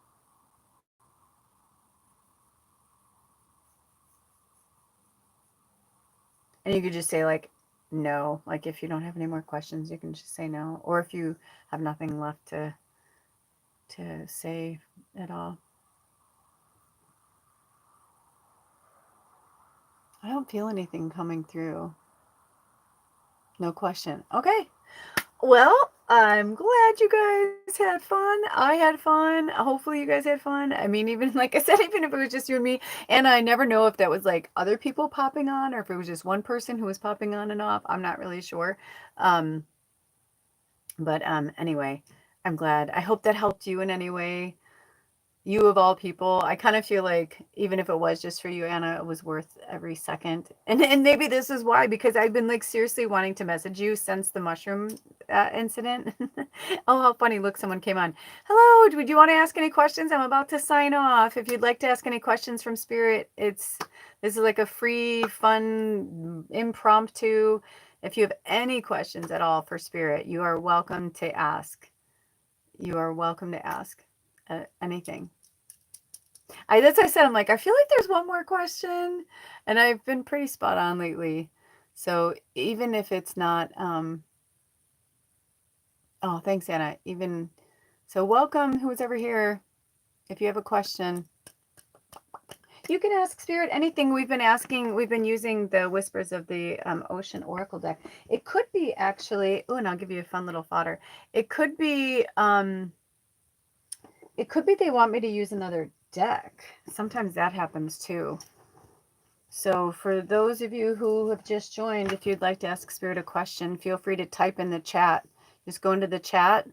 And you could just say like, no, like if you don't have any more questions, you can just say no. Or if you have nothing left to say at all. I don't feel anything coming through. No question. Okay. Well, I'm glad you guys had fun. I had fun. Hopefully you guys had fun. I mean, even like I said, even if it was just you and me, and I never know if that was like other people popping on or if it was just one person who was popping on and off. I'm not really sure. But anyway, I'm glad. I hope that helped you in any way. You of all people, I kind of feel like even if it was just for you, Anna, it was worth every second. And maybe this is why, because I've been like seriously wanting to message you since the mushroom incident. Oh, how funny. Look, someone came on. Hello, would you want to ask any questions? I'm about to sign off. If you'd like to ask any questions from Spirit, this is like a free, fun, impromptu. If you have any questions at all for Spirit, you are welcome to ask. You are welcome to ask anything. That's what I said. I'm like, I feel like there's one more question, and I've been pretty spot on lately. So even if it's not, oh, thanks, Anna. So welcome, who's ever here. If you have a question, You can ask Spirit anything. We've been using the Whispers of the Ocean Oracle deck. It could be actually, oh, and I'll give you a fun little fodder. It could be they want me to use another deck. Sometimes that happens too. So for those of you who have just joined, if you'd like to ask Spirit a question, feel free to type in the chat. Just go into the chat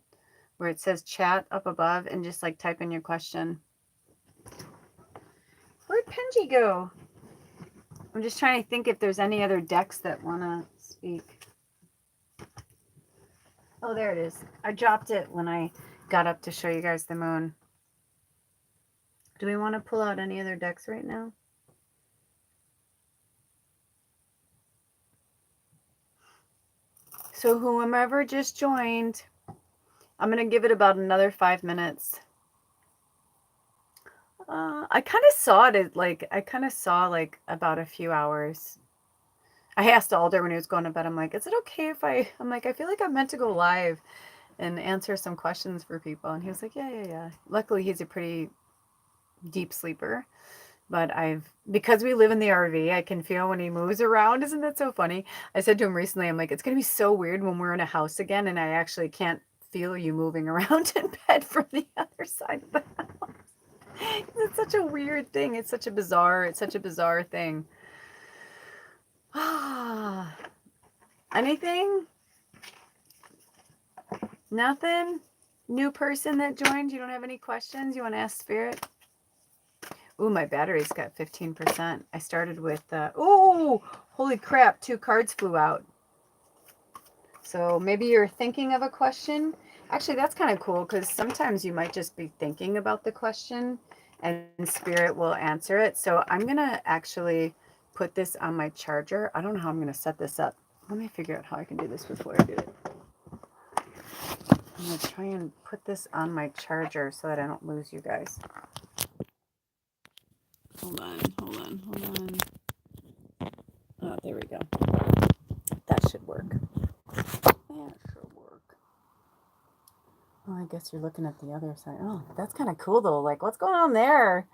where it says chat up above and just like type in your question. Where'd Penji go? I'm just trying to think if there's any other decks that want to speak. Oh, there it is. I dropped it when I got up to show you guys the moon. Do we want to pull out any other decks right now? So whomever just joined, I'm going to give it about another 5 minutes. I kind of saw it like about a few hours. I asked Alder when he was going to bed, I'm like, is it okay if I'm like, I feel like I'm meant to go live and answer some questions for people. And he was like, yeah. Luckily, he's a pretty deep sleeper. But because we live in the RV, I can feel when he moves around. Isn't that so funny? I said to him recently, I'm like, it's going to be so weird when we're in a house again and I actually can't feel you moving around in bed from the other side of the house. It's such a weird thing. It's such a bizarre thing. Anything? Nothing? New person that joined? You don't have any questions? You want to ask Spirit? Ooh, my battery's got 15%. I started with, oh, holy crap, 2 cards flew out. So maybe you're thinking of a question. Actually, that's kind of cool because sometimes you might just be thinking about the question and Spirit will answer it. So I'm going to actually put this on my charger. I don't know how I'm going to set this up. Let me figure out how I can do this before I do it. I'm going to try and put this on my charger so that I don't lose you guys. Hold on. Oh, there we go. That should work. Oh, I guess you're looking at the other side. Oh, that's kind of cool though. Like, what's going on there?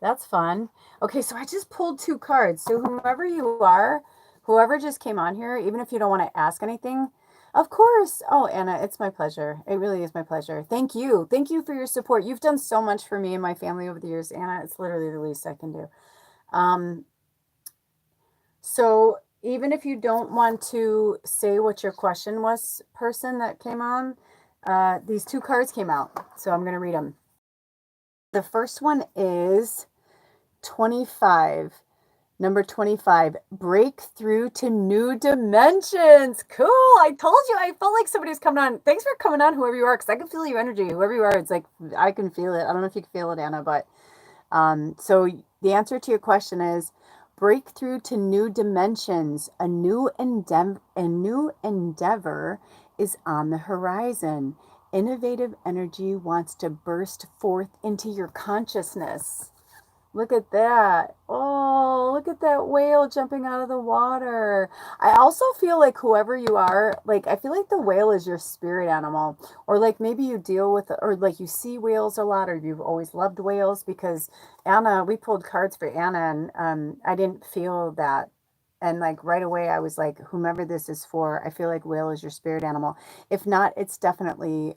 That's fun. Okay, so I just pulled 2 cards. So whoever you are, whoever just came on here, even if you don't want to ask anything, of course. Oh, Anna, it's my pleasure. It really is my pleasure. Thank you. Thank you for your support. You've done so much for me and my family over the years, Anna. It's literally the least I can do. So even if you don't want to say what your question was, person that came on, these 2 cards came out. So I'm going to read them. The first one is 25. Number 25, breakthrough to new dimensions. Cool. I told you, I felt like somebody was coming on. Thanks for coming on, whoever you are, because I can feel your energy. Whoever you are, it's like, I can feel it. I don't know if you can feel it, Anna, but so the answer to your question is breakthrough to new dimensions. A new endeavor is on the horizon. Innovative energy wants to burst forth into your consciousness. Look at that. Oh, look at that whale jumping out of the water. I also feel like whoever you are, like, I feel like the whale is your spirit animal. Or like maybe you deal with, or like you see whales a lot, or you've always loved whales, because Anna, we pulled cards for Anna and I didn't feel that. And like right away, I was like, whomever this is for, I feel like whale is your spirit animal. If not, it's definitely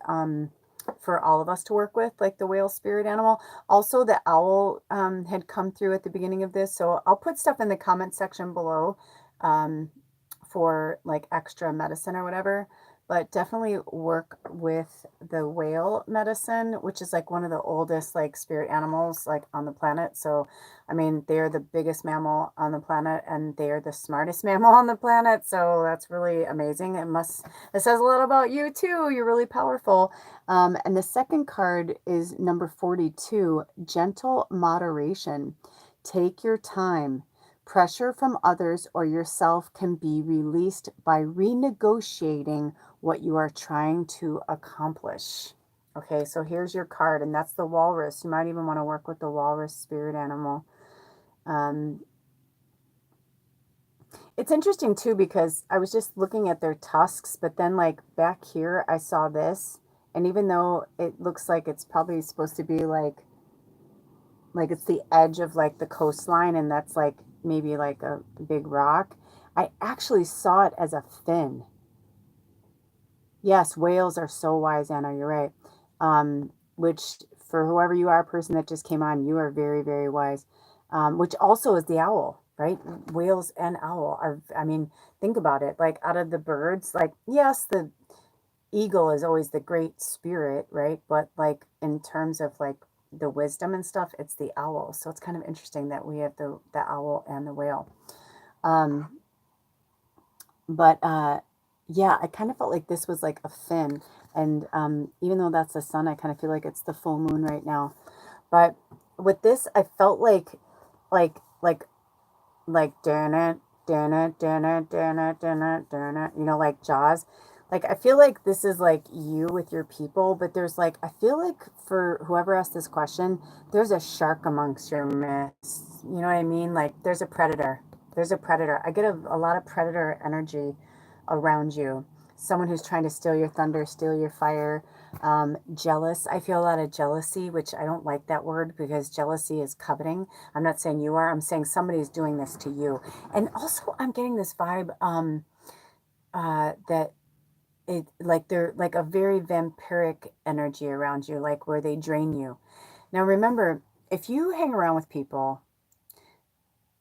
for all of us to work with, like the whale spirit animal. Also, the owl had come through at the beginning of this. So I'll put stuff in the comment section below for like extra medicine or whatever. But definitely work with the whale medicine, which is like one of the oldest like spirit animals like on the planet. So, I mean, they're the biggest mammal on the planet and they're the smartest mammal on the planet. So that's really amazing. It says a lot about you too. You're really powerful. And the second card is number 42, gentle moderation. Take your time. Pressure from others or yourself can be released by renegotiating what you are trying to accomplish. Okay, so here's your card, and that's the walrus. You might even want to work with the walrus spirit animal. It's interesting too, because I was just looking at their tusks, but then like back here, I saw this. And even though it looks like it's probably supposed to be like like it's the edge of like the coastline, and that's like maybe like a big rock. I actually saw it as a fin. Yes, whales are so wise, Anna. You're right. Which for whoever you are, person that just came on, you are very, very wise. Which also is the owl, right? Whales and owl are. I mean, think about it. Like out of the birds, like yes, the eagle is always the great spirit, right? But like in terms of like the wisdom and stuff, it's the owl. So it's kind of interesting that we have the owl and the whale. Um, but yeah, I kind of felt like this was like a fin, and even though that's the sun, I kind of feel like it's the full moon right now. But with this, I felt like like like darn it, darn it, darn it, darn it, darn it, darn it, you know, like Jaws. Like I feel like this is like you with your people, but there's like I feel like for whoever asked this question, there's a shark amongst your midst. You know what I mean? Like there's a predator. There's a predator. I get a lot of predator energy around you. Someone who's trying to steal your thunder, steal your fire. Jealous. I feel a lot of jealousy, which I don't like that word because jealousy is coveting. I'm not saying you are. I'm saying somebody's doing this to you. And also, I'm getting this vibe that it like they're like a very vampiric energy around you, like where they drain you. Now, remember, if you hang around with people,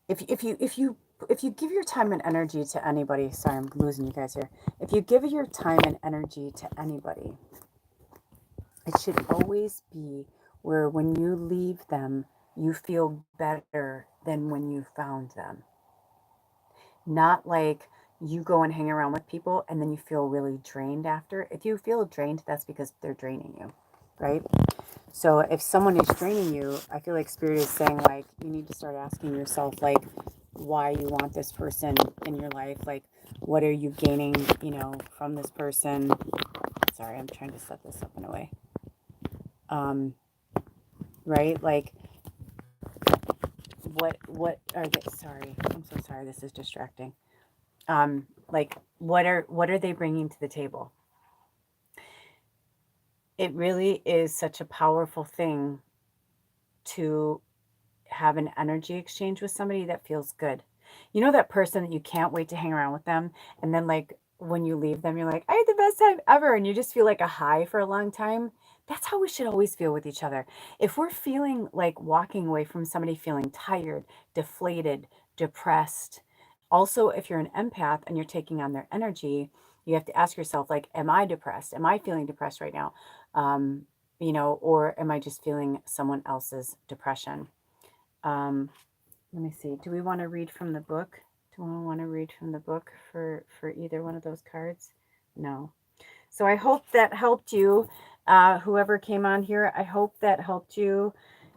if you give your time and energy to anybody, sorry, I'm losing you guys here. If you give your time and energy to anybody, it should always be where when you leave them, you feel better than when you found them. Not like you go and hang around with people and then you feel really drained after. If you feel drained, that's because they're draining you, right? So if someone is draining you, I feel like Spirit is saying, like, you need to start asking yourself, like, why you want this person in your life. Like, what are you gaining, from this person? Sorry, I'm trying to set this up in a way. Right? Like, what are they? Sorry, I'm so sorry. This is distracting. Like, what are they bringing to the table? It really is such a powerful thing to have an energy exchange with somebody that feels good. You know that person that you can't wait to hang around with them, and then like when you leave them, you're like, I had the best time ever, and you just feel like a high for a long time. That's how we should always feel with each other. If we're feeling like walking away from somebody feeling tired, deflated, depressed, also if you're an empath and you're taking on their energy, you have to ask yourself, like, am I depressed? Am I feeling depressed right now? Um, or am I just feeling someone else's depression? Um, Let me see. Do we want to read from the book? Do we want to read from the book for either one of those cards? No. So I hope that helped you. Whoever came on here, I hope that helped you.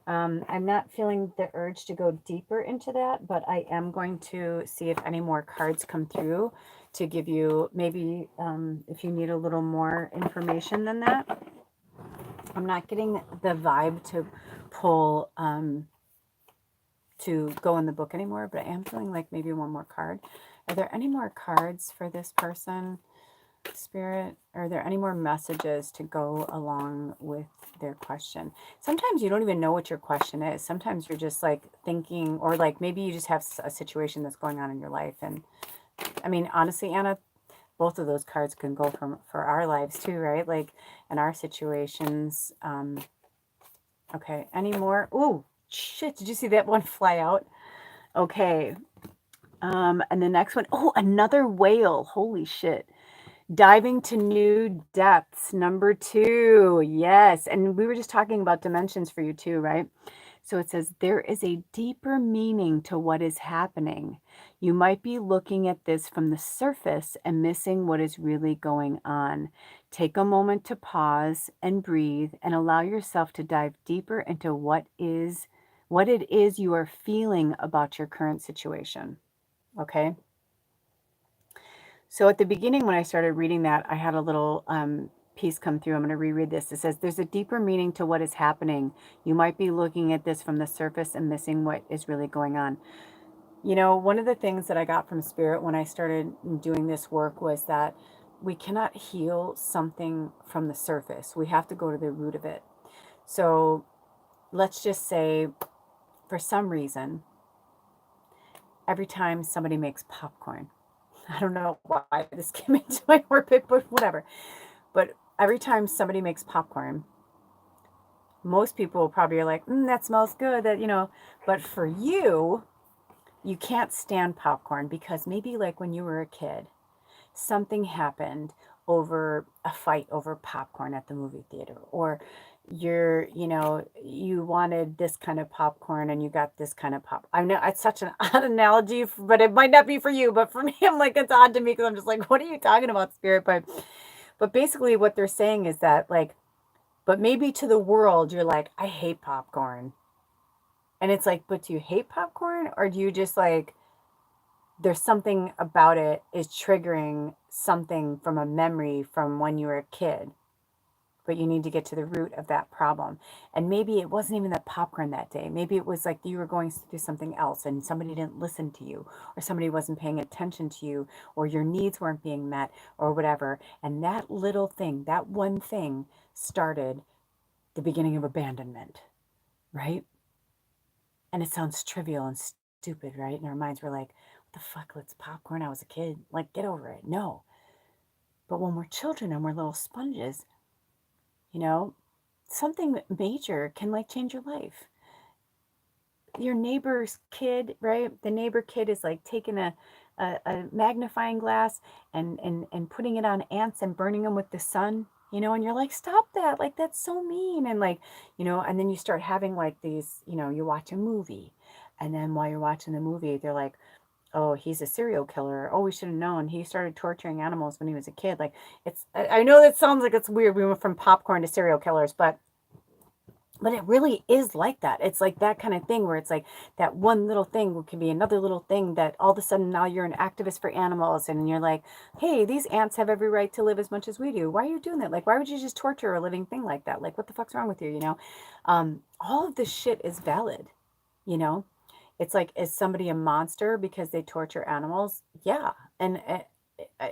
I'm not feeling the urge to go deeper into that, but I am going to see if any more cards come through to give you maybe if you need a little more information than that. I'm not getting the vibe to pull to go in the book anymore, but I am feeling like maybe one more card. Are there any more cards for this person, Spirit? Are there any more messages to go along with their question? Sometimes you don't even know what your question is. Sometimes you're just like thinking, or like maybe you just have a situation that's going on in your life. And I mean, honestly, Anna, both of those cards can go for our lives too, right? Like in our situations. Okay, any more? Ooh, shit, did you see that one fly out? Okay. And the next one, oh, another whale. Holy shit. Diving to new depths, number 2. Yes. And we were just talking about dimensions for you too, right? So it says, there is a deeper meaning to what is happening. You might be looking at this from the surface and missing what is really going on. Take a moment to pause and breathe and allow yourself to dive deeper into what it is you are feeling about your current situation. Okay. So at the beginning, when I started reading that, I had a little piece come through. I'm going to reread this. It says, there's a deeper meaning to what is happening. You might be looking at this from the surface and missing what is really going on. One of the things that I got from Spirit when I started doing this work was that we cannot heal something from the surface. We have to go to the root of it. So let's just say for some reason, every time somebody makes popcorn, I don't know why this came into my orbit, but whatever. But every time somebody makes popcorn, most people probably are like, that smells good, that, but for you, you can't stand popcorn because maybe like when you were a kid, something happened over a fight over popcorn at the movie theater, or you wanted this kind of popcorn and you got this kind of pop. I know it's such an odd analogy, but it might not be for you, but for me, I'm like, it's odd to me because I'm just like, what are you talking about, spirit? But basically what they're saying is that, like, but maybe to the world, you're like, I hate popcorn. And it's like, but do you hate popcorn, or do you just like, there's something about it is triggering something from a memory from when you were a kid, but you need to get to the root of that problem. And maybe it wasn't even the popcorn that day. Maybe it was like you were going through something else and somebody didn't listen to you, or somebody wasn't paying attention to you, or your needs weren't being met, or whatever. And that little thing, that one thing, started the beginning of abandonment, right? And it sounds trivial and stupid, right? In our minds, we're like, what the fuck? Let's popcorn. I was a kid. Like, get over it. No. But when we're children and we're little sponges, something major can like change your life. Your neighbor's kid, right? The neighbor kid is like taking a magnifying glass and putting it on ants and burning them with the sun, and you're like, stop that. Like, that's so mean. And like, and then you start having like these, you watch a movie. And then while you're watching the movie, they're like, oh, he's a serial killer. Oh, we should have known. He started torturing animals when he was a kid. Like, I know that sounds like it's weird. We went from popcorn to serial killers, but it really is like that. It's like that kind of thing where it's like that one little thing can be another little thing that all of a sudden now you're an activist for animals, and you're like, hey, these ants have every right to live as much as we do. Why are you doing that? Like, why would you just torture a living thing like that? Like, what the fuck's wrong with you? All of this shit is valid, you know? It's like, is somebody a monster because they torture animals? Yeah. And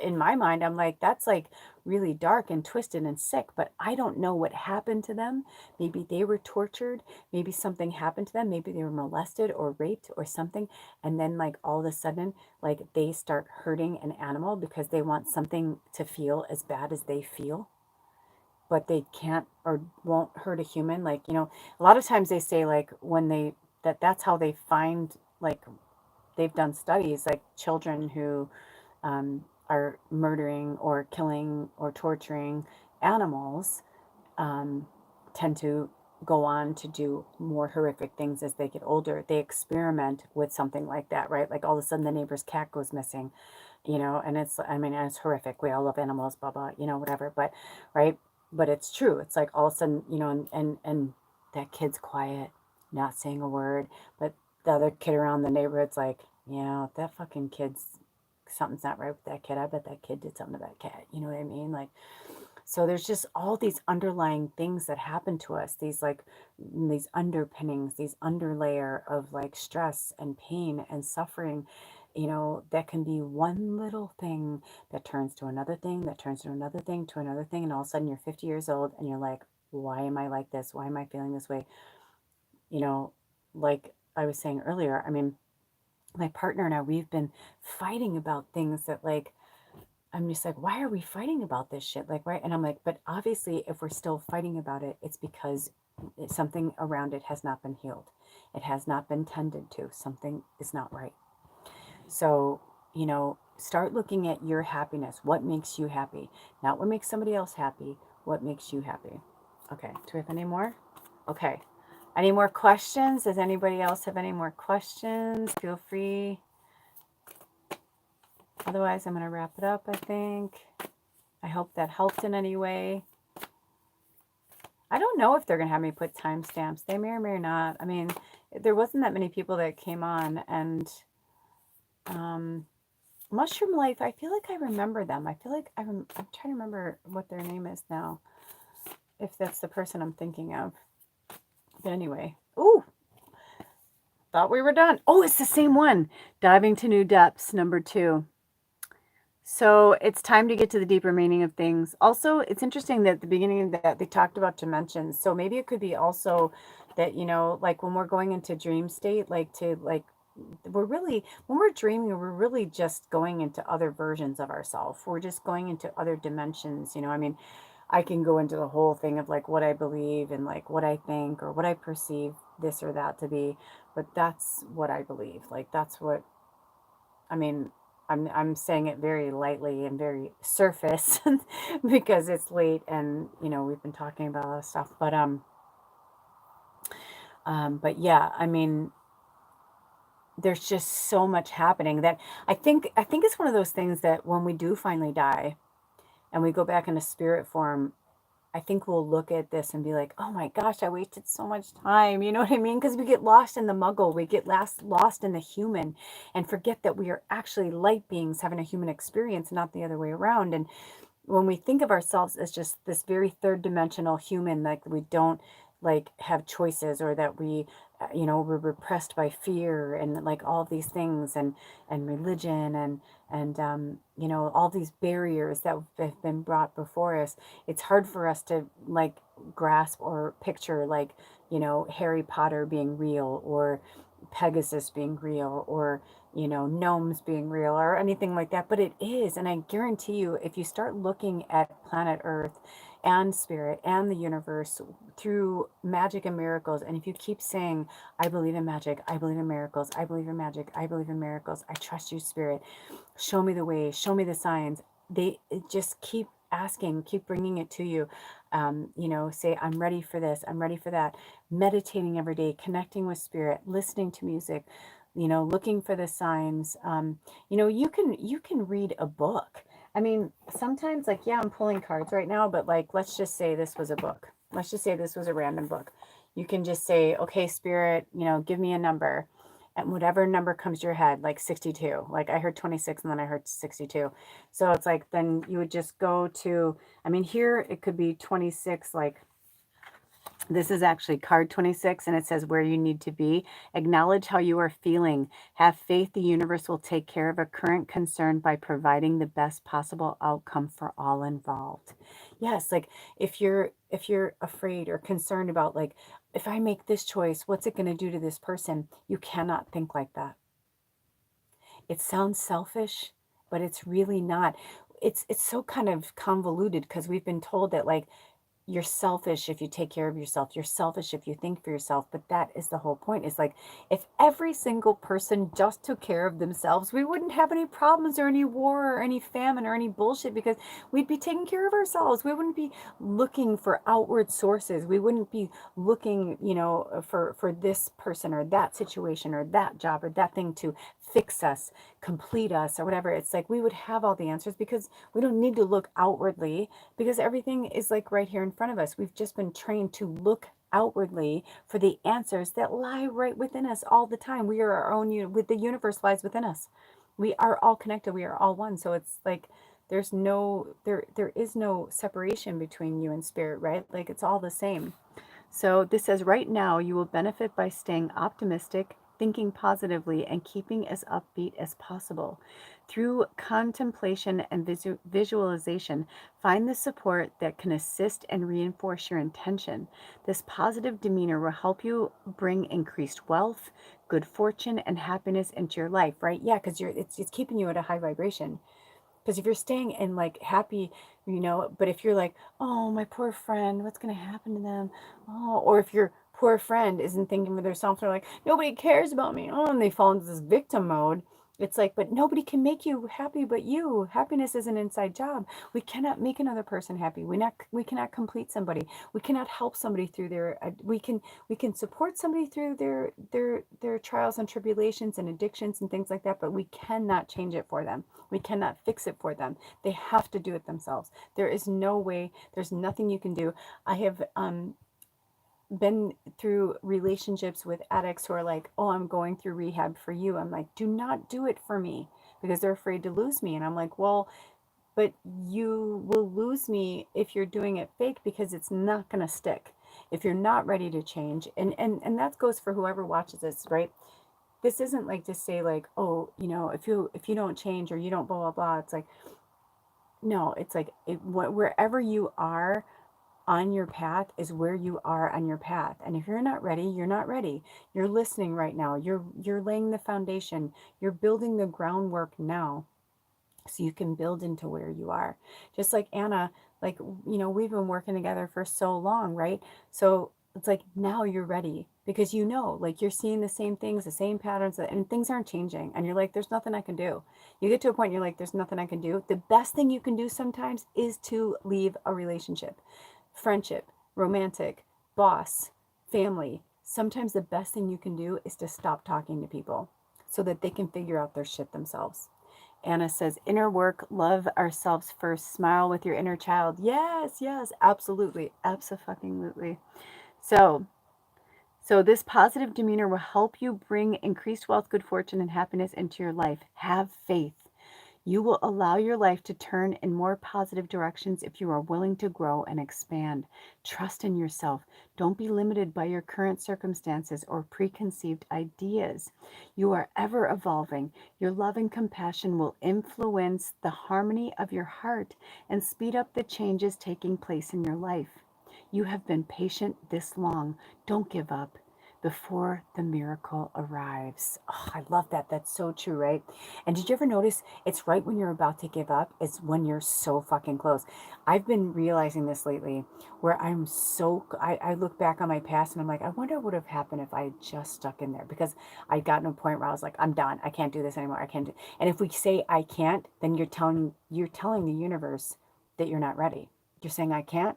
in my mind, I'm like, that's like really dark and twisted and sick, but I don't know what happened to them. Maybe they were tortured. Maybe something happened to them. Maybe they were molested or raped or something. And then like all of a sudden, like they start hurting an animal because they want something to feel as bad as they feel, but they can't or won't hurt a human. Like, a lot of times they say like that's how they find, like, they've done studies, like children who are murdering or killing or torturing animals tend to go on to do more horrific things as they get older. They experiment with something like that, right? Like all of a sudden the neighbor's cat goes missing, and it's horrific. We all love animals, blah, blah, whatever. But, right. But it's true. It's like all of a sudden, and that kid's quiet, not saying a word, but the other kid around the neighborhood's like, that fucking kid's, something's not right with that kid. I bet that kid did something to that cat. You know what I mean? Like, so there's just all these underlying things that happen to us, these like these underpinnings, these underlayer of like stress and pain and suffering, that can be one little thing that turns to another thing, that turns to another thing, to another thing. And all of a sudden you're 50 years old and you're like, why am I like this? Why am I feeling this way? Like I was saying earlier, my partner and I, we've been fighting about things that like, I'm just like, why are we fighting about this shit? Like, right? And I'm like, but obviously, if we're still fighting about it, it's because something around it has not been healed. It has not been tended to. Something is not right. So, start looking at your happiness. What makes you happy? Not what makes somebody else happy. What makes you happy? Okay. Do we have any more? Okay. Any more questions? Does anybody else have any more questions? Feel free. Otherwise, I'm going to wrap it up, I think. I hope that helped in any way. I don't know if they're going to have me put timestamps. They may or may not. There wasn't that many people that came on. And Mushroom Life, I feel like I remember them. I feel like I'm trying to remember what their name is now, if that's the person I'm thinking of. But anyway. Ooh! Thought we were done. Oh, it's the same one. Diving to New Depths, number 2. So it's time to get to the deeper meaning of things. Also, it's interesting that at the beginning of that they talked about dimensions. So maybe it could be also that, you know, like when we're going into dream state, like to like, we're really, when we're dreaming, we're really just going into other versions of ourselves. We're just going into other dimensions, you know. I mean, I can go into the whole thing of like what I believe and like what I think or what I perceive this or that to be, but that's what I believe. Like that's what, I mean, I'm saying it very lightly and very surface because it's late and you know we've been talking about a lot of stuff, but yeah, I mean, there's just so much happening that I think it's one of those things that when we do finally die and we go back into spirit form, I think we'll look at this and be like, oh my gosh, I wasted so much time. You know what I mean? Because we get lost in the muggle, we get lost in the human and forget that we are actually light beings having a human experience, not the other way around. And when we think of ourselves as just this very third dimensional human, like we don't like have choices, or that we you know, we're repressed by fear and like all these things, and religion, and you know, all these barriers that have been brought before us, it's hard for us to like grasp or picture like, you know, Harry Potter being real, or Pegasus being real, or you know, gnomes being real, or anything like that. But it is. And I guarantee you, if you start looking at planet Earth and spirit and the universe through magic and miracles, and if you keep saying, I believe in magic, I believe in miracles, I believe in magic, I believe in miracles, I trust you, spirit, show me the way, show me the signs, they just keep asking, keep bringing it to you. You know, say, I'm ready for this, I'm ready for that. Meditating every day, connecting with spirit, listening to music, you know, looking for the signs. You know, you can read a book. I mean, sometimes like, yeah, I'm pulling cards right now, but like, let's just say this was a book. Let's just say this was a random book. You can just say, okay, spirit, you know, give me a number. And whatever number comes to your head, like 62. Like I heard 26 and then I heard 62. So it's like, then you would just go to, I mean, here it could be 26, like this is actually card 26, and it says where you need to be. Acknowledge how you are feeling. Have faith the universe will take care of a current concern by providing the best possible outcome for all involved. Yes, like if you're afraid or concerned about like, if I make this choice, what's it going to do to this person? You cannot think like that. It sounds selfish, but it's really not. It's so kind of convoluted because we've been told that like you're selfish if you take care of yourself. You're selfish if you think for yourself. But that is the whole point. It's like if every single person just took care of themselves, we wouldn't have any problems or any war or any famine or any bullshit because we'd be taking care of ourselves. We wouldn't be looking for outward sources. We wouldn't be looking, you know, for this person or that situation or that job or that thing to fix us, complete us, or whatever. It's like we would have all the answers because we don't need to look outwardly because everything is like right here in front of us. We've just been trained to look outwardly for the answers that lie right within us all the time. We are our own, with the universe lies within us. We are all connected. We are all one. So it's like there is no separation between you and spirit, right? Like it's all the same. So this says, right now, you will benefit by staying optimistic, thinking positively, and keeping as upbeat as possible. Through contemplation and visualization, find the support that can assist and reinforce your intention. This positive demeanor will help you bring increased wealth, good fortune, and happiness into your life, right? Yeah, because it's keeping you at a high vibration. Because if you're staying in like happy, you know, but if you're like, oh, my poor friend, what's going to happen to them? Oh, or if your poor friend isn't thinking for themselves, they're like, nobody cares about me. Oh, and they fall into this victim mode. It's like, but nobody can make you happy but you. Happiness is an inside job. We cannot make another person happy. We cannot complete somebody. We cannot help somebody through their we can support somebody through their trials and tribulations and addictions and things like that, but we cannot change it for them. We cannot fix it for them. They have to do it themselves. There is no way, there's nothing you can do. I have been through relationships with addicts who are like, oh, I'm going through rehab for you. I'm like, do not do it for me because they're afraid to lose me. And I'm like, well, but you will lose me if you're doing it fake because it's not going to stick. If you're not ready to change, and that goes for whoever watches this, right? This isn't like to say like, oh, you know, if you don't change or you don't blah blah blah. It's like, no, it's like wherever you are, on your path is where you are on your path. And if you're not ready, you're not ready. You're listening right now. You're laying the foundation. You're building the groundwork now so you can build into where you are. Just like Anna, like, we've been working together for so long, right? So it's like now you're ready because like you're seeing the same things, the same patterns, and things aren't changing. And you're like, there's nothing I can do. You get to a point, you're like, there's nothing I can do. The best thing you can do sometimes is to leave a relationship, friendship, romantic, boss, family. Sometimes the best thing you can do is to stop talking to people so that they can figure out their shit themselves. Anna says, inner work, love ourselves first, smile with your inner child. Yes, yes, absolutely, absolutely. So, so this positive demeanor will help you bring increased wealth, good fortune, and happiness into your life. Have faith. You will allow your life to turn in more positive directions if you are willing to grow and expand. Trust in yourself. Don't be limited by your current circumstances or preconceived ideas. You are ever evolving. Your love and compassion will influence the harmony of your heart and speed up the changes taking place in your life. You have been patient this long. Don't give up before the miracle arrives. Oh, I love that. That's so true, right? And did you ever notice it's right when you're about to give up is when you're so fucking close. I've been realizing this lately where I look back on my past and I'm like, I wonder what would have happened if I had just stuck in there, because I'd gotten to a point where I was like, I'm done. I can't do this anymore. I can't do. And if we say I can't, then you're telling the universe that you're not ready. You're saying I can't.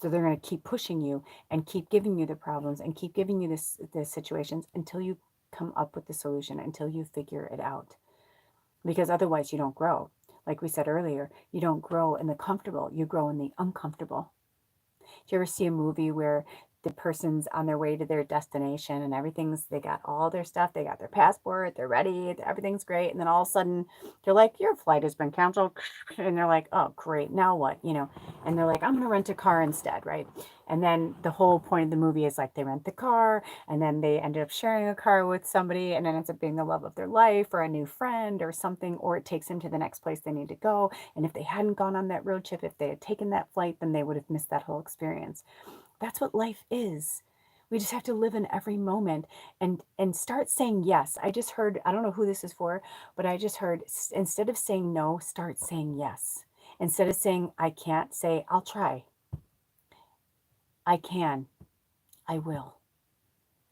So they're going to keep pushing you and keep giving you the problems and keep giving you the situations until you come up with the solution, until you figure it out. Because otherwise you don't grow. Like we said earlier, you don't grow in the comfortable, you grow in the uncomfortable. Do you ever see a movie where the person's on their way to their destination and they got all their stuff, they got their passport, they're ready, everything's great. And then all of a sudden they're like, your flight has been canceled. And they're like, oh, great. Now what? And they're like, I'm going to rent a car instead. Right. And then the whole point of the movie is like they rent the car and then they ended up sharing a car with somebody and it ends up being the love of their life or a new friend or something, or it takes them to the next place they need to go. And if they hadn't gone on that road trip, if they had taken that flight, then they would have missed that whole experience. That's what life is. We just have to live in every moment and start saying yes. I just heard, I don't know who this is for, but I just heard, instead of saying no, start saying yes. Instead of saying I can't, say I'll try. I can. I will.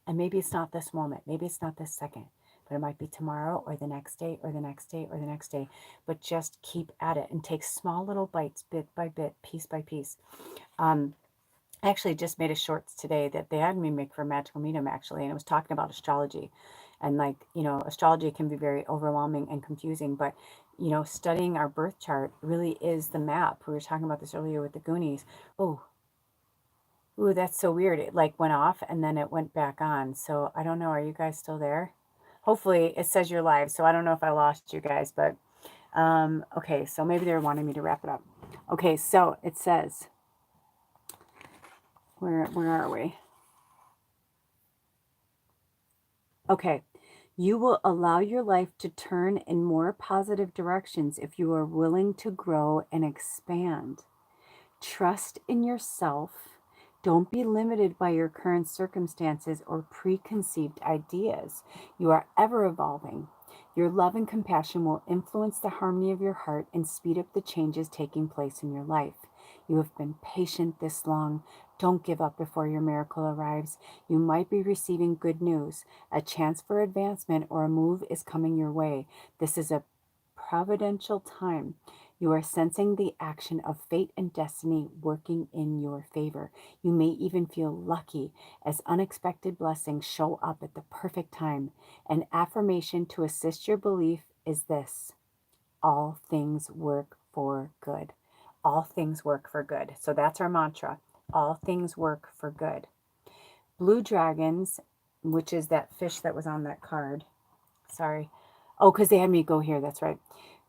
And maybe it's not this moment. Maybe it's not this second. But it might be tomorrow or the next day or the next day or the next day. But just keep at it and take small little bites, bit by bit, piece by piece. I actually just made a shorts today that they had me make for Magical Medium, actually, and it was talking about astrology. And astrology can be very overwhelming and confusing, but studying our birth chart really is the map. We were talking about this earlier with the Goonies. Oh, ooh, that's so weird. It like went off and then it went back on. So I don't know. Are you guys still there? Hopefully it says you're live. So I don't know if I lost you guys, but okay. So maybe they're wanting me to wrap it up. Okay. So it says, where are we? Okay. You will allow your life to turn in more positive directions if you are willing to grow and expand. Trust in yourself. Don't be limited by your current circumstances or preconceived ideas. You are ever evolving. Your love and compassion will influence the harmony of your heart and speed up the changes taking place in your life. You have been patient this long. Don't give up before your miracle arrives. You might be receiving good news. A chance for advancement or a move is coming your way. This is a providential time. You are sensing the action of fate and destiny working in your favor. You may even feel lucky as unexpected blessings show up at the perfect time. An affirmation to assist your belief is this: all things work for good. All things work for good. So that's our mantra. All things work for good. Blue dragons, which is that fish that was on that card. Sorry. Oh, because they had me go here. That's right.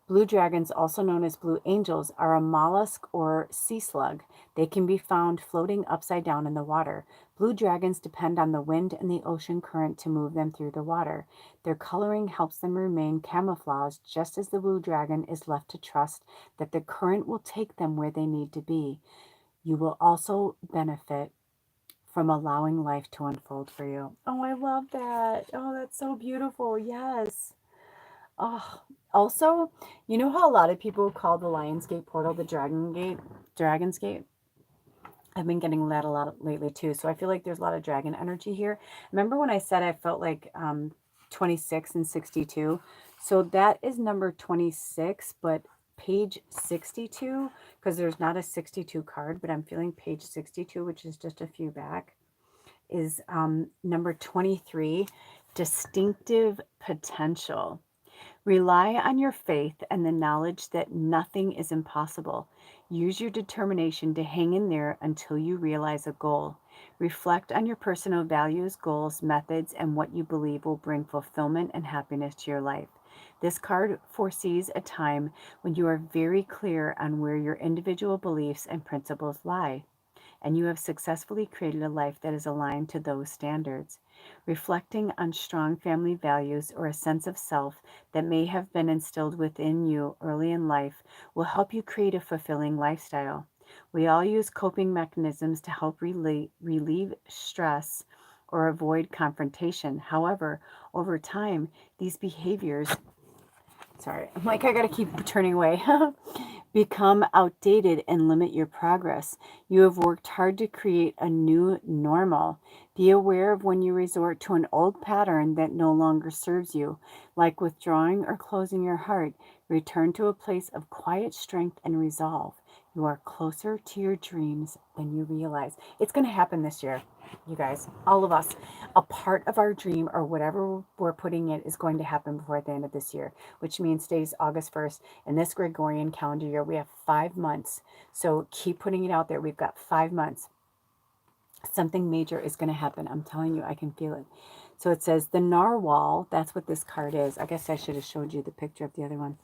Blue dragons, also known as blue angels, are a mollusk or sea slug. They can be found floating upside down in the water. Blue dragons depend on the wind and the ocean current to move them through the water. Their coloring helps them remain camouflaged, just as the blue dragon is left to trust that the current will take them where they need to be. You will also benefit from allowing life to unfold for you. Oh, I love that. Oh, that's so beautiful. Yes. Oh, also, you know how a lot of people call the Lionsgate portal the Dragon's Gate? I've been getting that a lot lately too. So I feel like there's a lot of dragon energy here. Remember when I said I felt like 26 and 62? So that is number 26, but page 62, because there's not a 62 card, but I'm feeling page 62, which is just a few back, is number 23, distinctive potential. Rely on your faith and the knowledge that nothing is impossible. Use your determination to hang in there until you realize a goal. Reflect on your personal values, goals, methods, and what you believe will bring fulfillment and happiness to your life. This card foresees a time when you are very clear on where your individual beliefs and principles lie, and you have successfully created a life that is aligned to those standards. Reflecting on strong family values or a sense of self that may have been instilled within you early in life will help you create a fulfilling lifestyle. We all use coping mechanisms to help relieve stress or avoid confrontation. However, over time, these behaviors, sorry, I'm like, I gotta keep turning away, become outdated and limit your progress. You have worked hard to create a new normal. Be aware of when you resort to an old pattern that no longer serves you, like withdrawing or closing your heart. Return to a place of quiet strength and resolve. You are closer to your dreams than you realize. It's going to happen this year, you guys, all of us. A part of our dream or whatever we're putting in is going to happen before the end of this year, which means today's August 1st. In this Gregorian calendar year, we have 5 months. So keep putting it out there. We've got 5 months. Something major is going to happen. I'm telling you, I can feel it. So it says the narwhal. That's what this card is. I guess I should have showed you the picture of the other one.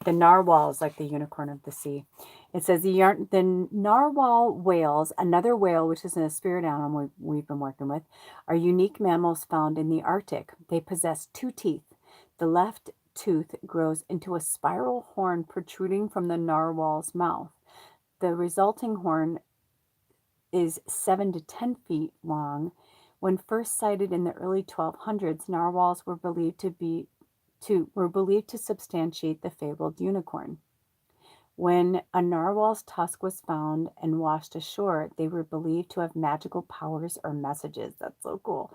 The narwhal is like the unicorn of the sea. It says the narwhal whales, another whale, which is a spirit animal we've been working with, are unique mammals found in the Arctic. They possess 2 teeth. The left tooth grows into a spiral horn protruding from the narwhal's mouth. The resulting horn is 7 to 10 feet long. When first sighted in the early 1200s, narwhals were believed to substantiate the fabled unicorn. When a narwhal's tusk was found and washed ashore, they were believed to have magical powers or messages. That's so cool.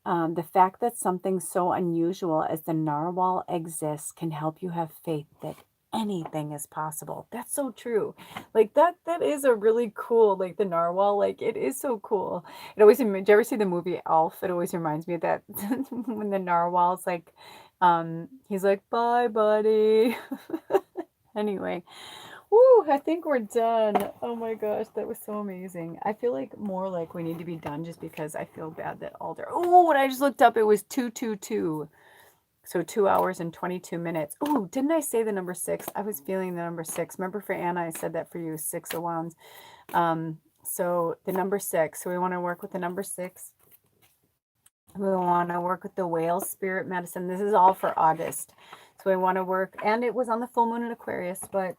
The fact that something so unusual as the narwhal exists can help you have faith that anything is possible. That's so true. Like that is a really cool, like the narwhal, like it is so cool. It always, did you ever see the movie Elf? It always reminds me of that when the narwhal's like, he's like, bye, buddy. Anyway, woo, I think we're done. Oh my gosh, that was so amazing. I feel like more like we need to be done just because I feel bad that Alder. Oh, when I just looked up, it was 222. So 2 hours and 22 minutes. Oh, didn't I say the number 6? I was feeling the number 6. Remember for Anna, I said that for you, 6 of Wands. So the number 6. So we want to work with the number 6. We want to work with the whale spirit medicine. This is all for August. So we want to work, and it was on the full moon in Aquarius, but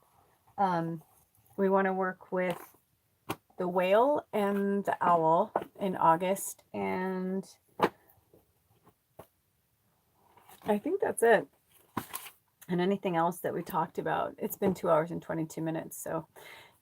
we want to work with the whale and the owl in August, and I think that's it. And anything else that we talked about. It's been 2 hours and 22 minutes, so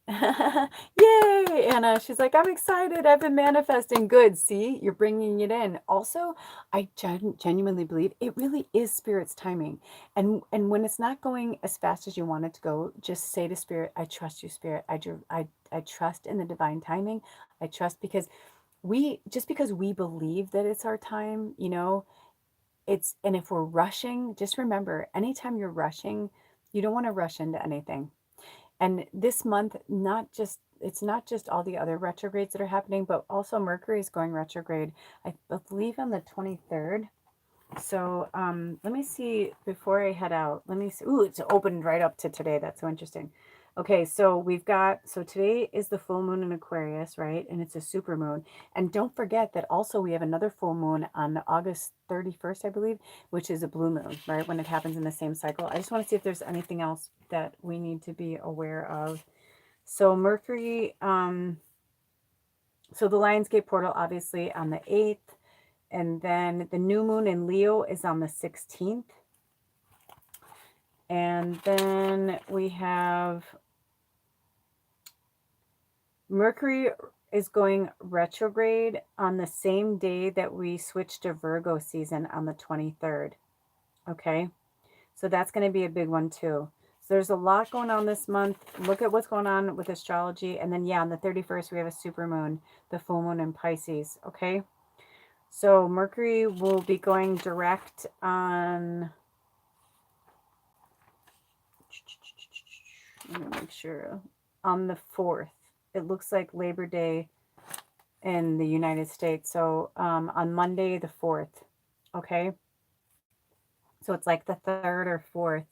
yay, Anna. She's like, I'm excited. I've been manifesting. Good. See, you're bringing it in. Also, I genuinely believe it really is Spirit's timing. And when it's not going as fast as you want it to go, just say to Spirit, I trust you, Spirit. I trust in the divine timing. I trust because because we believe that it's our time, and if we're rushing, just remember, anytime you're rushing, you don't want to rush into anything. And this month, it's not just all the other retrogrades that are happening, but also Mercury is going retrograde, I believe on the 23rd. So let me see, before I head out, let me see. Ooh, it's opened right up to today. That's so interesting. Okay, so today is the full moon in Aquarius, right? And it's a super moon. And don't forget that also we have another full moon on August 31st, I believe, which is a blue moon, right? When it happens in the same cycle. I just want to see if there's anything else that we need to be aware of. So Mercury, so the Lionsgate portal obviously on the 8th, and then the new moon in Leo is on the 16th. And then we have Mercury is going retrograde on the same day that we switch to Virgo season on the 23rd. Okay, so that's going to be a big one too. So there's a lot going on this month. Look at what's going on with astrology. And then, yeah, on the 31st, we have a super moon, the full moon in Pisces. Okay, so Mercury will be going direct on, let me make sure, on the 4th. It looks like Labor Day in the United States. So on Monday, the 4th. Okay, so it's like the 3rd or 4th.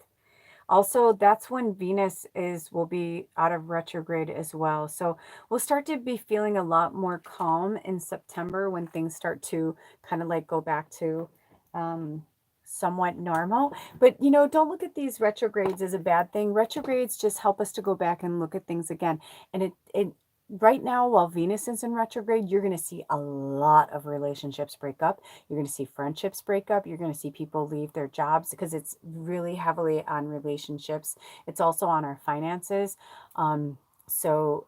Also, that's when Venus will be out of retrograde as well. So we'll start to be feeling a lot more calm in September when things start to kind of like go back to um, somewhat normal. But don't look at these retrogrades as a bad thing. Retrogrades just help us to go back and look at things again. And it right now, while Venus is in retrograde, you're going to see a lot of relationships break up. You're going to see friendships break up. You're going to see people leave their jobs because it's really heavily on relationships. It's also on our finances. So,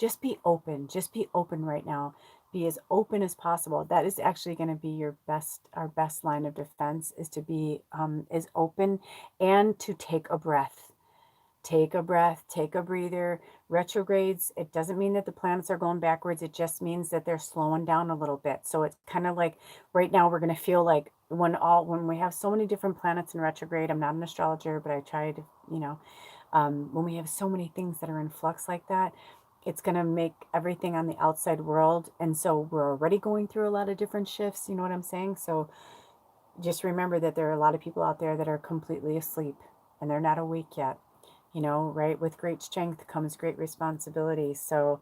just be open. Just be open right now. Be as open as possible. That is actually going to be our best line of defense, is to be as open and to take a breath. Take a breath, take a breather. Retrogrades, it doesn't mean that the planets are going backwards. It just means that they're slowing down a little bit. So it's kind of like right now we're going to feel like when we have so many different planets in retrograde, I'm not an astrologer, but I try to, when we have so many things that are in flux like that, it's going to make everything on the outside world. And so we're already going through a lot of different shifts. You know what I'm saying? So just remember that there are a lot of people out there that are completely asleep and they're not awake yet. Right? With great strength comes great responsibility. So,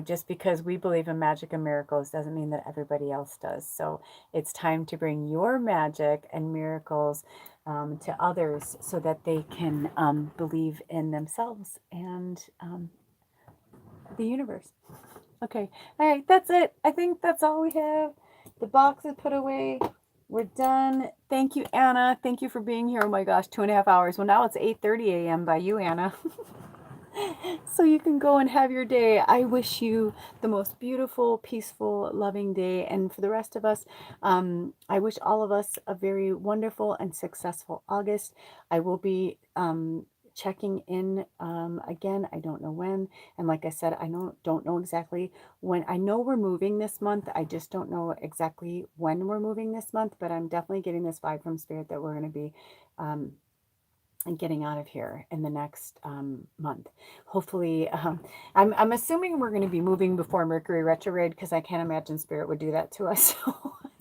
just because we believe in magic and miracles doesn't mean that everybody else does. So it's time to bring your magic and miracles to others so that they can believe in themselves and the universe. Okay. All right. That's it. I think that's all we have. The box is put away. We're done. Thank you, Anna. Thank you for being here. Oh my gosh, 2.5 hours. Well, now it's 8:30 a.m. by you, Anna. So you can go and have your day. I wish you the most beautiful, peaceful, loving day. And for the rest of us, I wish all of us a very wonderful and successful August. I will be checking in again. I don't know when. And like I said, I don't know exactly when. I know we're moving this month. I just don't know exactly when we're moving this month, but I'm definitely getting this vibe from Spirit that we're going to be and getting out of here in the next month. Hopefully, I'm assuming we're going to be moving before Mercury retrograde because I can't imagine Spirit would do that to us.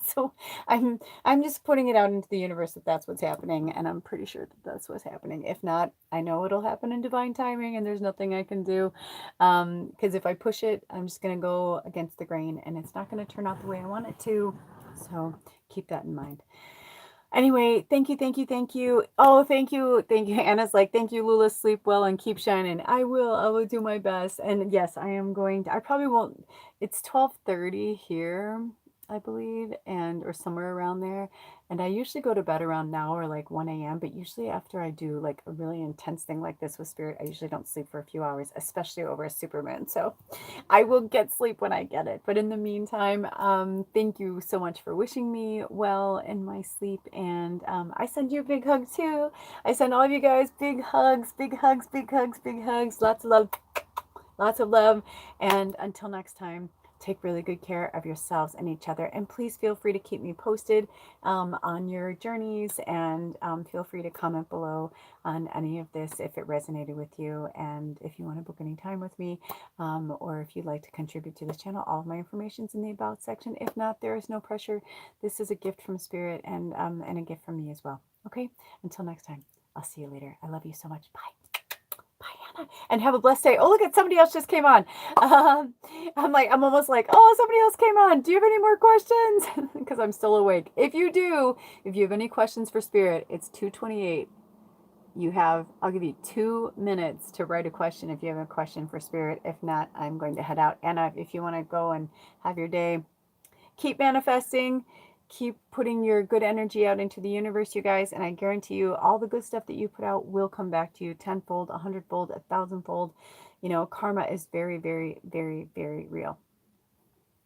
So I'm just putting it out into the universe that that's what's happening, and I'm pretty sure that that's what's happening. If not, I know it'll happen in divine timing, and there's nothing I can do. Because if I push it, I'm just going to go against the grain, and it's not going to turn out the way I want it to. So keep that in mind. Anyway, thank you, thank you, thank you. Oh, thank you, thank you. Anna's like, thank you, Lula. Sleep well and keep shining. I will do my best. And yes, I am going to. I probably won't. It's 12:30 here, I believe, or somewhere around there. And I usually go to bed around now or like 1 a.m. But usually after I do like a really intense thing like this with Spirit, I usually don't sleep for a few hours, especially over a supermoon. So I will get sleep when I get it. But in the meantime, thank you so much for wishing me well in my sleep. And I send you a big hug too. I send all of you guys big hugs, big hugs, big hugs, big hugs. Lots of love. Lots of love. And until next time, take really good care of yourselves and each other. And please feel free to keep me posted on your journeys, and feel free to comment below on any of this if it resonated with you. And if you want to book any time with me, or if you'd like to contribute to this channel, all of my information is in the About section. If not, there is no pressure. This is a gift from Spirit and a gift from me as well. Okay, until next time, I'll see you later. I love you so much. Bye. Bye, Anna, and have a blessed day. Oh, look at somebody else just came on. I'm almost like, oh, somebody else came on. Do you have any more questions? Because I'm still awake. If you do, if you have any questions for Spirit, it's 2:28 I'll give you 2 minutes to write a question if you have a question for Spirit. If not, I'm going to head out. Anna, if you want to go and have your day, keep manifesting, keep putting your good energy out into the universe, you guys. And I guarantee you, all the good stuff that you put out will come back to you tenfold, 100-fold, 1,000-fold. You know, karma is very, very, very, very real.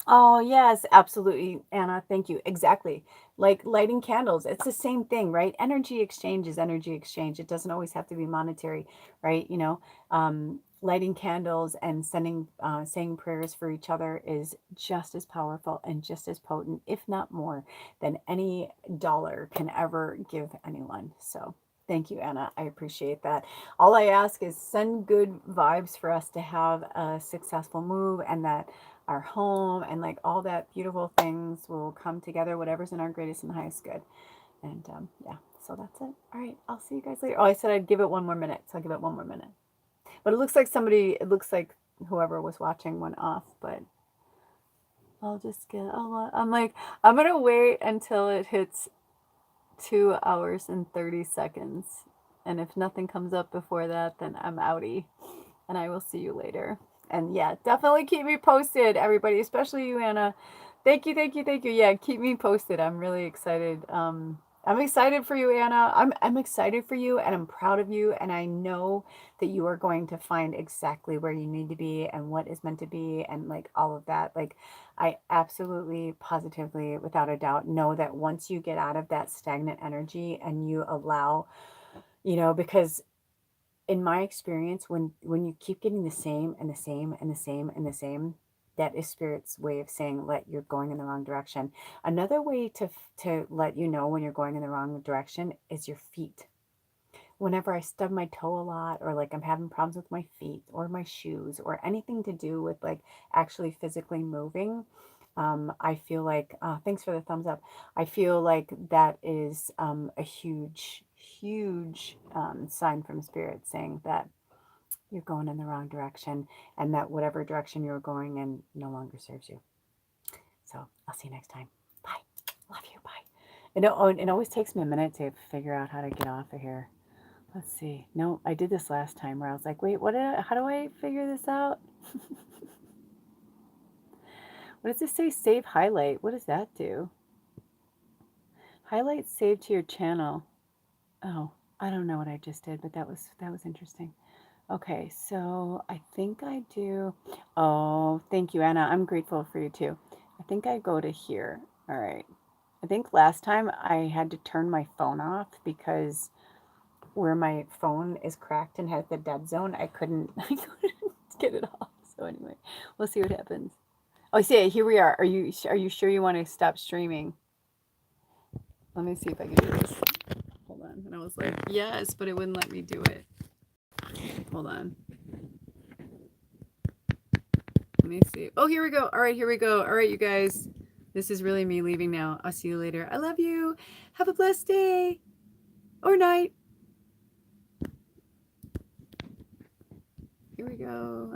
Oh, yes, absolutely, Anna. Thank you. Exactly. Like lighting candles, it's the same thing, right? Energy exchange is energy exchange. It doesn't always have to be monetary, right? You know, lighting candles and saying prayers for each other is just as powerful and just as potent, if not more, than any dollar can ever give anyone. So thank you, Anna. I appreciate that. All I ask is send good vibes for us to have a successful move, and that our home and like all that beautiful things will come together, whatever's in our greatest and highest good. And yeah, so that's it. All right, I'll see you guys later. Oh, I said I'd give it 1 more minute, so I'll give it 1 more minute. But it looks like whoever was watching went off, but I'm like, I'm gonna wait until it hits 2 hours and 30 seconds. And if nothing comes up before that, then I'm outie. And I will see you later. And yeah, definitely keep me posted, everybody, especially you, Anna. Thank you, thank you, thank you. Yeah, keep me posted. I'm really excited. I'm excited for you, Anna. I'm excited for you, and I'm proud of you. And I know that you are going to find exactly where you need to be and what is meant to be, and like all of that. Like, I absolutely, positively, without a doubt, know that once you get out of that stagnant energy and you allow, because in my experience, when you keep getting the same and the same and the same and the same, that is Spirit's way of saying let you're going in the wrong direction. Another way to let you know when you're going in the wrong direction is your feet. Whenever I stub my toe a lot, or like I'm having problems with my feet or my shoes or anything to do with like actually physically moving, I feel like, thanks for the thumbs up. I feel like that is a huge, huge sign from Spirit saying that you're going in the wrong direction, and that whatever direction you're going in no longer serves you. So I'll see you next time. Bye. Love you. Bye. It always takes me a minute to figure out how to get off of here. Let's see. No, I did this last time where I was like, wait, how do I figure this out? What does this say? Save highlight. What does that do? Highlight saved to your channel. Oh, I don't know what I just did, but that was interesting. Okay, so I think I do. Oh, thank you, Anna. I'm grateful for you too. I think I go to here. All right. I think last time I had to turn my phone off because where my phone is cracked and has the dead zone, I couldn't get it off. So anyway, we'll see what happens. Oh, see, here we are. Are you sure you want to stop streaming? Let me see if I can do this. Hold on. And I was like, yes, but it wouldn't let me do it. Hold on. Let me see. Oh, here we go. All right, here we go. All right, you guys. This is really me leaving now. I'll see you later. I love you. Have a blessed day or night. Here we go.